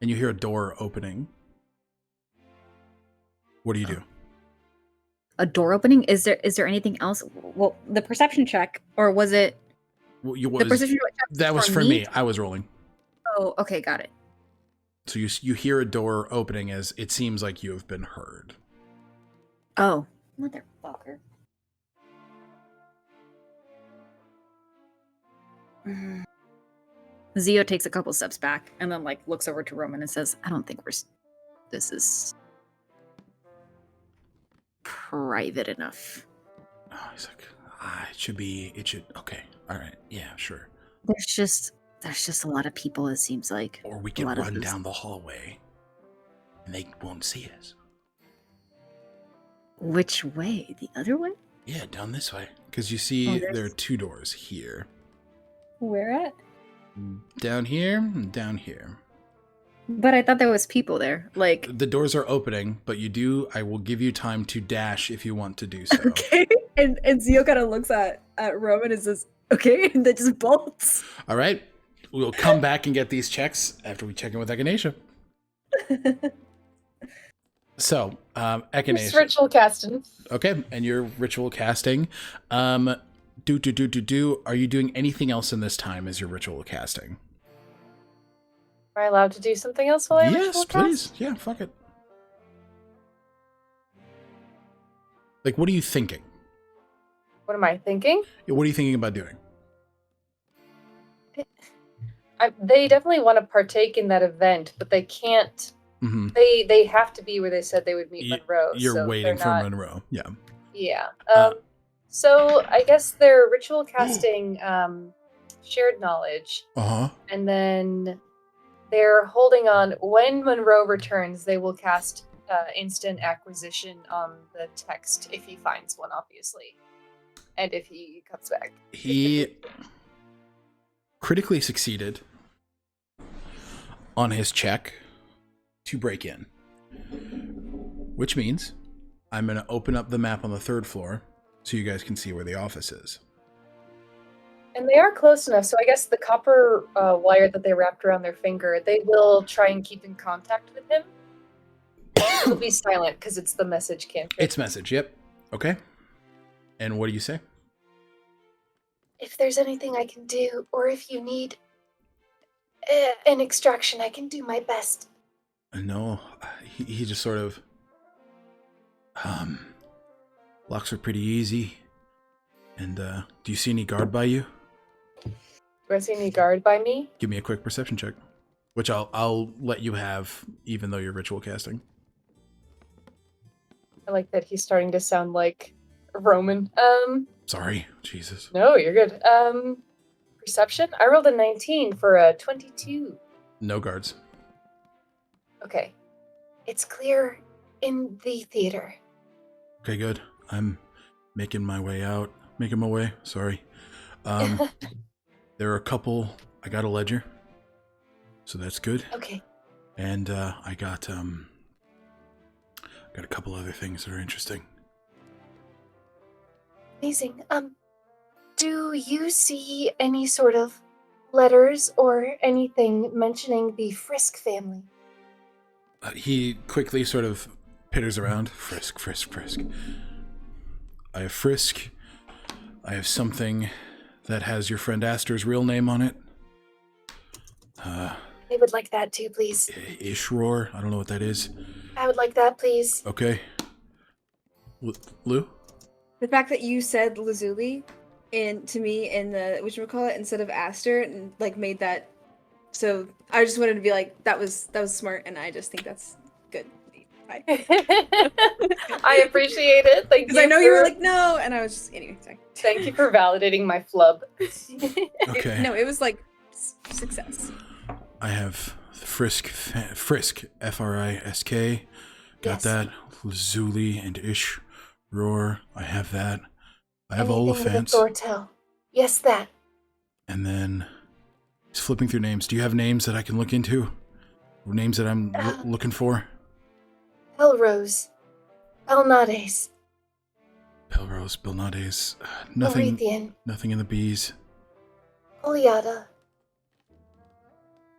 And you hear a door opening. What do you do? A door opening? Is there anything else? Well, the perception check, or was it? Well, the perception check that was for me. I was rolling. Oh, okay, got it. So you hear a door opening as it seems like you have been heard. Oh, motherfucker. Zio takes a couple steps back and then like looks over to Roman and says, "I don't think this is private enough." Oh, he's like, it should. Okay, all right, yeah, sure. There's just a lot of people. It seems like. Or we can run down the hallway, and they won't see us. Which way? The other way? Yeah, down this way. Because you see, there are 2 doors here. Where at? Down here and down here. But I thought there was people there. Like the doors are opening, but I will give you time to dash if you want to do so. Okay. And Zio kind of looks at Roman and says, okay, and then just bolts. All right. We'll come back and get these checks after we check in with Echinacea. So, Echinacea. Just ritual casting. Okay, and you're ritual casting. Are you doing anything else in this time as you're ritual casting? Am I allowed to do something else while I ritual Yes, cast? please. Yeah, fuck it. Like, what are you thinking? What am I thinking? What are you thinking about doing? They definitely want to partake in that event, but they can't. Mm-hmm. They have to be where they said they would meet Monroe. You're waiting for Monroe. Yeah. Yeah. So I guess they're ritual casting shared knowledge. Uh-huh. And then they're holding on. When Monroe returns, they will cast instant acquisition on the text if he finds one, obviously. And if he comes back. He critically succeeded on his check to break in. Which means I'm going to open up the map on the 3rd floor so you guys can see where the office is. And they are close enough, so I guess the copper wire that they wrapped around their finger, they will try and keep in contact with him. It'll be silent because it's the message cantrip. It's message, yep. Okay. And what do you say? If there's anything I can do, or if you need an extraction, I can do my best. No, he just sort of... locks are pretty easy. And, do you see any guard by you? Do I see any guard by me? Give me a quick perception check. Which I'll let you have, even though you're ritual casting. I like that he's starting to sound like Roman. Sorry, Jesus. No, you're good. Perception? I rolled a 19 for a 22. No guards. Okay. It's clear in the theater. Okay, good. I'm making my way out. Making my way, sorry. There are a couple... I got a ledger. So that's good. Okay. And I got a couple other things that are interesting. Amazing. Do you see any sort of letters or anything mentioning the Frisk family? He quickly sort of pitters around. Frisk. I have Frisk. I have something that has your friend Aster's real name on it. I would like that too, please. Ishroar. I don't know what that is. I would like that, please. Okay. Lou? The fact that you said Lazuli to me in the whatchamacallit instead of Aster and like made that, so I just wanted to be like that was smart, and I just think that's good. Bye. I appreciate it. Thank you. Because I know you were like no, and I was just anyway. Sorry. Thank you for validating my flub. Okay. No, it was like success. I have Frisk, Frisk, Frisk. Got Yes. that. Lazuli and Ishroar. I have that. I have Anything with a Oliphants. Thortel. Yes, that. And then, just flipping through names. Do you have names that I can look into? Or names that I'm looking for? Pelrose. Pelnades. Pelrose, Belnades. Nothing. Arethian. Nothing in the bees. Poliata.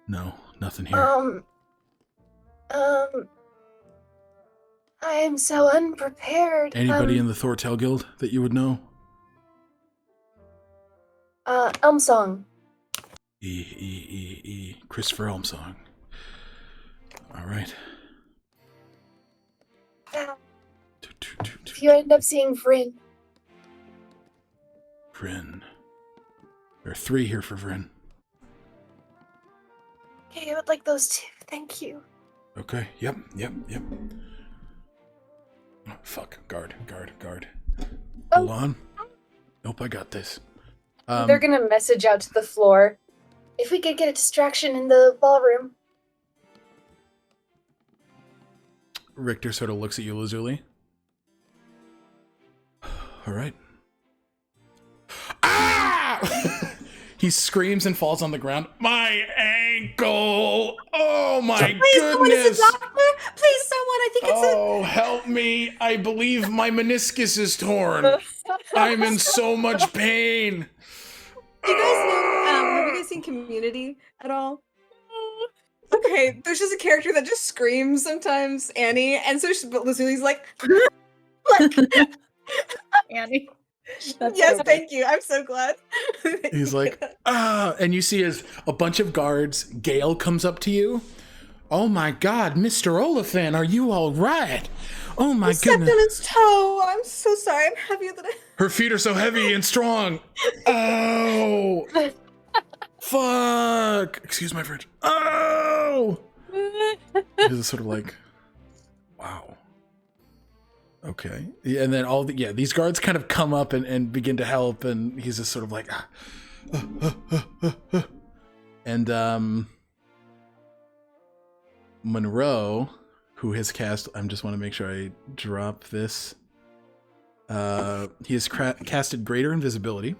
No, nothing here. I am so unprepared. Anybody in the Thortel Guild that you would know? Elmsong. Christopher Elmsong. All right. If you end up seeing Vryn. Vryn. There are 3 here for Vryn. Okay, I would like those two. Thank you. Okay. Yep. Oh, fuck. Guard. Hold on. Nope, I got this. They're gonna message out to the floor. If we could get a distraction in the ballroom. Richter sort of looks at you, Lazuli. All right. Ah! He screams and falls on the ground. My ankle! Oh my Please, someone is goodness! a doctor. Please, someone. I think it's Oh, help me! I believe my meniscus is torn. I'm in so much pain. Do you guys know? Have you guys seen Community at all? Okay, there's just a character that just screams sometimes, Annie, and so but Lazuli's like, Annie. That's yes, so thank you. I'm so glad. He's like, and you see as a bunch of guards, Gale comes up to you. Oh my God, Mr. Oliphant, are you all right? Oh my I stepped goodness. on his toe. I'm so sorry. I'm heavier than I. Her feet are so heavy and strong. Oh. Fuck. Excuse my French. Oh. He's sort of like, wow. Okay. Yeah, and then these guards kind of come up and begin to help, and he's just sort of like, and Monroe, who has cast, I just want to make sure I drop this. He has casted Greater Invisibility.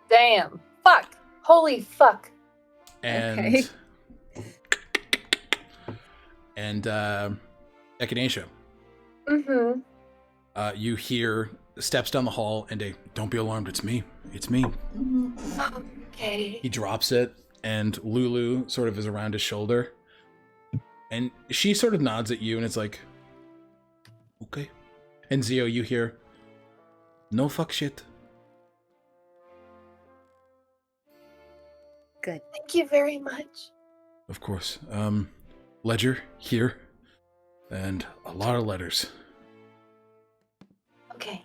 Damn. Fuck. Holy fuck. And Okay. and Echinacea. Mm-hmm. You hear steps down the hall and don't be alarmed, it's me. It's me. Okay. He drops it and Lulu sort of is around his shoulder. And she sort of nods at you and it's like, okay. And Zio, you hear, no fuck shit. Good. Thank you very much. Of course. Ledger here. And a lot of letters. Okay.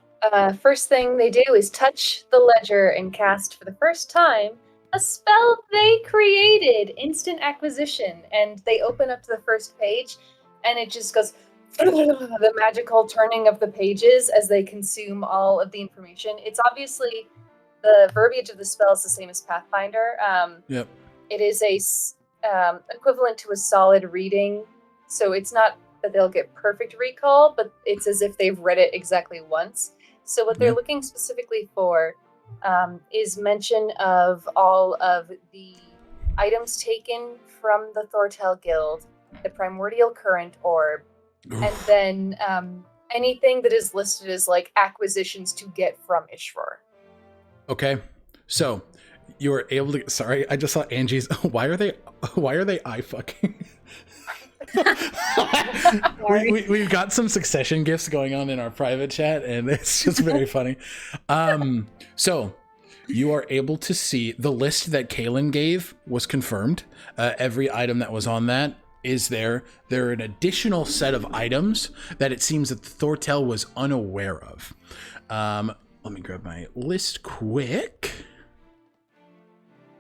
First thing they do is touch the ledger and cast for the first time a spell they created, Instant Acquisition, and they open up to the first page, and it just goes the magical turning of the pages as they consume all of the information. It's obviously the verbiage of the spell is the same as Pathfinder. Yep. It is equivalent to a solid reading, so it's not that they'll get perfect recall, but it's as if they've read it exactly once. So what they're looking specifically for is mention of all of the items taken from the Thortel Guild, the Primordial Current Orb, and then anything that is listed as like acquisitions to get from Ishroar. Okay. So you were able to, sorry, I just saw Angie's, why are they eye fucking? We've got some succession gifts going on in our private chat, and it's just very funny. So you are able to see the list that Kaylin gave was confirmed. Every item that was on that is there. There are an additional set of items that it seems that Thortel was unaware of. Let me grab my list quick.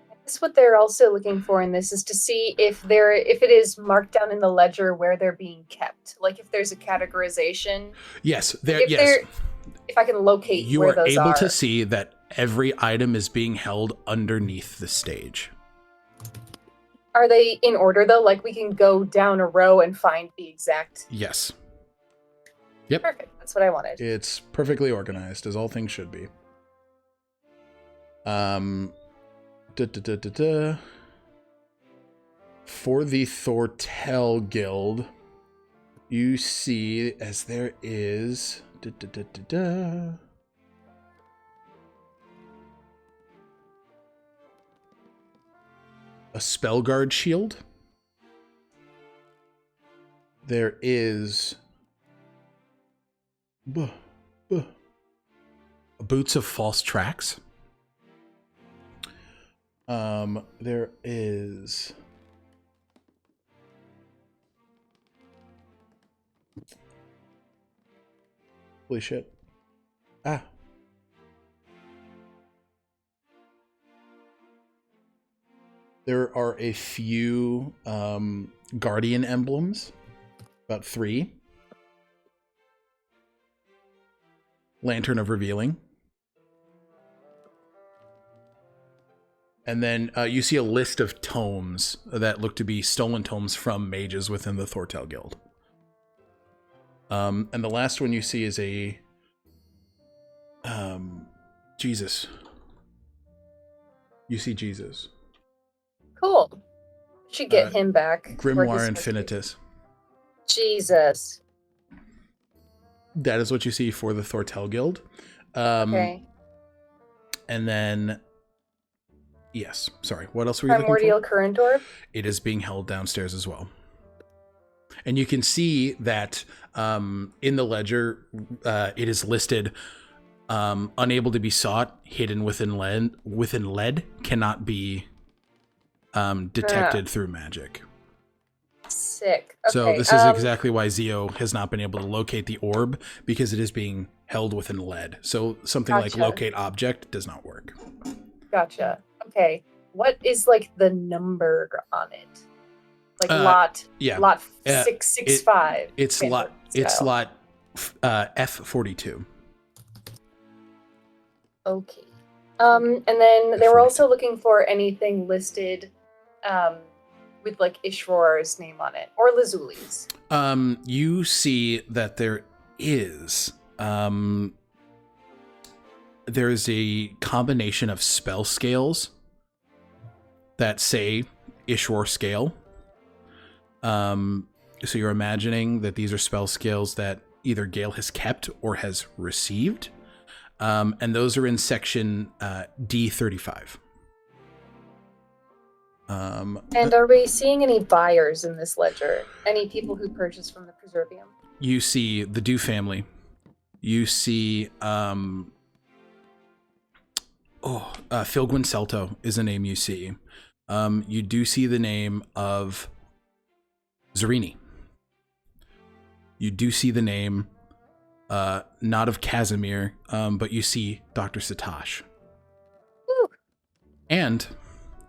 That's what they're also looking for in this, is to see if it is marked down in the ledger where they're being kept. Like if there's a categorization. Yes, if I can locate you where are those able are. to see that every item is being held underneath the stage. Are they in order though? Like we can go down a row and find the exact. Yes. Yep. Perfect. That's what I wanted. It's perfectly organized, as all things should be. For the Thortel Guild, you see as there is a Spellguard shield. There is Boots of False Tracks. There is holy shit. There are a few Guardian emblems, about 3. Lantern of Revealing. And then you see a list of tomes that look to be stolen tomes from mages within the Thortel Guild. And the last one you see is a Jesus. You see Jesus. Cool. Should get him back. Grimoire Infinitus. Jesus. That is what you see for the Thortel Guild. Okay. And then, yes, sorry. What else were you looking Primordial for? Current Orb? It is being held downstairs as well. And you can see that in the ledger, it is listed, unable to be sought, hidden within lead, cannot be detected through magic. Sick. Okay, So this is exactly why Zio has not been able to locate the orb, because it is being held within lead. So something like locate object does not work. Gotcha. Okay. What is like the number on it? Like lot 665. It's lot F42. Okay. And then they were also looking for anything listed with like Ishroar's name on it, or Lazuli's. You see that there is there's a combination of spell scales that say Ishroar scale. So you're imagining that these are spell scales that either Gale has kept or has received. And those are in section D35. And are we seeing any buyers in this ledger? Any people who purchased from the Preservium? You see the Dew family. You see Philgwyn Celto is a name you see. You do see the name of Zarini. You do see the name not of Casimir, but you see Dr. Satosh. Ooh. And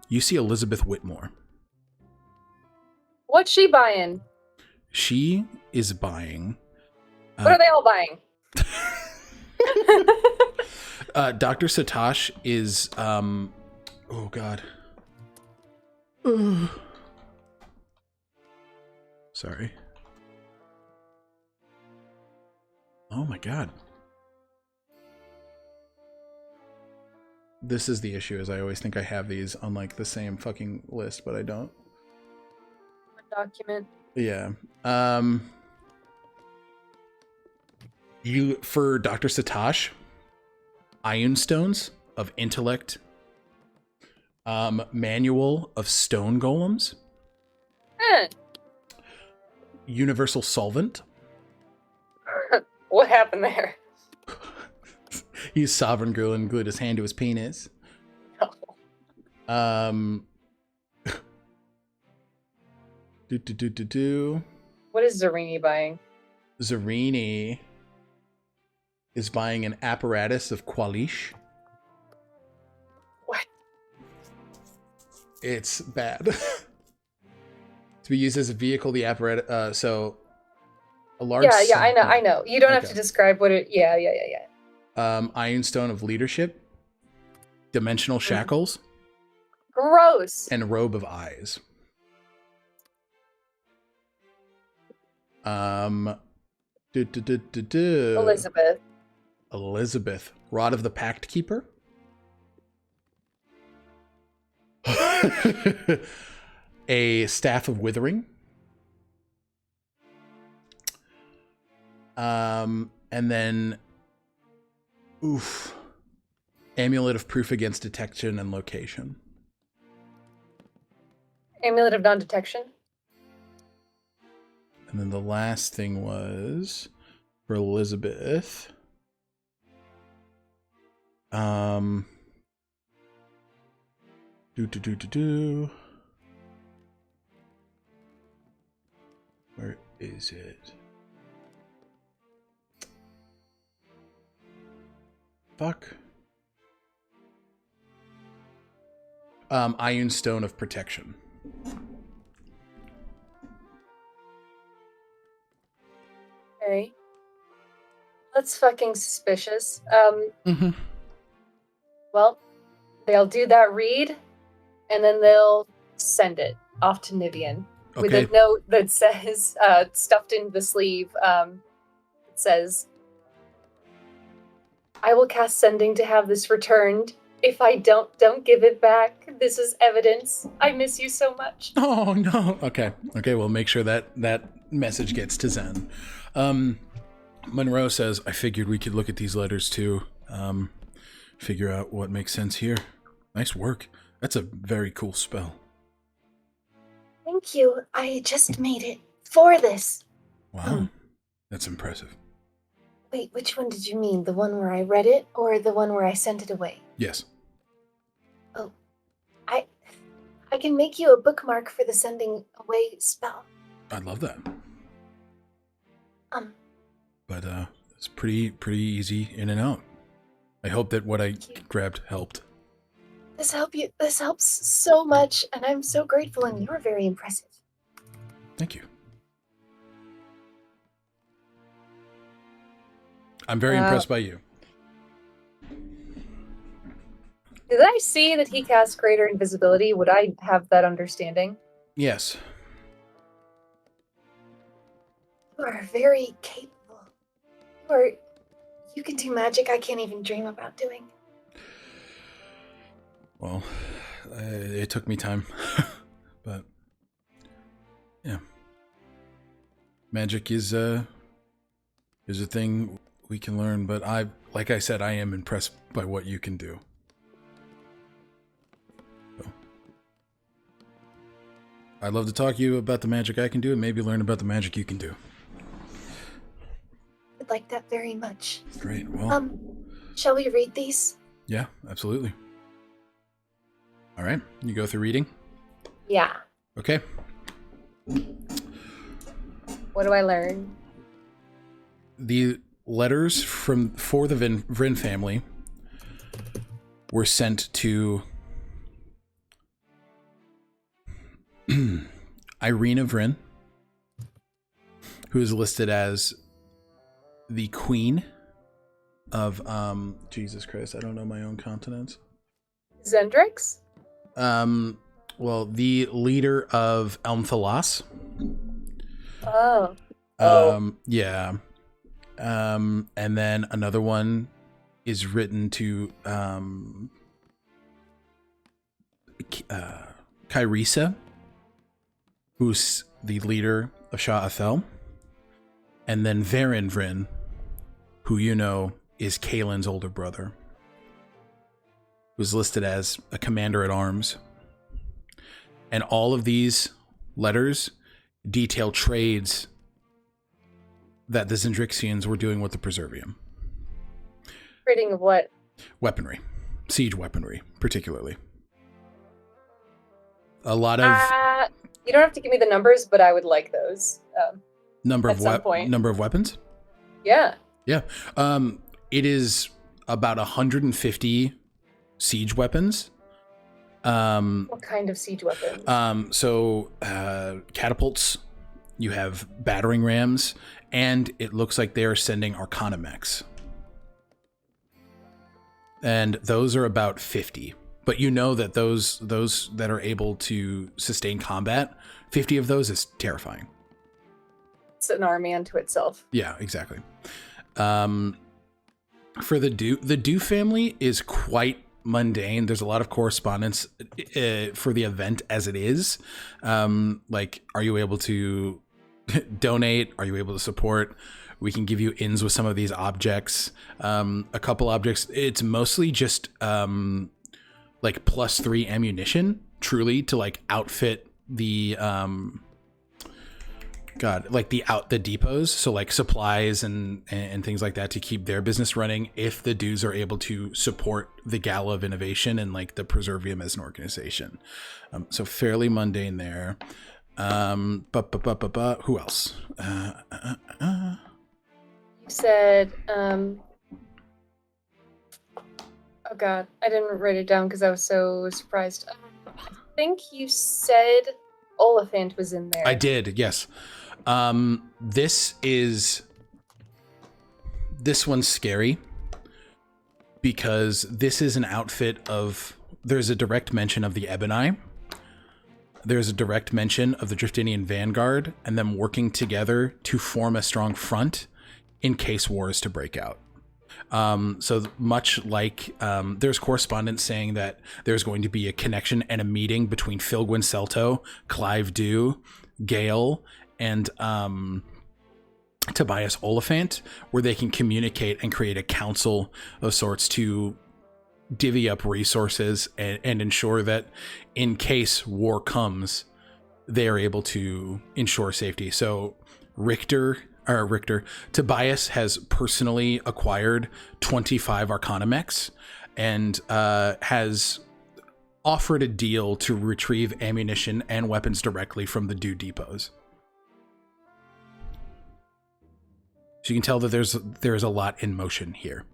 you see Elizabeth Whitmore. What's she buying? She is buying. What are they all buying? Dr. Satosh is oh god. Sorry. Oh my god. This is the issue, is I always think I have these on like the same fucking list, but I don't. Document. Yeah. You, for Dr. Satosh, Ion Stones of Intellect, Manual of Stone Golems, universal solvent. What happened there? He's sovereign girl and glued his hand to his penis. No. Do. What is Zarini buying? Zarini is buying an apparatus of Qualish. What? It's bad. To be used as a vehicle, the apparatus. So a large. Yeah, I know. You don't have Okay. to describe what it. Yeah. Ironstone of leadership, dimensional shackles, Gross. and robe of eyes. Elizabeth, rod of the Pact Keeper. A staff of withering. And then, amulet of proof against detection and location. Amulet of non-detection. And then the last thing was for Elizabeth. Where is it? Fuck. Iron Stone of Protection. Okay. That's fucking suspicious. Well, they'll do that read, and then they'll send it off to Nivien with a note that says, stuffed into the sleeve, it says, I will cast sending to have this returned. If I don't give it back. This is evidence. I miss you so much. Oh, no. Okay, we'll make sure that message gets to Zen. Monroe says, I figured we could look at these letters too. Figure out what makes sense here. Nice work. That's a very cool spell. Thank you. I just made it for this. Wow. That's impressive. Wait, which one did you mean? The one where I read it or the one where I sent it away? Yes. Oh, I can make you a bookmark for the sending away spell. I'd love that. But it's pretty easy in and out. I hope that what I grabbed helped. This helps so much, and I'm so grateful, and you were very impressive. Thank you. I'm very impressed by you. Did I see that he cast greater invisibility? Would I have that understanding? Yes. You are very capable. You can do magic I can't even dream about doing. Well, it took me time, but yeah, magic is a thing we can learn. But like I said, I am impressed by what you can do. So, I'd love to talk to you about the magic I can do, and maybe learn about the magic you can do. I'd like that very much. Great. Well, shall we read these? Yeah, absolutely. All right, you go through reading? Yeah. Okay. What do I learn? The letters for the Vryn family were sent to Irina Vryn, who is listed as the queen of Jesus Christ, I don't know my own continents. Zendrix? Well, the leader of Elmthalas. Oh. Yeah. And then another one is written to Kyrisa, who's the leader of Shah Athel. And then Varen Vryn, who you know is Kaelin's older brother, who's listed as a commander at arms. And all of these letters detail trades that the Zendrixians were doing with the Preservium. Trading of what? Weaponry. Siege weaponry, particularly. A lot of... you don't have to give me the numbers, but I would like those. Number of weapons? Yeah. Yeah. It is about 150 siege weapons. What kind of siege weapons? So catapults, you have battering rams, and it looks like they are sending Arcana mechs. And those are about 50. But you know that those that are able to sustain combat, 50 of those is terrifying. It's an army unto itself. Yeah, exactly. For the Dew family is quite mundane. There's a lot of correspondence for the event as it is. Like, are you able to donate? Are you able to support? We can give you ins with some of these objects. A couple objects. It's mostly just like +3 ammunition, truly, to like outfit the the depots, so like supplies and things like that to keep their business running if the dudes are able to support the Gala of Innovation and like the Preservium as an organization. So fairly mundane there. Who else? You said, oh god, I didn't write it down because I was so surprised. I think you said Oliphant was in there. I did, yes. This one's scary because this is an outfit of, there's a direct mention of the Ebony. There's a direct mention of the Driftinian Vanguard and them working together to form a strong front in case war is to break out. So much like there's correspondence saying that there's going to be a connection and a meeting between Philgwyn Celto, Clive Dew, Gale, and Tobias Oliphant, where they can communicate and create a council of sorts to divvy up resources and ensure that in case war comes, they are able to ensure safety. So Tobias has personally acquired 25 Arcana mechs and has offered a deal to retrieve ammunition and weapons directly from the Dew depots. So you can tell that there's a lot in motion here.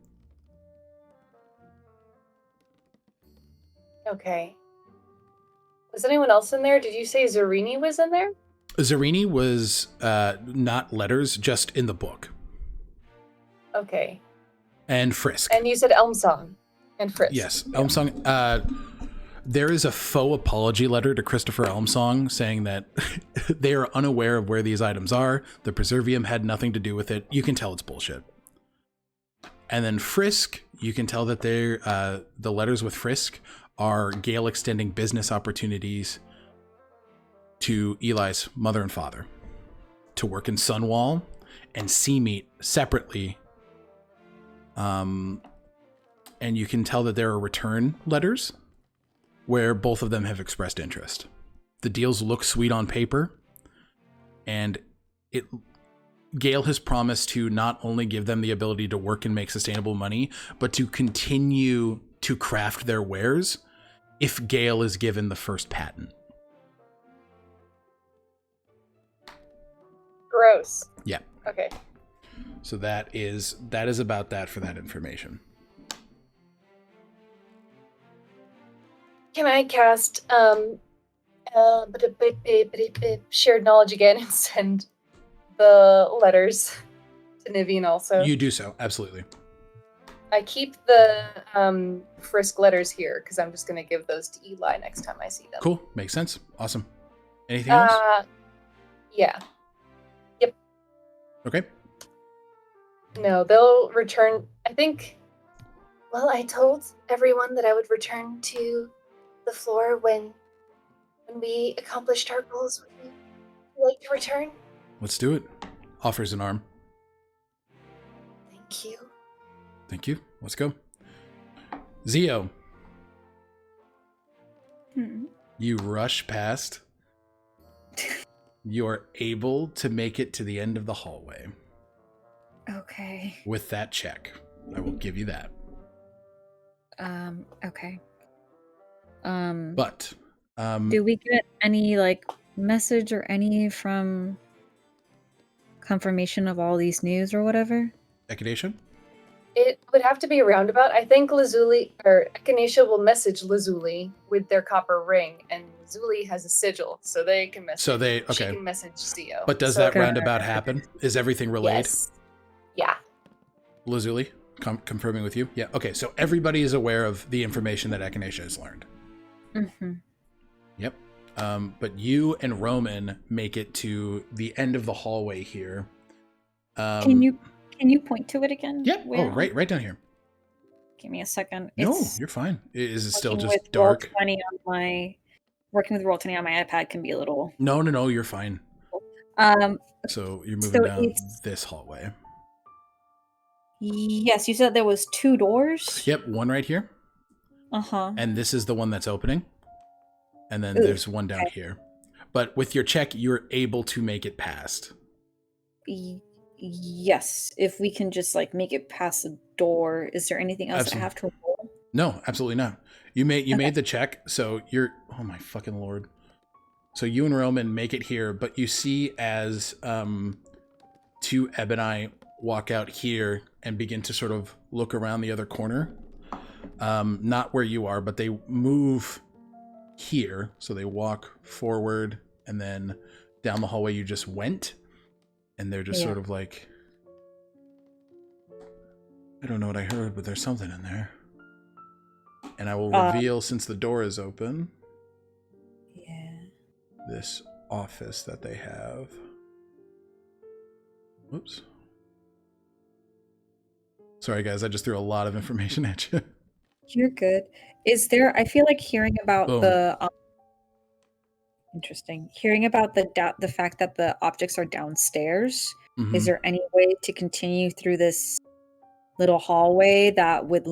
Okay. Was anyone else in there? Did you say Zarini was in there? Zarini was not letters, just in the book. Okay. And Frisk. And you said Elmsong and Frisk. Yes, yeah. Elmsong. There is a faux apology letter to Christopher Elmsong saying that they are unaware of where these items are. The Preservium had nothing to do with it. You can tell it's bullshit. And then Frisk, you can tell that the letters with Frisk are Gale extending business opportunities to Eli's mother and father to work in Sunwall and Seameat separately. And you can tell that there are return letters where both of them have expressed interest. The deals look sweet on paper, and Gale has promised to not only give them the ability to work and make sustainable money, but to continue to craft their wares if Gale is given the first patent. Gross. Yeah. Okay. So that is about that for that information. Can I cast shared knowledge again and send the letters to Nivien also? You do so, absolutely. I keep the Frisk letters here because I'm just going to give those to Eli next time I see them. Cool, makes sense. Awesome. Anything else? Yeah. Yep. Okay. No, they'll return. I think. Well, I told everyone that I would return to the floor when we accomplished our goals. Would you like to return? Let's do it. Offers an arm. Thank you. Thank you. Let's go. Zio. You rush past. You are able to make it to the end of the hallway. Okay. With that check. I will give you that. Okay. But do we get any like message or any from confirmation of all these news or whatever? Echinacea? It would have to be a roundabout. I think Lazuli or Echinacea will message Lazuli with their copper ring, and Lazuli has a sigil, so they can message. So they She okay. can message Zio. But does So that roundabout happen? Is everything relayed? Yes. Yeah. Lazuli, confirming with you? Yeah. Okay, so everybody is aware of the information that Echinacea has learned. Mm-hmm. Yep. But you and Roman make it to the end of the hallway here. Can you point to it again? Yep. Where? Oh, right down here. Give me a second. No, It's you're fine. Is it still working just with dark? Working with Roll20 on my iPad can be a little. No, you're fine. Um. So you're moving down it's- this hallway. Yes, you said there was 2 doors. Yep, one right here. Uh-huh. And this is the one that's opening. And then Ooh, there's one down here. But with your check, you're able to make it past. Yes, if we can just like make it past the door. Is there anything else I have to roll? No, absolutely not. You made the check, so you're oh my fucking lord. So you and Roman make it here, but you see as 2 Ebony walk out here and begin to sort of look around the other corner. Not where you are, but they move here. So they walk forward and then down the hallway you just went. And they're just sort of like, I don't know what I heard, but there's something in there. And I will reveal, since the door is open, this office that they have. Whoops. Sorry, guys. I just threw a lot of information at you. You're good. Is there? I feel like hearing about the. Interesting. Hearing about the fact that the objects are downstairs. Mm-hmm. Is there any way to continue through this little hallway that would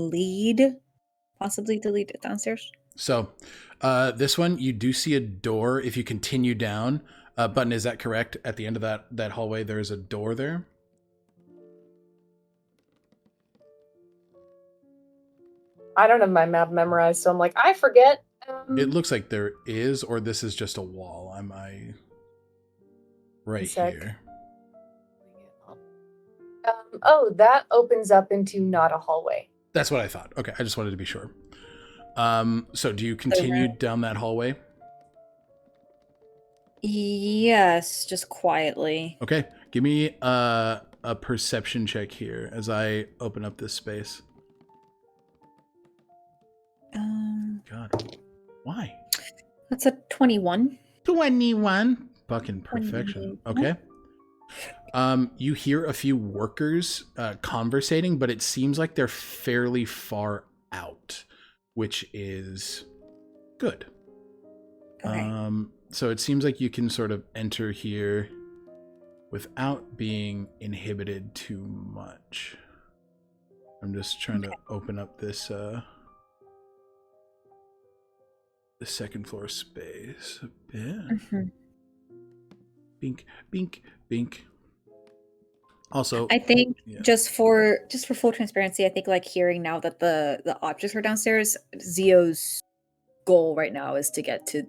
possibly lead downstairs? So, this one you do see a door. If you continue down, Button, is that correct? At the end of that hallway, there is a door there. I don't have my map memorized, so I'm like, I forget. It looks like there is, or this is just a wall. Am I right here? That opens up into not a hallway. That's what I thought. Okay, I just wanted to be sure. So do you continue down that hallway? Yes, just quietly. Okay, give me a perception check here as I open up this space. God, why? That's a 21. 21. Fucking perfection. 21. Okay. You hear a few workers conversating, but it seems like they're fairly far out, which is good. Okay. So it seems like you can sort of enter here without being inhibited too much. I'm just trying to open up this the second floor space a bit. Mm-hmm. Bink, bink, bink. Also, I think just for full transparency, I think like hearing now that the objects are downstairs, Zio's goal right now is to get to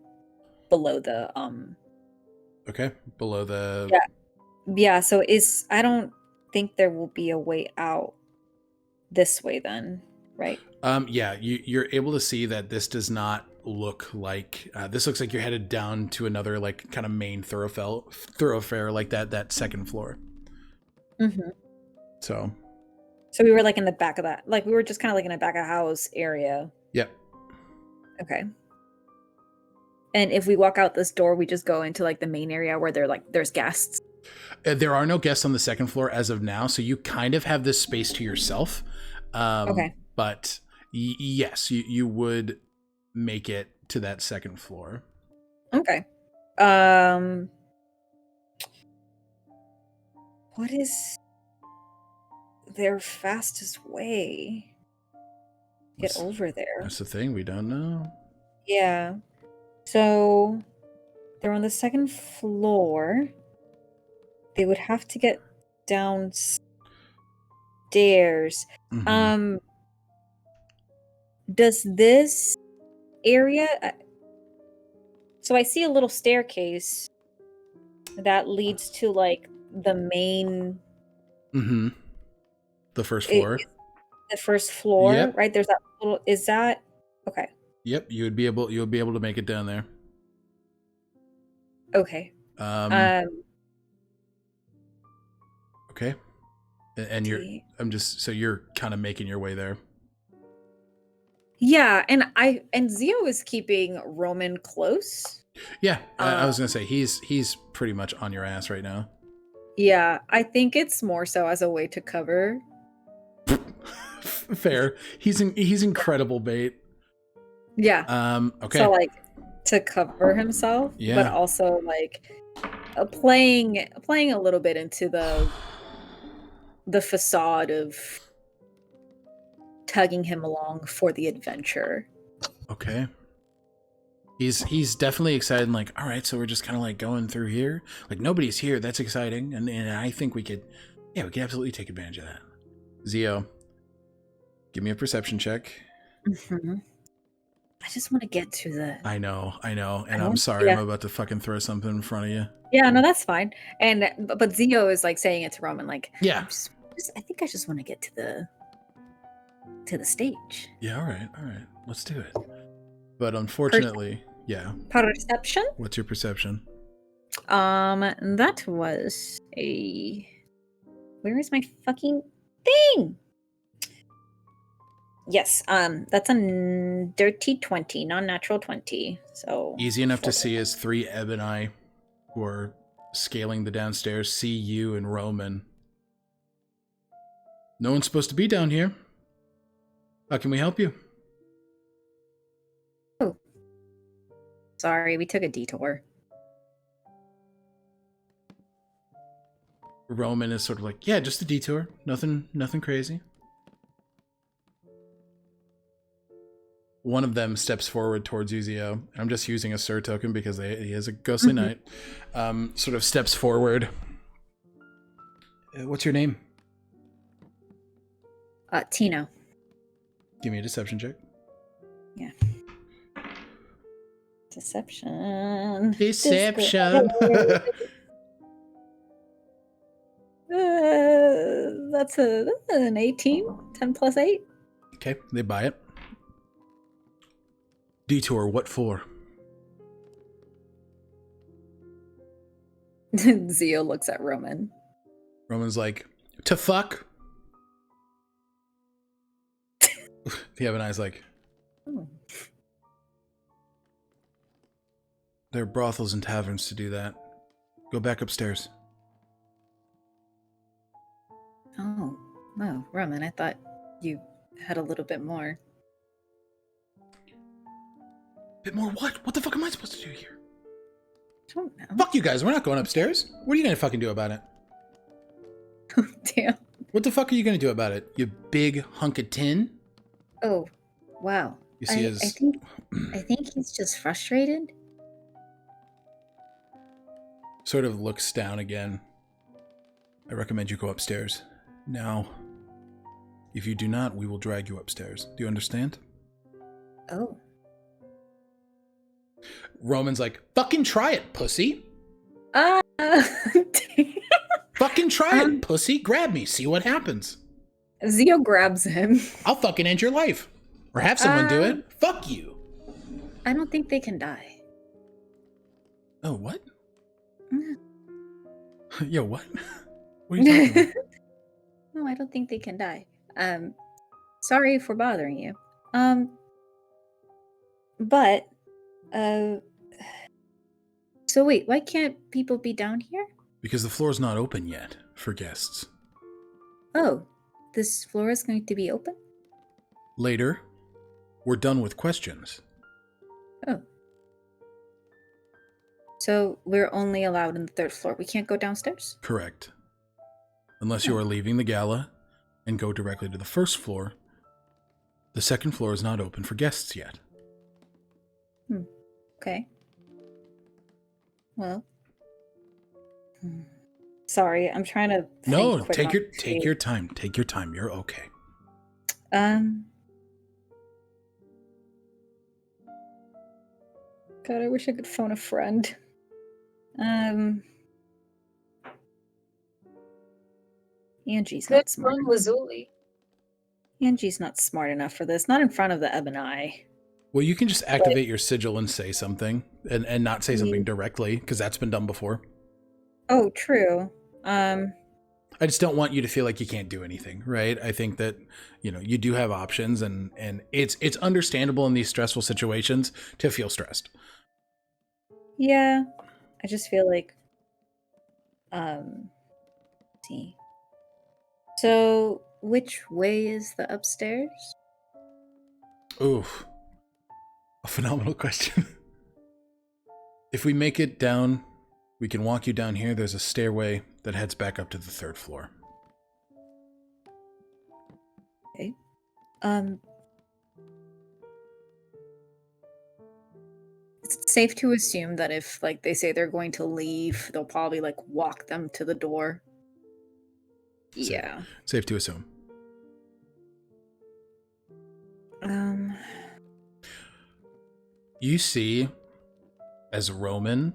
below the Okay, below the Yeah, so I don't think there will be a way out this way then, right? Yeah, you're able to see that this does not look like this looks like you're headed down to another like kind of main thoroughfare like that second floor. Mm-hmm. So we were like in the back of that, like we were just kind of like in the back of house area. Yep. Okay. And if we walk out this door, we just go into like the main area where there's guests. There are no guests on the second floor as of now, so you kind of have this space to yourself. Okay. But yes, you would make it to that second floor. Okay. What is their fastest way to get over there? That's the thing, we don't know. Yeah. So they're on the second floor. They would have to get down. stairs. Mhm. Does this area? So I see a little staircase that leads to like the main, Mm-hmm. The first floor. the first floor, Yep. right? There's that little. Is that okay? Yep. You'll be able to make it down there. Okay. Okay. And you're kind of making your way there. Yeah, and Zio is keeping Roman close. Yeah, I was gonna say he's pretty much on your ass right now. Yeah, I think it's more so as a way to cover. Fair. He's incredible bait. Yeah. Okay. So like to cover himself, Yeah. but also like playing a little bit into the facade of tugging him along for the adventure. Okay. He's definitely excited and like, all right, so we're just kind of like going through here. Like nobody's here. That's exciting. And I think we could absolutely take advantage of that. Zio, give me a perception check. Mm-hmm. I just want to get to the... I know. And I'm sorry, I'm about to fucking throw something in front of you. Yeah, no, that's fine. But Zio is like saying it to Roman, like, yeah, I think I just want to get to the stage. Yeah, all right, let's do it. But unfortunately, Perception? What's your perception? That was a... Where is my fucking thing? Yes, that's a dirty 20, non-natural 20. So easy enough to see as 3 Ebony who are scaling the downstairs see you and Roman. No one's supposed to be down here. How can we help you? Oh. Sorry, we took a detour. Roman is sort of like, yeah, just a detour. Nothing crazy. One of them steps forward towards Uzio. I'm just using a Sir token because he is a ghostly knight. Sort of steps forward. What's your name? Tino. Give me a deception check. Yeah. Deception. That's an 18. 10 plus 8. Okay, they buy it. Detour, what for? Zio looks at Roman. Roman's like, to fuck? The Ebony's like, there are brothels and taverns to do that. Go back upstairs. Oh, wow, Roman, I thought you had a little bit more. Bit more what? What the fuck am I supposed to do here? I don't know. Fuck you guys, we're not going upstairs. What are you gonna fucking do about it? Damn. What the fuck are you gonna do about it, you big hunk of tin? Oh, wow. You see I think he's just frustrated. Sort of looks down again. I recommend you go upstairs. Now, if you do not, we will drag you upstairs. Do you understand? Oh. Roman's like, fucking try it, pussy. Fucking try it, pussy. Grab me. See what happens. Zio grabs him. I'll fucking end your life. Or have someone do it. Fuck you. I don't think they can die. Oh, what? Yo, what? What are you talking about? No, I don't think they can die. Sorry for bothering you. But, so wait, why can't people be down here? Because the floor's not open yet for guests. Oh, this floor is going to be open? Later, we're done with questions. Oh. So we're only allowed in the 3rd floor. We can't go downstairs? Correct. Unless you are leaving the gala and go directly to the 1st floor. The 2nd floor is not open for guests yet. Okay. Well. Sorry, I'm trying to No, think quick take on your my take feet. your time. Take your time. You're okay. God, I wish I could phone a friend. Angie's Good not smart. phone, Lazuli. Angie's not smart enough for this. Not in front of the Ebony. Well, you can just activate your sigil and say something, and not say something directly, because that's been done before. Oh, true. I just don't want you to feel like you can't do anything, right? I think that, you do have options, and it's understandable in these stressful situations to feel stressed. Yeah, I just feel like, let's see. So, which way is the upstairs? Oof. A phenomenal question. If we make it down, we can walk you down here. There's a stairway that heads back up to the 3rd floor. Okay. It's safe to assume that if they say they're going to leave, they'll probably walk them to the door. Yeah. Safe to assume. You see, as Roman,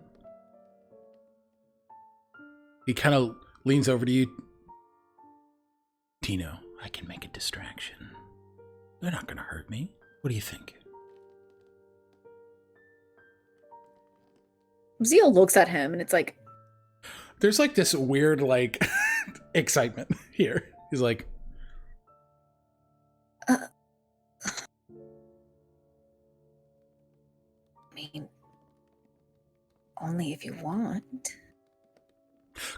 he kind of leans over to you. Tino, I can make a distraction. They're not going to hurt me. What do you think? Zio looks at him and it's like, there's this weird excitement here. He's like, I mean, only if you want.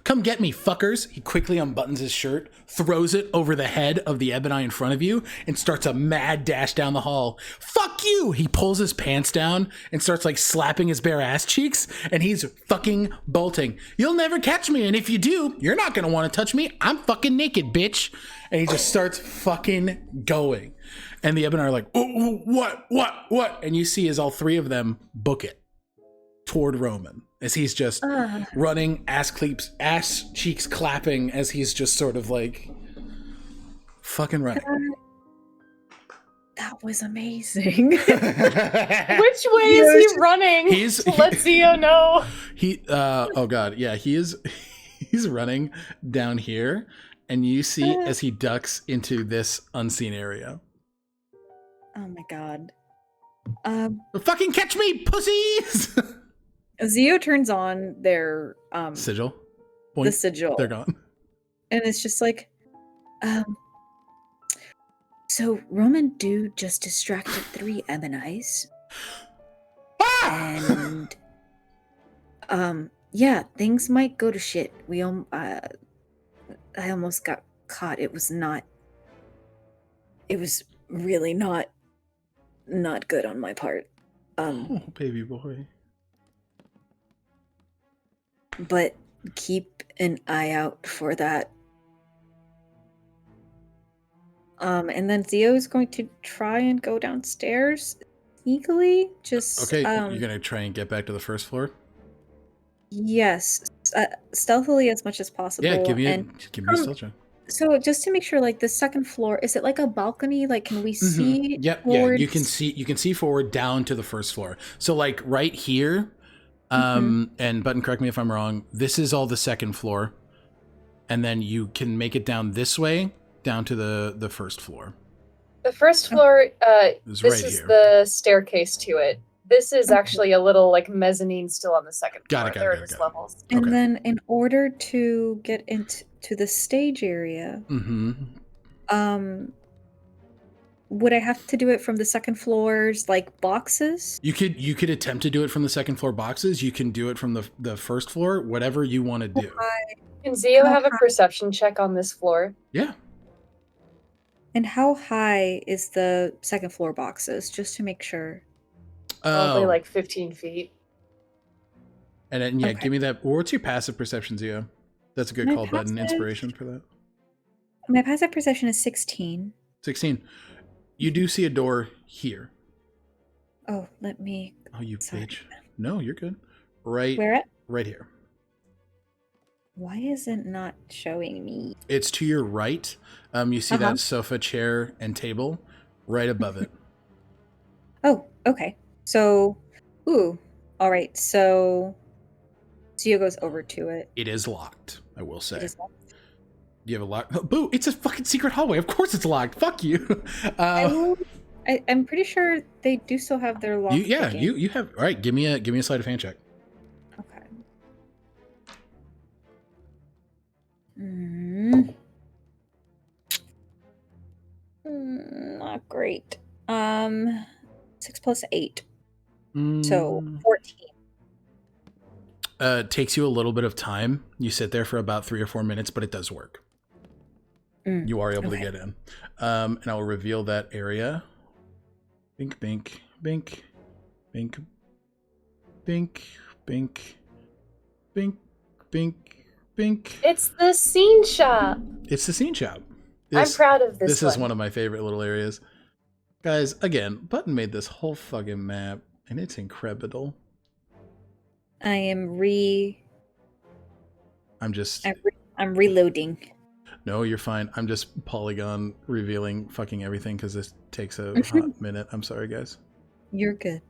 come get me, fuckers. He quickly unbuttons his shirt, throws it over the head of the Ebony in front of you, and starts a mad dash down the hall. Fuck you! He pulls his pants down and starts slapping his bare ass cheeks, and he's fucking bolting. You'll never catch me, and if you do, you're not gonna want to touch me. I'm fucking naked, bitch. And he just starts fucking going. And the Ebony are like, oh, what? And you see as all three of them book it toward Roman, as he's just running, ass cheeks clapping, as he's just sort of fucking running. That was amazing. Which way is he running? Let Zio know. Oh god, yeah, he's running down here, and you see as he ducks into this unseen area. Oh my god. Fucking catch me, pussies! Zio turns on their sigil. The sigil. They're gone. And it's just so Roman dude just distracted 3 Ebonites. And yeah, things might go to shit. I almost got caught. It was really not good on my part. Oh, baby boy. But keep an eye out for that. And then Zio is going to try and go downstairs sneakily. Okay, you're gonna try and get back to the 1st floor? Yes, stealthily as much as possible. Yeah, give me a stealth check. So just to make sure, the 2nd floor, is it a balcony? Can we see? Yep, towards... yeah, you can see forward down to the 1st floor. So right here, and Button, correct me if I'm wrong, this is all the 2nd floor, and then you can make it down this way down to the 1st floor. The 1st floor, this right is here. the staircase to it. This is actually a little mezzanine still on the 2nd floor. Got it. Levels. And then in order to get into the stage area, would I have to do it from the 2nd floor's boxes? You could attempt to do it from the 2nd floor boxes. You can do it from the 1st floor, whatever you want to do. Can Zio have a perception check on this floor? Yeah. And how high is the 2nd floor boxes, just to make sure? Probably 15 feet. And then, yeah, give me that. What's your passive perception, Zio? That's a good call, Button. Inspiration for that. My passive perception is 16. 16. You do see a door here. Oh, let me... Oh, you bitch. No, you're good. Right. Where at? Right here. Why is it not showing me? It's to your right. You see that sofa, chair, and table right above it. Oh, okay. So, all right. So, Zio goes over to it. It is locked, I will say. It is locked. You have a lock. Oh, boo! It's a fucking secret hallway. Of course it's locked. Fuck you. I'm pretty sure they do still have their lock. You have. All right, give me a sleight of hand check. Okay. Not great. 6 plus 8. So 14. Takes you a little bit of time. You sit there for about 3 or 4 minutes, but it does work. You are able to get in. And I will reveal that area. Bink, bink, bink, bink, bink, bink, bink, bink, bink. It's the scene shop. It's the scene shop. I'm proud of this. This is one of my favorite little areas. Guys, again, Button made this whole fucking map, and it's incredible. I'm reloading. No, you're fine. I'm just polygon revealing fucking everything because this takes a hot minute. I'm sorry, guys. You're good.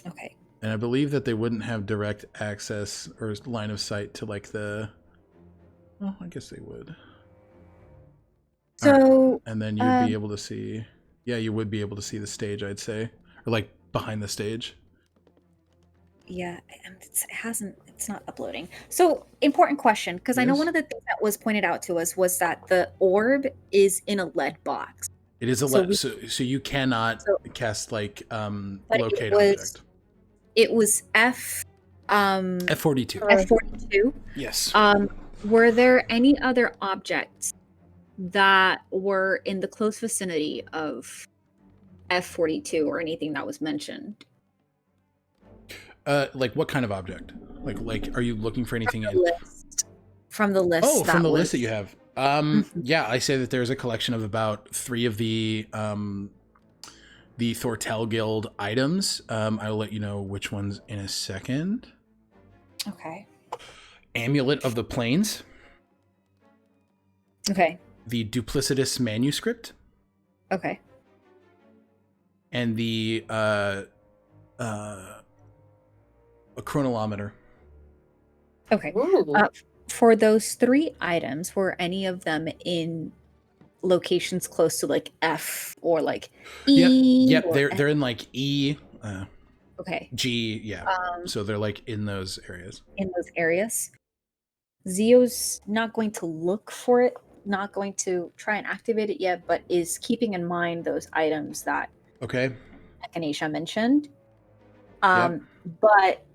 Okay. And I believe that they wouldn't have direct access or line of sight to like the... Well, I guess they would. So... Right. And then you'd be able to see... Yeah, you would be able to see the stage, I'd say. Or like behind the stage. Yeah, it's not uploading. So, important question, because I know one of the things that was pointed out to us was that the orb is in a lead box. It is a lead, so you cannot cast like locate object. It was F42. F42. Yes. Were there any other objects that were in the close vicinity of F42 or anything that was mentioned? Like what kind of object? Like are you looking for anything from the list? Oh, from the list that you have. Yeah, I say that there's a collection of about 3 of the Thortel Guild items. I'll let you know which ones in a second. Okay. Amulet of the Plains. Okay. The Duplicitous Manuscript. Okay. And the a chronolometer. Okay. For those 3 items, were any of them in locations close to like F or like E? Yep. They're in like E. Okay. G. Yeah. So they're like in those areas. In those areas. Zio's not going to look for it, not going to try and activate it yet, but is keeping in mind those items that Echinacea mentioned. But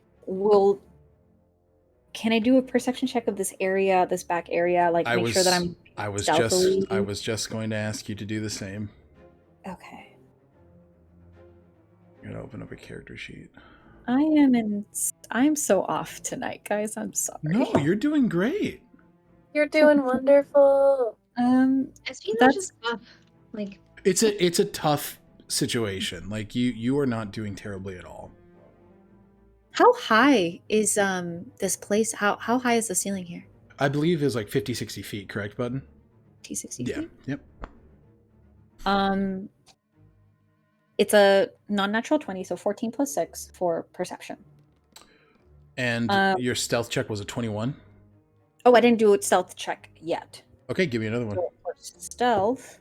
can I do a perception check of this area, this back area, like make sure that I was just going to ask you to do the same. Okay. I'm gonna open up a character sheet. I'm so off tonight, guys. I'm sorry. No, you're doing great. You're doing wonderful. That's just tough. Like it's a tough situation. Like you are not doing terribly at all. How high is this place? How high is the ceiling here? I believe it's like 50, 60 feet, correct, Button? 50, 60 feet? Yep. It's a non-natural 20, so 14 plus 6 for perception. And your stealth check was a 21? Oh, I didn't do a stealth check yet. Okay, give me another one. So for stealth,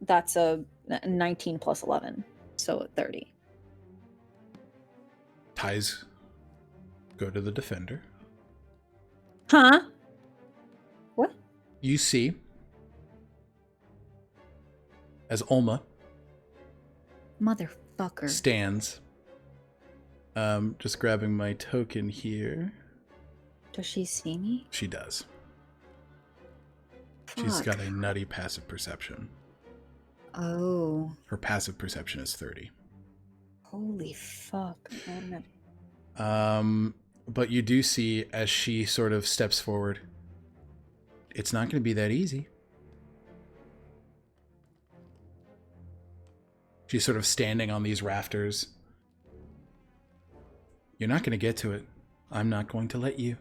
that's a 19 plus 11, so 30. Ties go to the defender. Huh? What? You see, as Olma motherfucker stands, just grabbing my token here. Does she see me? She does. Fuck. She's got a nutty passive perception. Oh. Her passive perception is 30. Holy fuck. But you do see as she sort of steps forward, it's not going to be that easy. She's sort of standing on these rafters, You're not going to get to it. I'm not going to let you.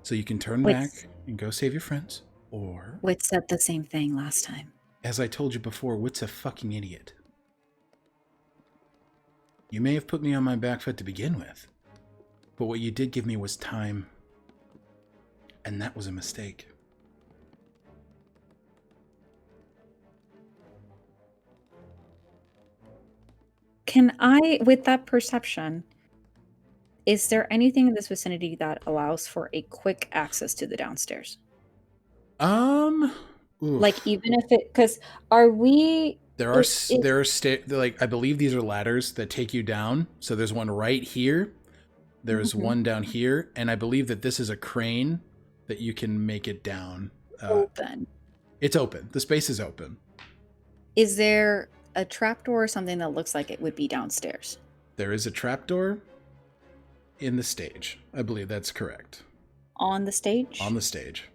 So you can turn Wait. back and go save your friends. Or, Wit said the same thing last time. as I told you before, Wit's a fucking idiot. You may have put me on my back foot to begin with, but what you did give me was time. And that was a mistake. Can I, with that perception, is there anything in this vicinity that allows for a quick access to the downstairs? Oof. Like, even if it, because are we? There are like, I believe these are ladders that take you down. So there's one right here. There's one down here, and I believe that this is a crane that you can make it down. Open. It's open. The space is open. Is there a trapdoor or something that looks like it would be downstairs? There is a trapdoor in the stage. I believe that's correct. On the stage? On the stage.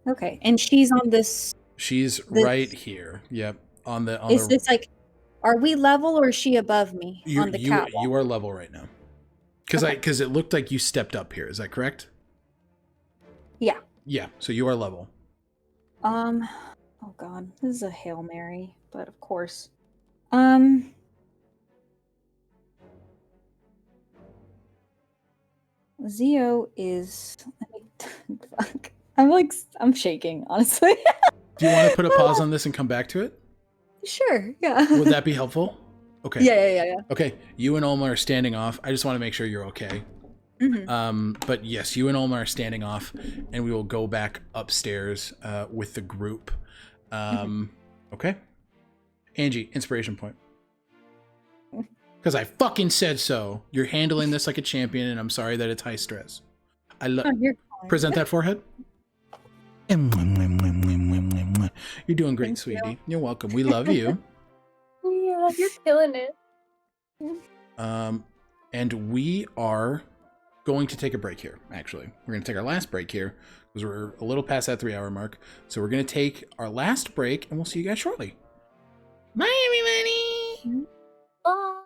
Okay, and she's on this. She's right here. Yep. Is this like, are we level or is she above me on the catwalk? You are level right now. Because it looked like you stepped up here. Is that correct? Yeah. Yeah. So you are level. Oh god, this is a Hail Mary, but of course. Zio is. Fuck. I'm shaking, honestly. Do you want to put a pause on this and come back to it? Sure, yeah. Would that be helpful? Okay. Yeah. Okay, you and Olma are standing off. I just want to make sure you're okay. But yes, you and Olma are standing off, and we will go back upstairs with the group. Okay. Angie, inspiration point. Because I fucking said so. You're handling this like a champion, and I'm sorry that it's high stress. I love. Present that forehead. You're doing great, sweetie. You're welcome. We love you. Yeah, you're killing it. And we are going to take a break here, actually. We're going to take our last break here because we're a little past that 3-hour mark. So we're going to take our last break, and we'll see you guys shortly. Bye, everybody! Bye.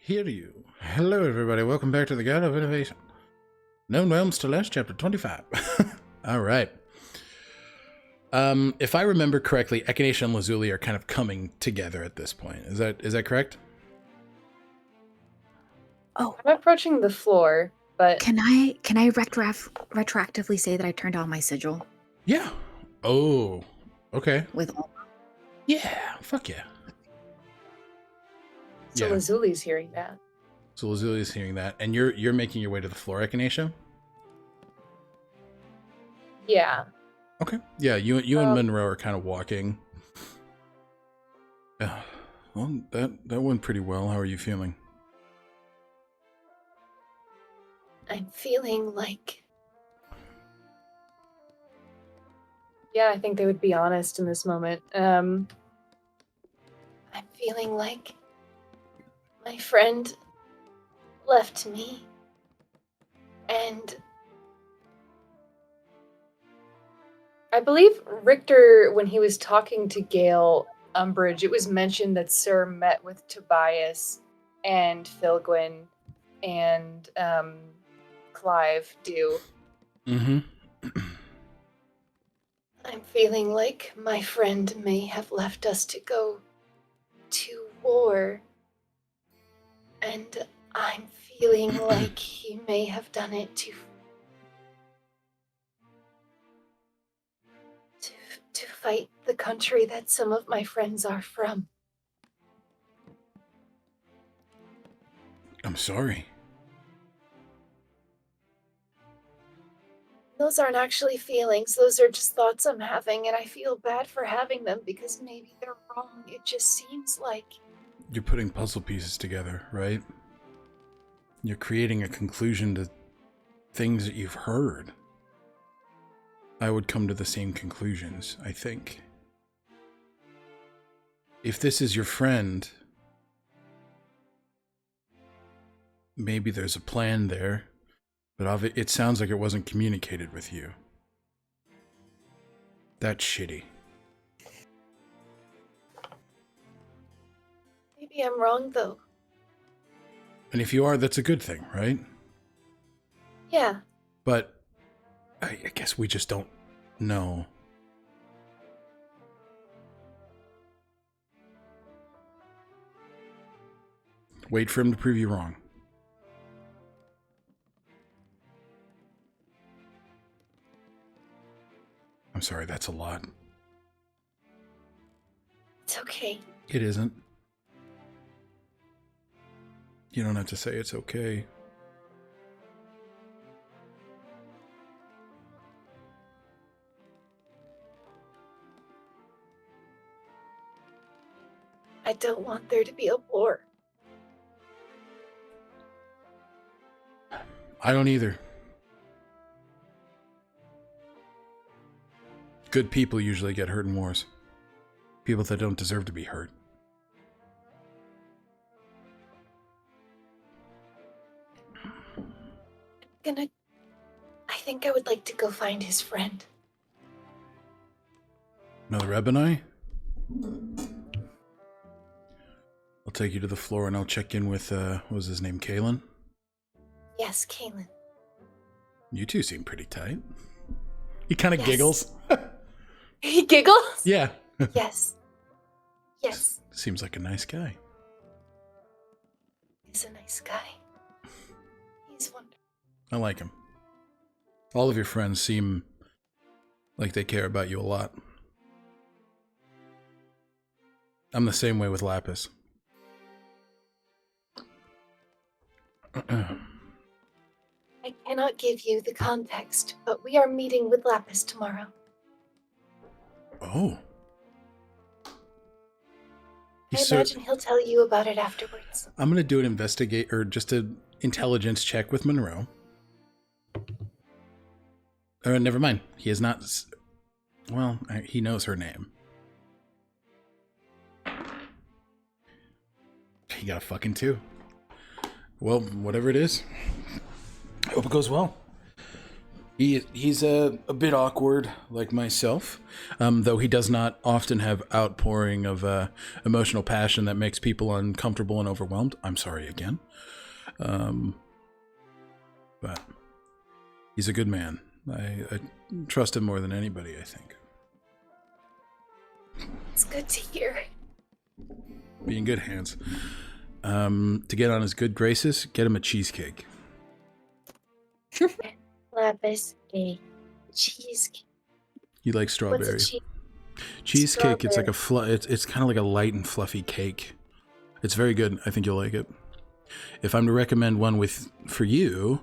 hear you. Hello, everybody. Welcome back to the Gala of Innovation. Known Realms Tolesh, chapter 25. All right. If I remember correctly, Echinacea and Lazuli are kind of coming together at this point. Is that correct? Oh, I'm approaching the floor, but can I retroactively say that I turned on my sigil Yeah. Oh, okay. with all? Yeah. Fuck yeah. so Yeah. Lazuli's hearing that. So Lazuli is hearing that, and you're making your way to the floor, Echinacea? Yeah. Okay. Yeah, you and Monroe are kind of walking. Yeah. Well, that went pretty well. How are you feeling? I'm feeling like... Yeah, I think they would be honest in this moment. I'm feeling like my friend left me, and I believe Richter, when he was talking to Gale Umbridge, it was mentioned that Sir met with Tobias and Philgwyn and Clive do. Mm-hmm. I'm feeling like my friend may have left us to go to war. And I'm feeling like he may have done it to fight the country that some of my friends are from. I'm sorry. Those aren't actually feelings, those are just thoughts I'm having, and I feel bad for having them because maybe they're wrong. It just seems like... You're putting puzzle pieces together, right? You're creating a conclusion to things that you've heard. I would come to the same conclusions, I think. If this is your friend, maybe there's a plan there, but it sounds like it wasn't communicated with you. That's shitty. Maybe I'm wrong, though. And if you are, that's a good thing, right? Yeah. But I guess we just don't know. Wait for him to prove you wrong. I'm sorry, that's a lot. It's okay. It isn't. You don't have to say it's okay. I don't want there to be a war. I don't either. Good people usually get hurt in wars. People that don't deserve to be hurt. I think I would like to go find his friend. Another Ebony? I'll take you to the floor and I'll check in with, what was his name, Kalen? Yes, Kaylin. You two seem pretty tight. He kind of Yes. giggles. He giggles? Yeah. Yes. Yes. Seems like a nice guy. He's a nice guy. He's wonderful. I like him. All of your friends seem like they care about you a lot. I'm the same way with Lapis. I cannot give you the context, but we are meeting with Lapis tomorrow. Oh. I imagine he'll tell you about it afterwards. I'm gonna do an investigate or just an intelligence check with Monroe. Never mind. He is not. Well, he knows her name. He got a fucking 2. Well, whatever it is, I hope it goes well. He's a bit awkward, like myself, though he does not often have outpouring of emotional passion that makes people uncomfortable and overwhelmed. I'm sorry again. But he's a good man. I trust him more than anybody, I think. It's good to hear. Be in good hands. To get on his good graces, get him a cheesecake. Lapis, a cheesecake. You like strawberry? What's a Cheesecake, strawberry. it's like it's kind of like a light and fluffy cake. It's very good. I think you'll like it. If I'm to recommend one for you,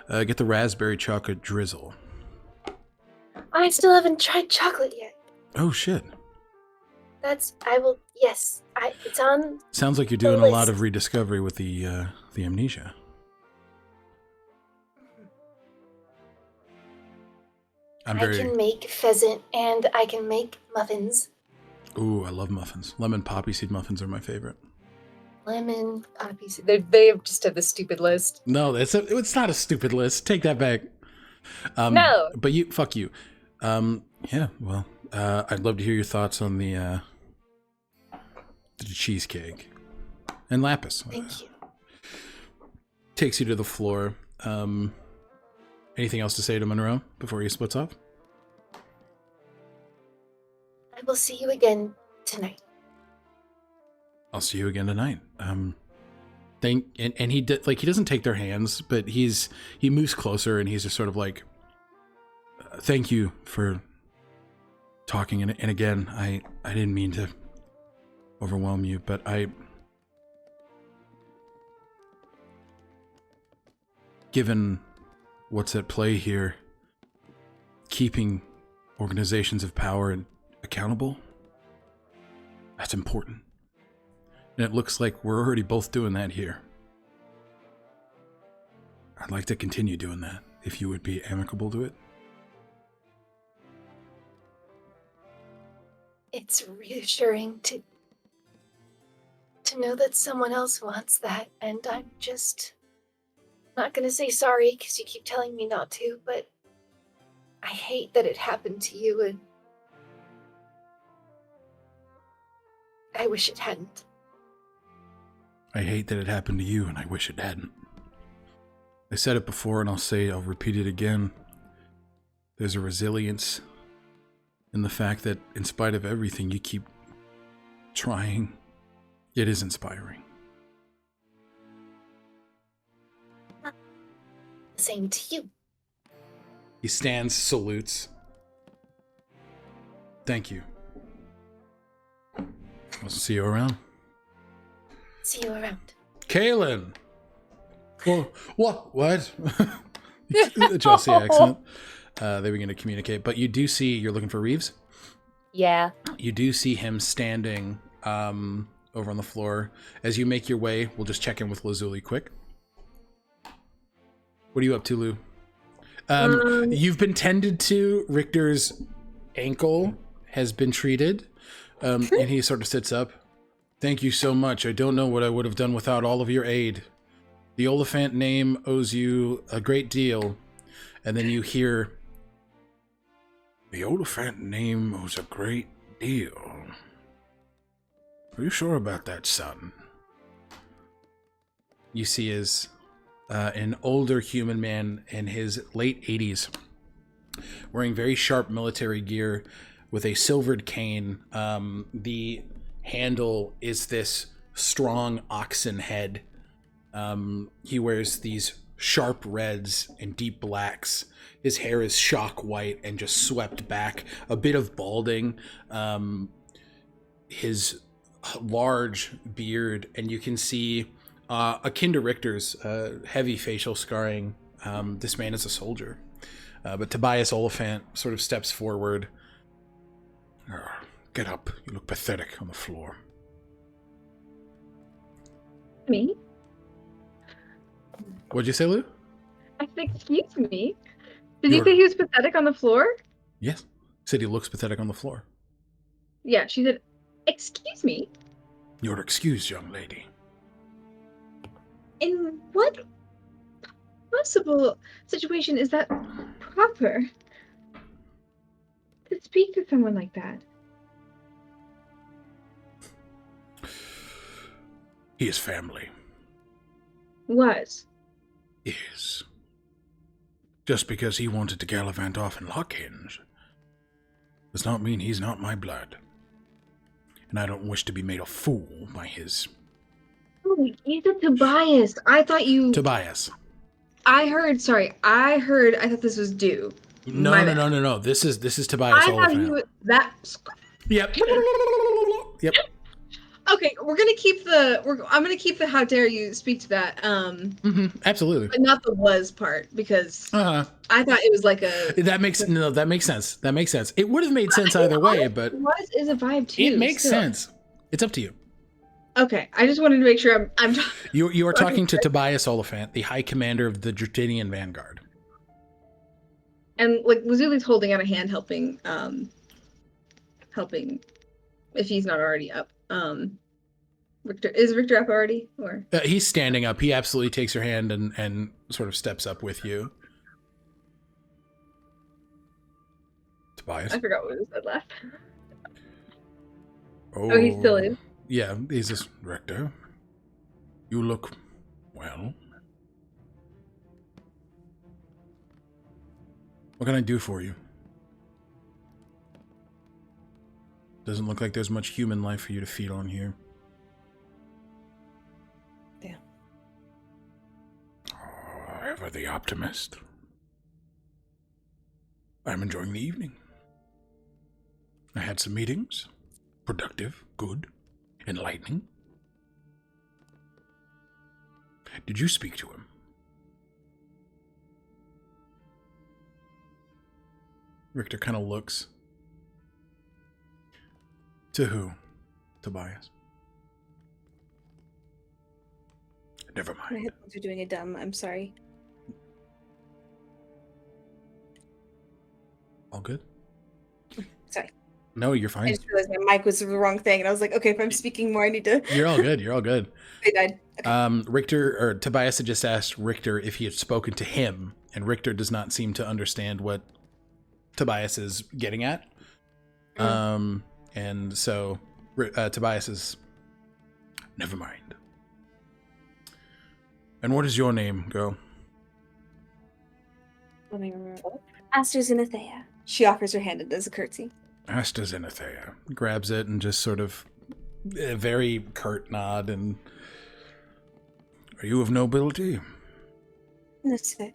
get the raspberry chocolate drizzle. I still haven't tried chocolate yet. Oh shit. It's on. Sounds like you're doing a lot of rediscovery with the amnesia. I can make pheasant and I can make muffins. Ooh, I love muffins. Lemon poppy seed muffins are my favorite. Lemon, poppy seed. They just have this stupid list. No, it's not a stupid list. Take that back. No. But fuck you. Yeah, well, I'd love to hear your thoughts on the cheesecake. And Lapis. Thank you. Takes you to the floor. Anything else to say to Monroe before he splits off? I will see you again tonight. I'll see you again tonight. He doesn't take their hands, but he moves closer and he's just sort of like, thank you for talking. And again, I didn't mean to overwhelm you, but given what's at play here, keeping organizations of power accountable, that's important. And it looks like we're already both doing that here. I'd like to continue doing that, if you would be amicable to it. It's reassuring to know that someone else wants that, and I'm just not gonna say sorry because you keep telling me not to, but I hate that it happened to you, and I wish it hadn't. I hate that it happened to you, and I wish it hadn't. I said it before, and I'll repeat it again. There's a resilience in the fact that, in spite of everything, you keep trying. It is inspiring. Same to you. He stands, salutes. Thank you. I'll see you around. See you around. Kaylin! Well, what? The Chelsea accent. They begin to communicate. But you do see, you're looking for Reeves? Yeah. You do see him standing over on the floor. As you make your way, we'll just check in with Lazuli quick. What are you up to, Lou? You've been tended to. Richter's ankle has been treated. And he sort of sits up. Thank you so much. I don't know what I would have done without all of your aid. The Oliphant name owes you a great deal. And then you hear, the Oliphant name owes a great deal. Are you sure about that, son? You see is an older human man in his late 80s, wearing very sharp military gear with a silvered cane. The handle is this strong oxen head. He wears these sharp reds and deep blacks. His hair is shock white and just swept back, a bit of balding. His large beard, and you can see akin to Richter's heavy facial scarring. This man is a soldier. But Tobias Oliphant sort of steps forward. Get up. You look pathetic on the floor. Me? What'd you say, Lou? I said, excuse me. Did you say he was pathetic on the floor? Yes. Said he looks pathetic on the floor. Yeah, she said, excuse me. You're excused, young lady. In what impossible situation is that proper to speak to someone like that? He is family. Was. Is. Just because he wanted to gallivant off in Lockhinge does not mean he's not my blood. And I don't wish to be made a fool by his... Oh, you said Tobias. I thought you... Tobias. I thought this was Dew. No. This is Tobias I thought he Oliphant. was... That... Yep. Yep. Okay, I'm gonna keep the how dare you speak to that. Absolutely. But not the was part, because I thought it was like a... That makes sense. That makes sense. It would have made sense either way, but... Was is a vibe too. It makes sense. It's up to you. Okay, I just wanted to make sure I'm You are talking to Tobias Oliphant, the High Commander of the Dratinian Vanguard. And like Lazuli's holding out a hand, helping if he's not already up. Richter up already, or he's standing up. He absolutely takes your hand and sort of steps up with you. Tobias. I forgot what was said last. Oh, he still is. Yeah, he's just Richter. You look well. What can I do for you? Doesn't look like there's much human life for you to feed on here. Damn. Oh, ever the optimist. I'm enjoying the evening. I had some meetings. Productive, good, enlightening. Did you speak to him? Richter kind of looks. To who? Tobias? Never My mind. headphones are doing a dumb. I'm sorry. All good? Sorry. No, you're I fine. just realized my mic was the wrong thing, and I was like, okay, if I'm speaking more, I need to. You're all good. You're all good. I died. Okay. Richter, or Tobias had just asked Richter if he had spoken to him, and Richter does not seem to understand what Tobias is getting at. And so Tobias is, never mind. And what is your name, girl? Let me remember. Aasimar. She offers her hand and does a curtsy. Aasimar grabs it and just sort of a very curt nod. And are you of nobility? No, sir.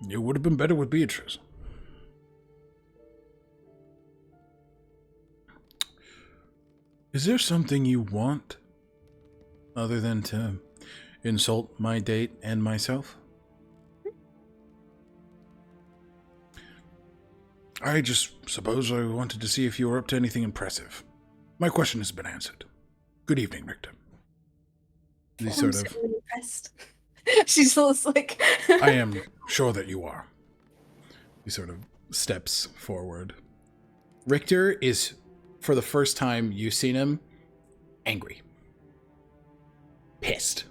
You would have been better with Beatrice. Is there something you want other than to insult my date and myself? I just suppose I wanted to see if you were up to anything impressive. My question has been answered. Good evening, Richter. I'm so impressed. She's just like... I am sure that you are. He sort of steps forward. Richter is, for the first time you've seen him, angry. Pissed.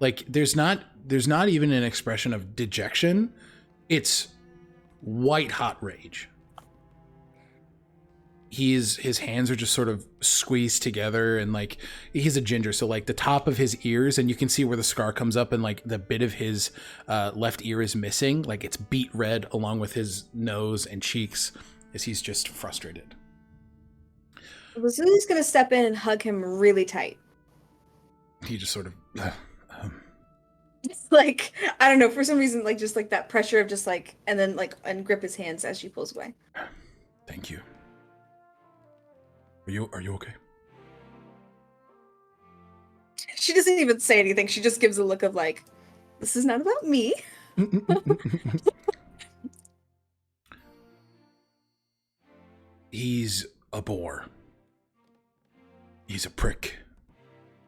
Like, there's not even an expression of dejection. It's white hot rage. His hands are just sort of squeezed together, and like, he's a ginger, so like the top of his ears, and you can see where the scar comes up, and like the bit of his left ear is missing, like it's beet red along with his nose and cheeks, as he's just frustrated. Lazuli's gonna step in and hug him really tight. He just sort of like, I don't know, for some reason, like just like that pressure of just like, and then like, and grip his hands as she pulls away. Thank you. Are you okay? She doesn't even say anything. She just gives a look of like, this is not about me. He's a bore. He's a prick.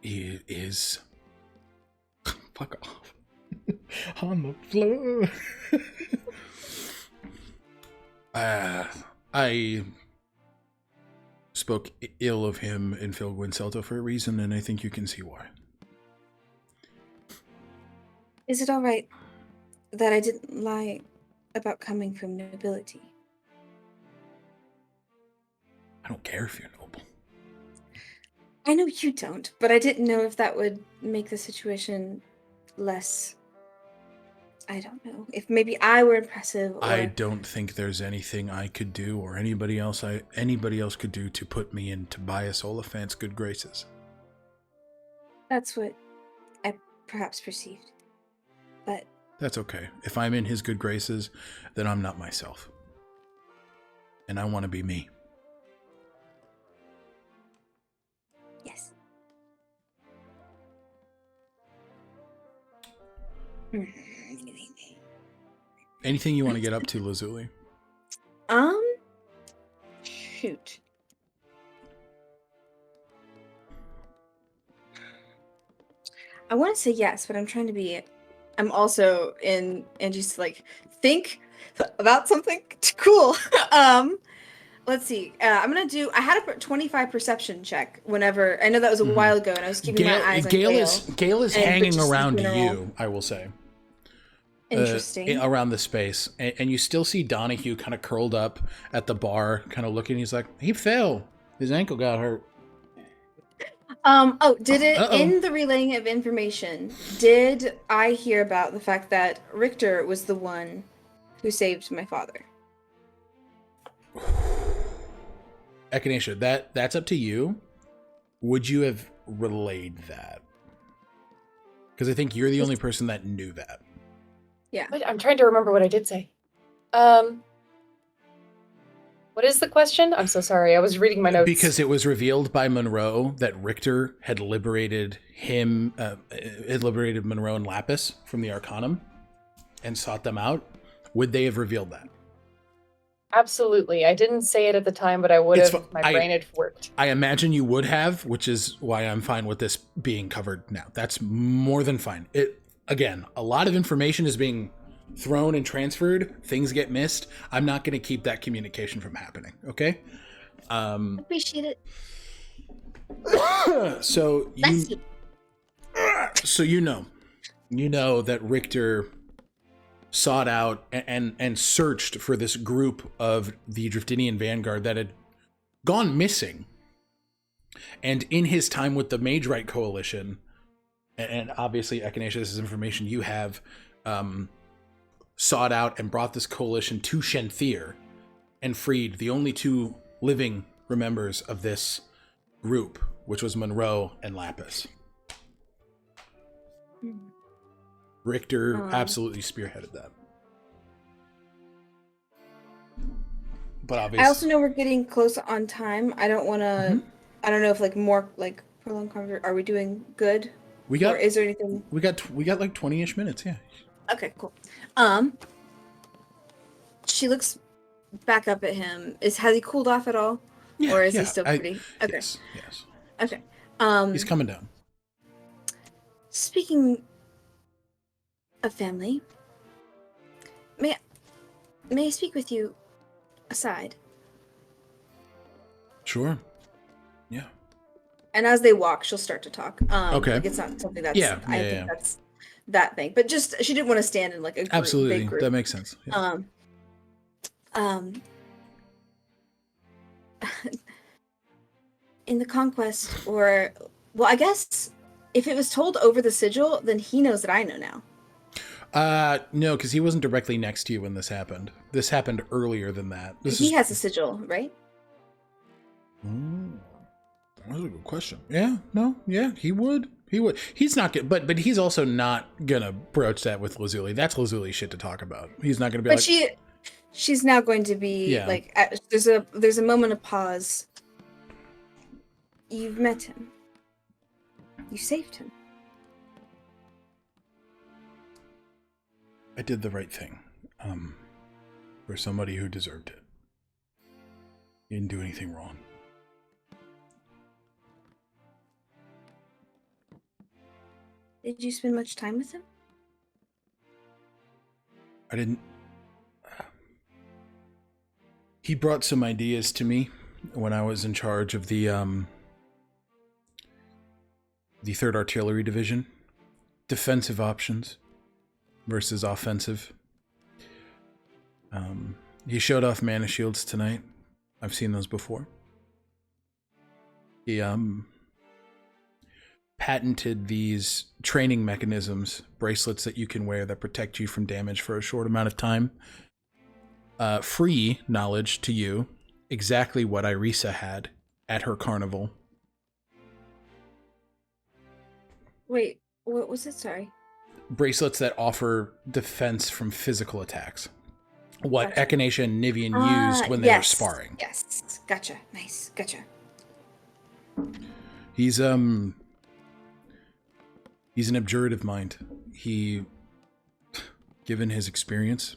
He is... Fuck off. On the floor. I spoke ill of him in Filgwinselta for a reason, and I think you can see why. Is it all right that I didn't lie about coming from nobility? I don't care if you're noble. I know you don't, but I didn't know if that would make the situation less... I don't know. If maybe I were impressive or... I don't think there's anything I could do or anybody else could do to put me into Bias Oliphant's good graces. That's what I perhaps perceived. But... That's okay. If I'm in his good graces, then I'm not myself. And I want to be me. Yes. Anything you want to get up to, Lazuli? Shoot. I want to say yes, but I'm also in Angie's think about something cool. Let's see. I had a 25 perception check whenever. I know that was a while ago, and I was keeping my eyes on Gale. Gale is hanging around you, I will say. Interesting. Around the space. And you still see Donahue kind of curled up at the bar, kind of looking. He's like, he fell. His ankle got hurt. In the relaying of information, did I hear about the fact that Richter was the one who saved my father? Echinacea, that's up to you. Would you have relayed that? Because I think you're the only person that knew that. Yeah. I'm trying to remember what I did say. What is the question? I'm so sorry. I was reading my notes. Because it was revealed by Monroe that Richter had liberated Monroe and Lapis from the Arcanum and sought them out. Would they have revealed that? Absolutely. I didn't say it at the time, but I would have. My brain had worked. I imagine you would have, which is why I'm fine with this being covered now. That's more than fine. Again, a lot of information is being thrown and transferred. Things get missed. I'm not going to keep that communication from happening. Okay? Appreciate it. So you know that Richter sought out and searched for this group of the Driftinian Vanguard that had gone missing. And in his time with the Mage Right Coalition, and obviously, Echinacea, this is information you have, sought out and brought this coalition to Shenthier and freed the only two living members of this group, which was Monroe and Lapis. Richter absolutely spearheaded that. But obviously, I also know we're getting close on time. I don't want to. I don't know if more prolonged conversation. Are we doing good? Or is there anything? We got like 20-ish minutes. Yeah. Okay. Cool. She looks back up at him. Has he cooled off at all? Yeah, or is he still pretty? Okay. Yes. Okay. He's coming down. Speaking of family, may I speak with you aside? Sure. Yeah. And as they walk, she'll start to talk. Okay. It's not something that's. I think that's that thing. But just she didn't want to stand in a group, absolutely big group. That makes sense. Yeah. In the conquest, I guess if it was told over the sigil, then he knows that I know now. No, because he wasn't directly next to you when this happened. This happened earlier than that. He has a sigil, right? That's a good question. Yeah, no, yeah, he would. He's not good, but he's also not gonna broach that with Lazuli. That's Lazuli's shit to talk about. He's not gonna be. But she's now going to be there's a moment of pause. You've met him. You saved him. I did the right thing. For somebody who deserved it. He didn't do anything wrong. Did you spend much time with him? I didn't. He brought some ideas to me when I was in charge of the 3rd Artillery Division. Defensive options versus offensive. He showed off mana shields tonight. I've seen those before. He patented these training mechanisms, bracelets that you can wear that protect you from damage for a short amount of time. Free knowledge to you, exactly what Irisa had at her carnival. Wait, what was it? Sorry. Bracelets that offer defense from physical attacks. What Gotcha. Echinacea and Nivien used when they were sparring. Yes, gotcha. Nice, gotcha. He's an abjurative mind. Given his experience,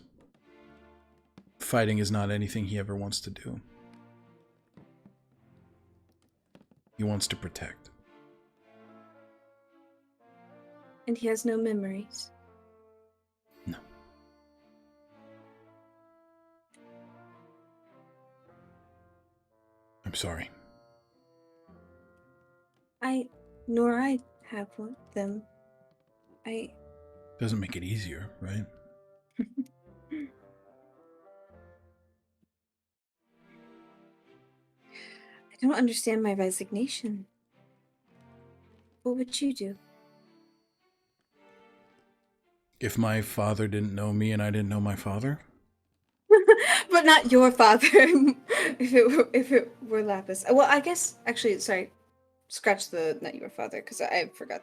fighting is not anything he ever wants to do. He wants to protect. And he has no memories. No. I'm sorry. Nor I have them. Doesn't make it easier, right? I don't understand my resignation. What would you do? If my father didn't know me and I didn't know my father? But not your father. if it were Lapis. Well, I guess actually, sorry. Scratch the not your father, because I forgot.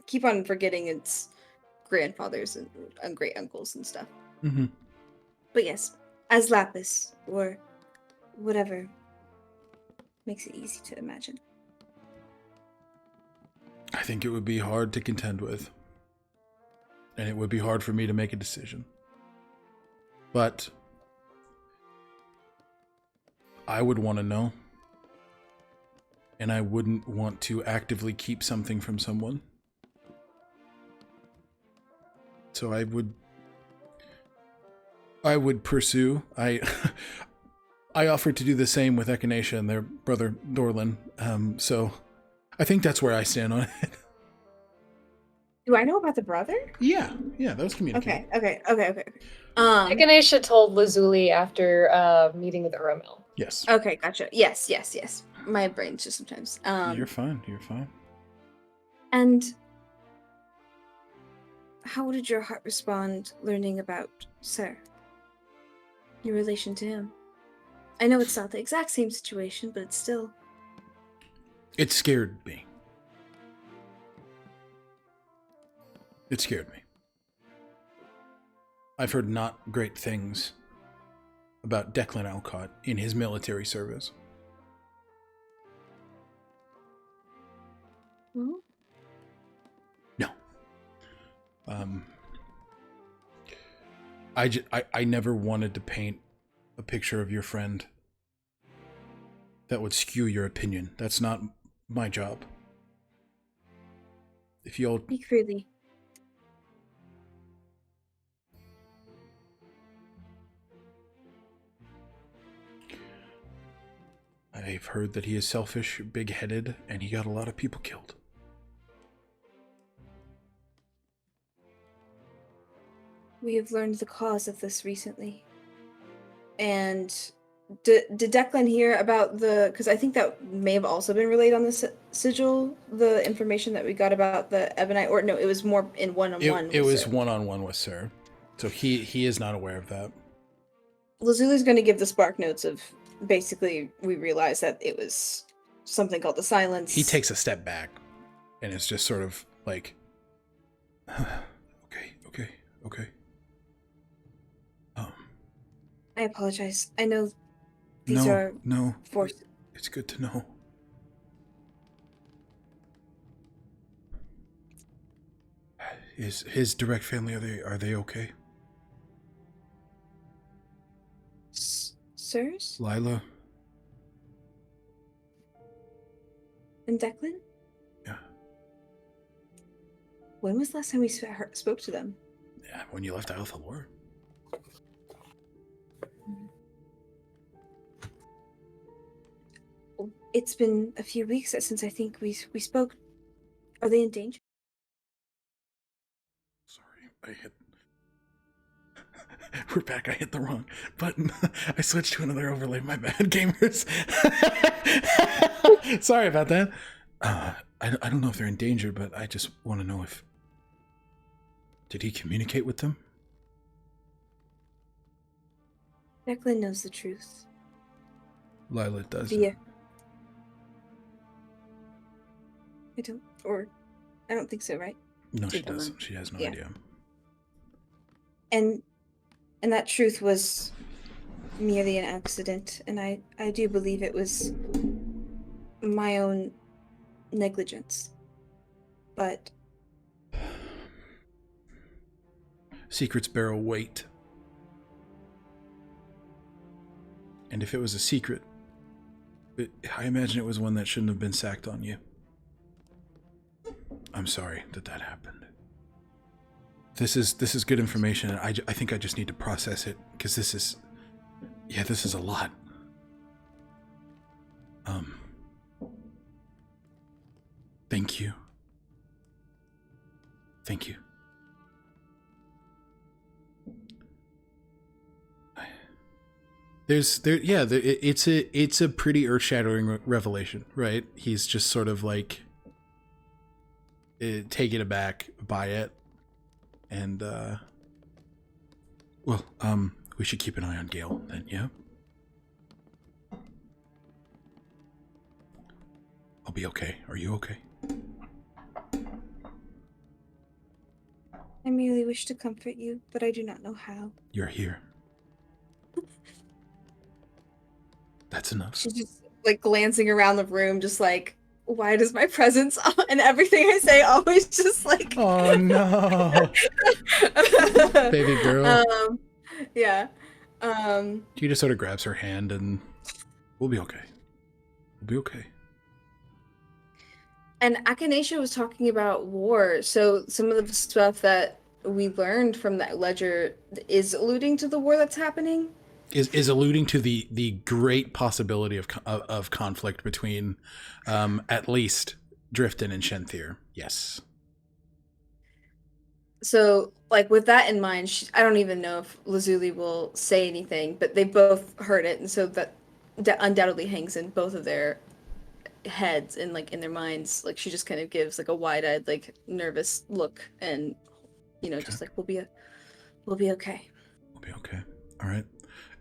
Keep on forgetting it's grandfathers and great uncles and stuff. Mm-hmm. But yes, as Lapis or whatever makes it easy to imagine. I think it would be hard to contend with. And it would be hard for me to make a decision. But I would want to know. And I wouldn't want to actively keep something from someone. So I would pursue. I offered to do the same with Echinacea and their brother Dorlin. So I think that's where I stand on it. Do I know about the brother? Yeah, that was communicated. Okay. Echinacea told Lazuli after meeting with Eromil. Yes. Okay, gotcha. Yes. My brain's just sometimes. You're fine. And how did your heart respond learning about Sir? Your relation to him? I know it's not the exact same situation, but it's still... It scared me. I've heard not great things about Declan Alcott in his military service. Hmm? No. I never wanted to paint a picture of your friend that would skew your opinion. That's not my job. If you'll... Speak freely. I've heard that he is selfish, big-headed, and he got a lot of people killed. We have learned the cause of this recently. And did Declan hear about the... Because I think that may have also been relayed on the sigil, the information that we got about the Ebonite... Or no, it was more in one-on-one. It was one-on-one with Sir. So he is not aware of that. Lazuli's going to give the spark notes of... Basically, we realized that it was something called the Silence. He takes a step back, and it's just sort of like... Okay. I apologize. I know these are... No. Forced. It's good to know. His direct family, are they okay? Sirs? Lila? And Declan? Yeah. When was the last time we spoke to them? Yeah, when you left Alpha War. It's been a few weeks since I think we spoke. Are they in danger? Sorry, I hit... We're back. I hit the wrong button. I switched to another overlay. My bad, gamers. Sorry about that. I don't know if they're in danger, but I just want to know if... Did he communicate with them? Declan knows the truth. Lila does. Yeah. I don't think so, right? No, she doesn't. She has no idea. And that truth was merely an accident, and I do believe it was my own negligence. But secrets bear weight. And if it was a secret, I imagine it was one that shouldn't have been sacked on you. I'm sorry that happened. This is good information, and I think I just need to process it, because this is a lot. Thank you. Thank you. It's a pretty earth-shattering revelation, right? He's just sort of like taken aback by it, and we should keep an eye on Gale then, yeah? I'll be okay. Are you okay? I merely wish to comfort you, but I do not know how. You're here. That's enough. She's just like glancing around the room, just like, why does my presence and everything I say always just like... Oh no. Baby girl. Yeah. She just sort of grabs her hand and we'll be okay. We'll be okay. And Echinacea was talking about war, so some of the stuff that we learned from that ledger is alluding to the war that's happening? Is alluding to the great possibility of conflict between at least Driftin and Shenthir. Yes. So, like, with that in mind, I don't even know if Lazuli will say anything, but they both heard it, and so that undoubtedly hangs in both of their heads and like in their minds. Like, she just kind of gives like a wide-eyed, like nervous look, and just like we'll be okay. We'll be okay. All right.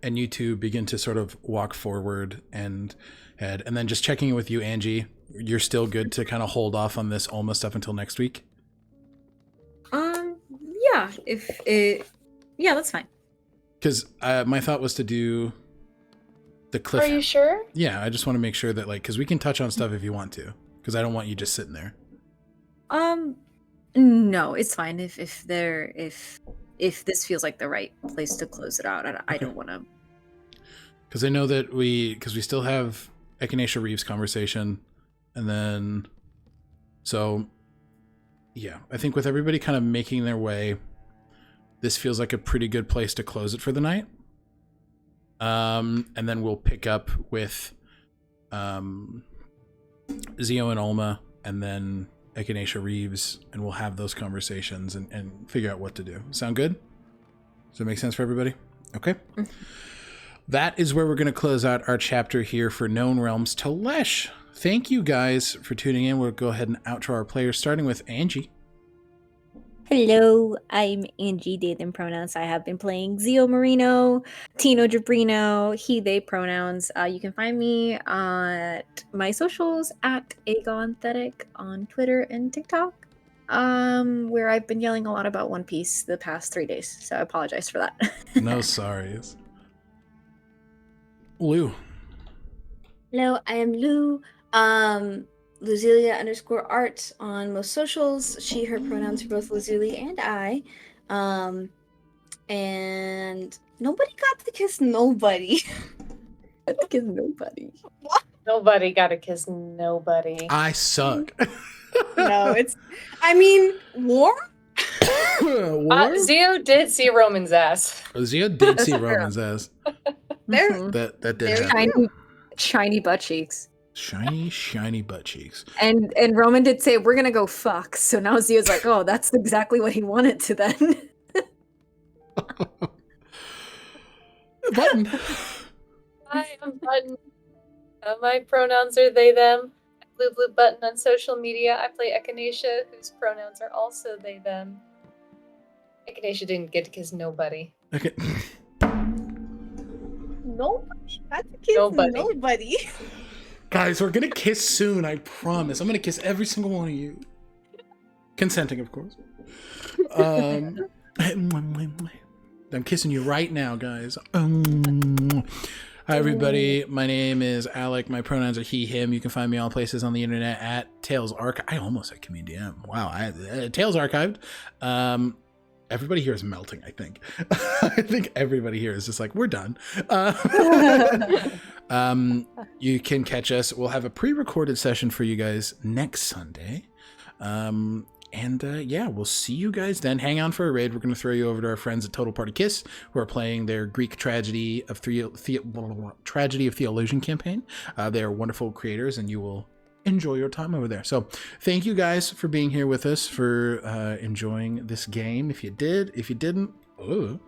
And you two begin to sort of walk forward and head, and then just checking in with you, Angie. You're still good to kind of hold off on this almost stuff until next week? Yeah, that's fine. Because my thought was to do the cliff. Are you sure? Yeah, I just want to make sure that, like, because we can touch on stuff if you want to, because I don't want you just sitting there. No, it's fine. If this feels like the right place to close it out, I don't want to. Because I know that we still have Echinacea Reeves conversation, and then, so, yeah, I think with everybody kind of making their way, this feels like a pretty good place to close it for the night. And then we'll pick up with Zio and Ulma, and then Echinacea Reeves, and we'll have those conversations and figure out what to do. Sound good? Does that make sense for everybody? Okay. That is where we're going to close out our chapter here for Known Realms. Tolesh, thank you guys for tuning in. We'll go ahead and outro our players, starting with Angie. Hello, I'm Angie, they, them pronouns. I have been playing Zio Marino, Tino Jabrino, he, they pronouns. You can find me at my socials at Agonethetic on Twitter and TikTok, where I've been yelling a lot about One Piece the past 3 days, so I apologize for that. No sorries. Lou. Hello, I am Lou. Luzilia_art on most socials. She, her pronouns for both Lazuli and I. And nobody got to kiss nobody. Got to kiss nobody. What? Nobody got to kiss nobody. I suck. No, it's... I mean, war? War? Zio did see Roman's ass. Zio did see Roman's ass. There, That did happen. Shiny butt cheeks. Shiny, shiny butt cheeks. And Roman did say we're gonna go fuck. So now Zio's like, oh, that's exactly what he wanted to then. Button. Hi, I'm Button. My pronouns are they, them. I'm Bluebluebutton on social media. I play Echinacea, whose pronouns are also they, them. Echinacea didn't get to kiss nobody. Okay. Nobody. That's a kiss. Nobody. Nobody. Guys, we're gonna kiss soon, I promise. I'm gonna kiss every single one of you. Consenting, of course. I'm kissing you right now, guys. Hi, everybody. My name is Alec. My pronouns are he, him. You can find me all places on the internet at Tales Archive. I almost said Comedian. Wow. Tales Archived. Everybody here is melting, I think. I think everybody here is just like, we're done. You can catch us. We'll have a pre-recorded session for you guys next Sunday. Yeah, we'll see you guys then. Hang on for a raid. We're going to throw you over to our friends at Total Party Kiss, who are playing their Greek Tragedy of Theologian campaign. They are wonderful creators, and you will enjoy your time over there. So thank you guys for being here with us, for enjoying this game. If you did, if you didn't, we'll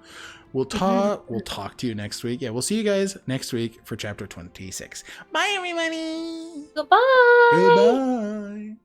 talk to you next week. Yeah, we'll see you guys next week for chapter 26. Bye, everybody. Goodbye. Goodbye.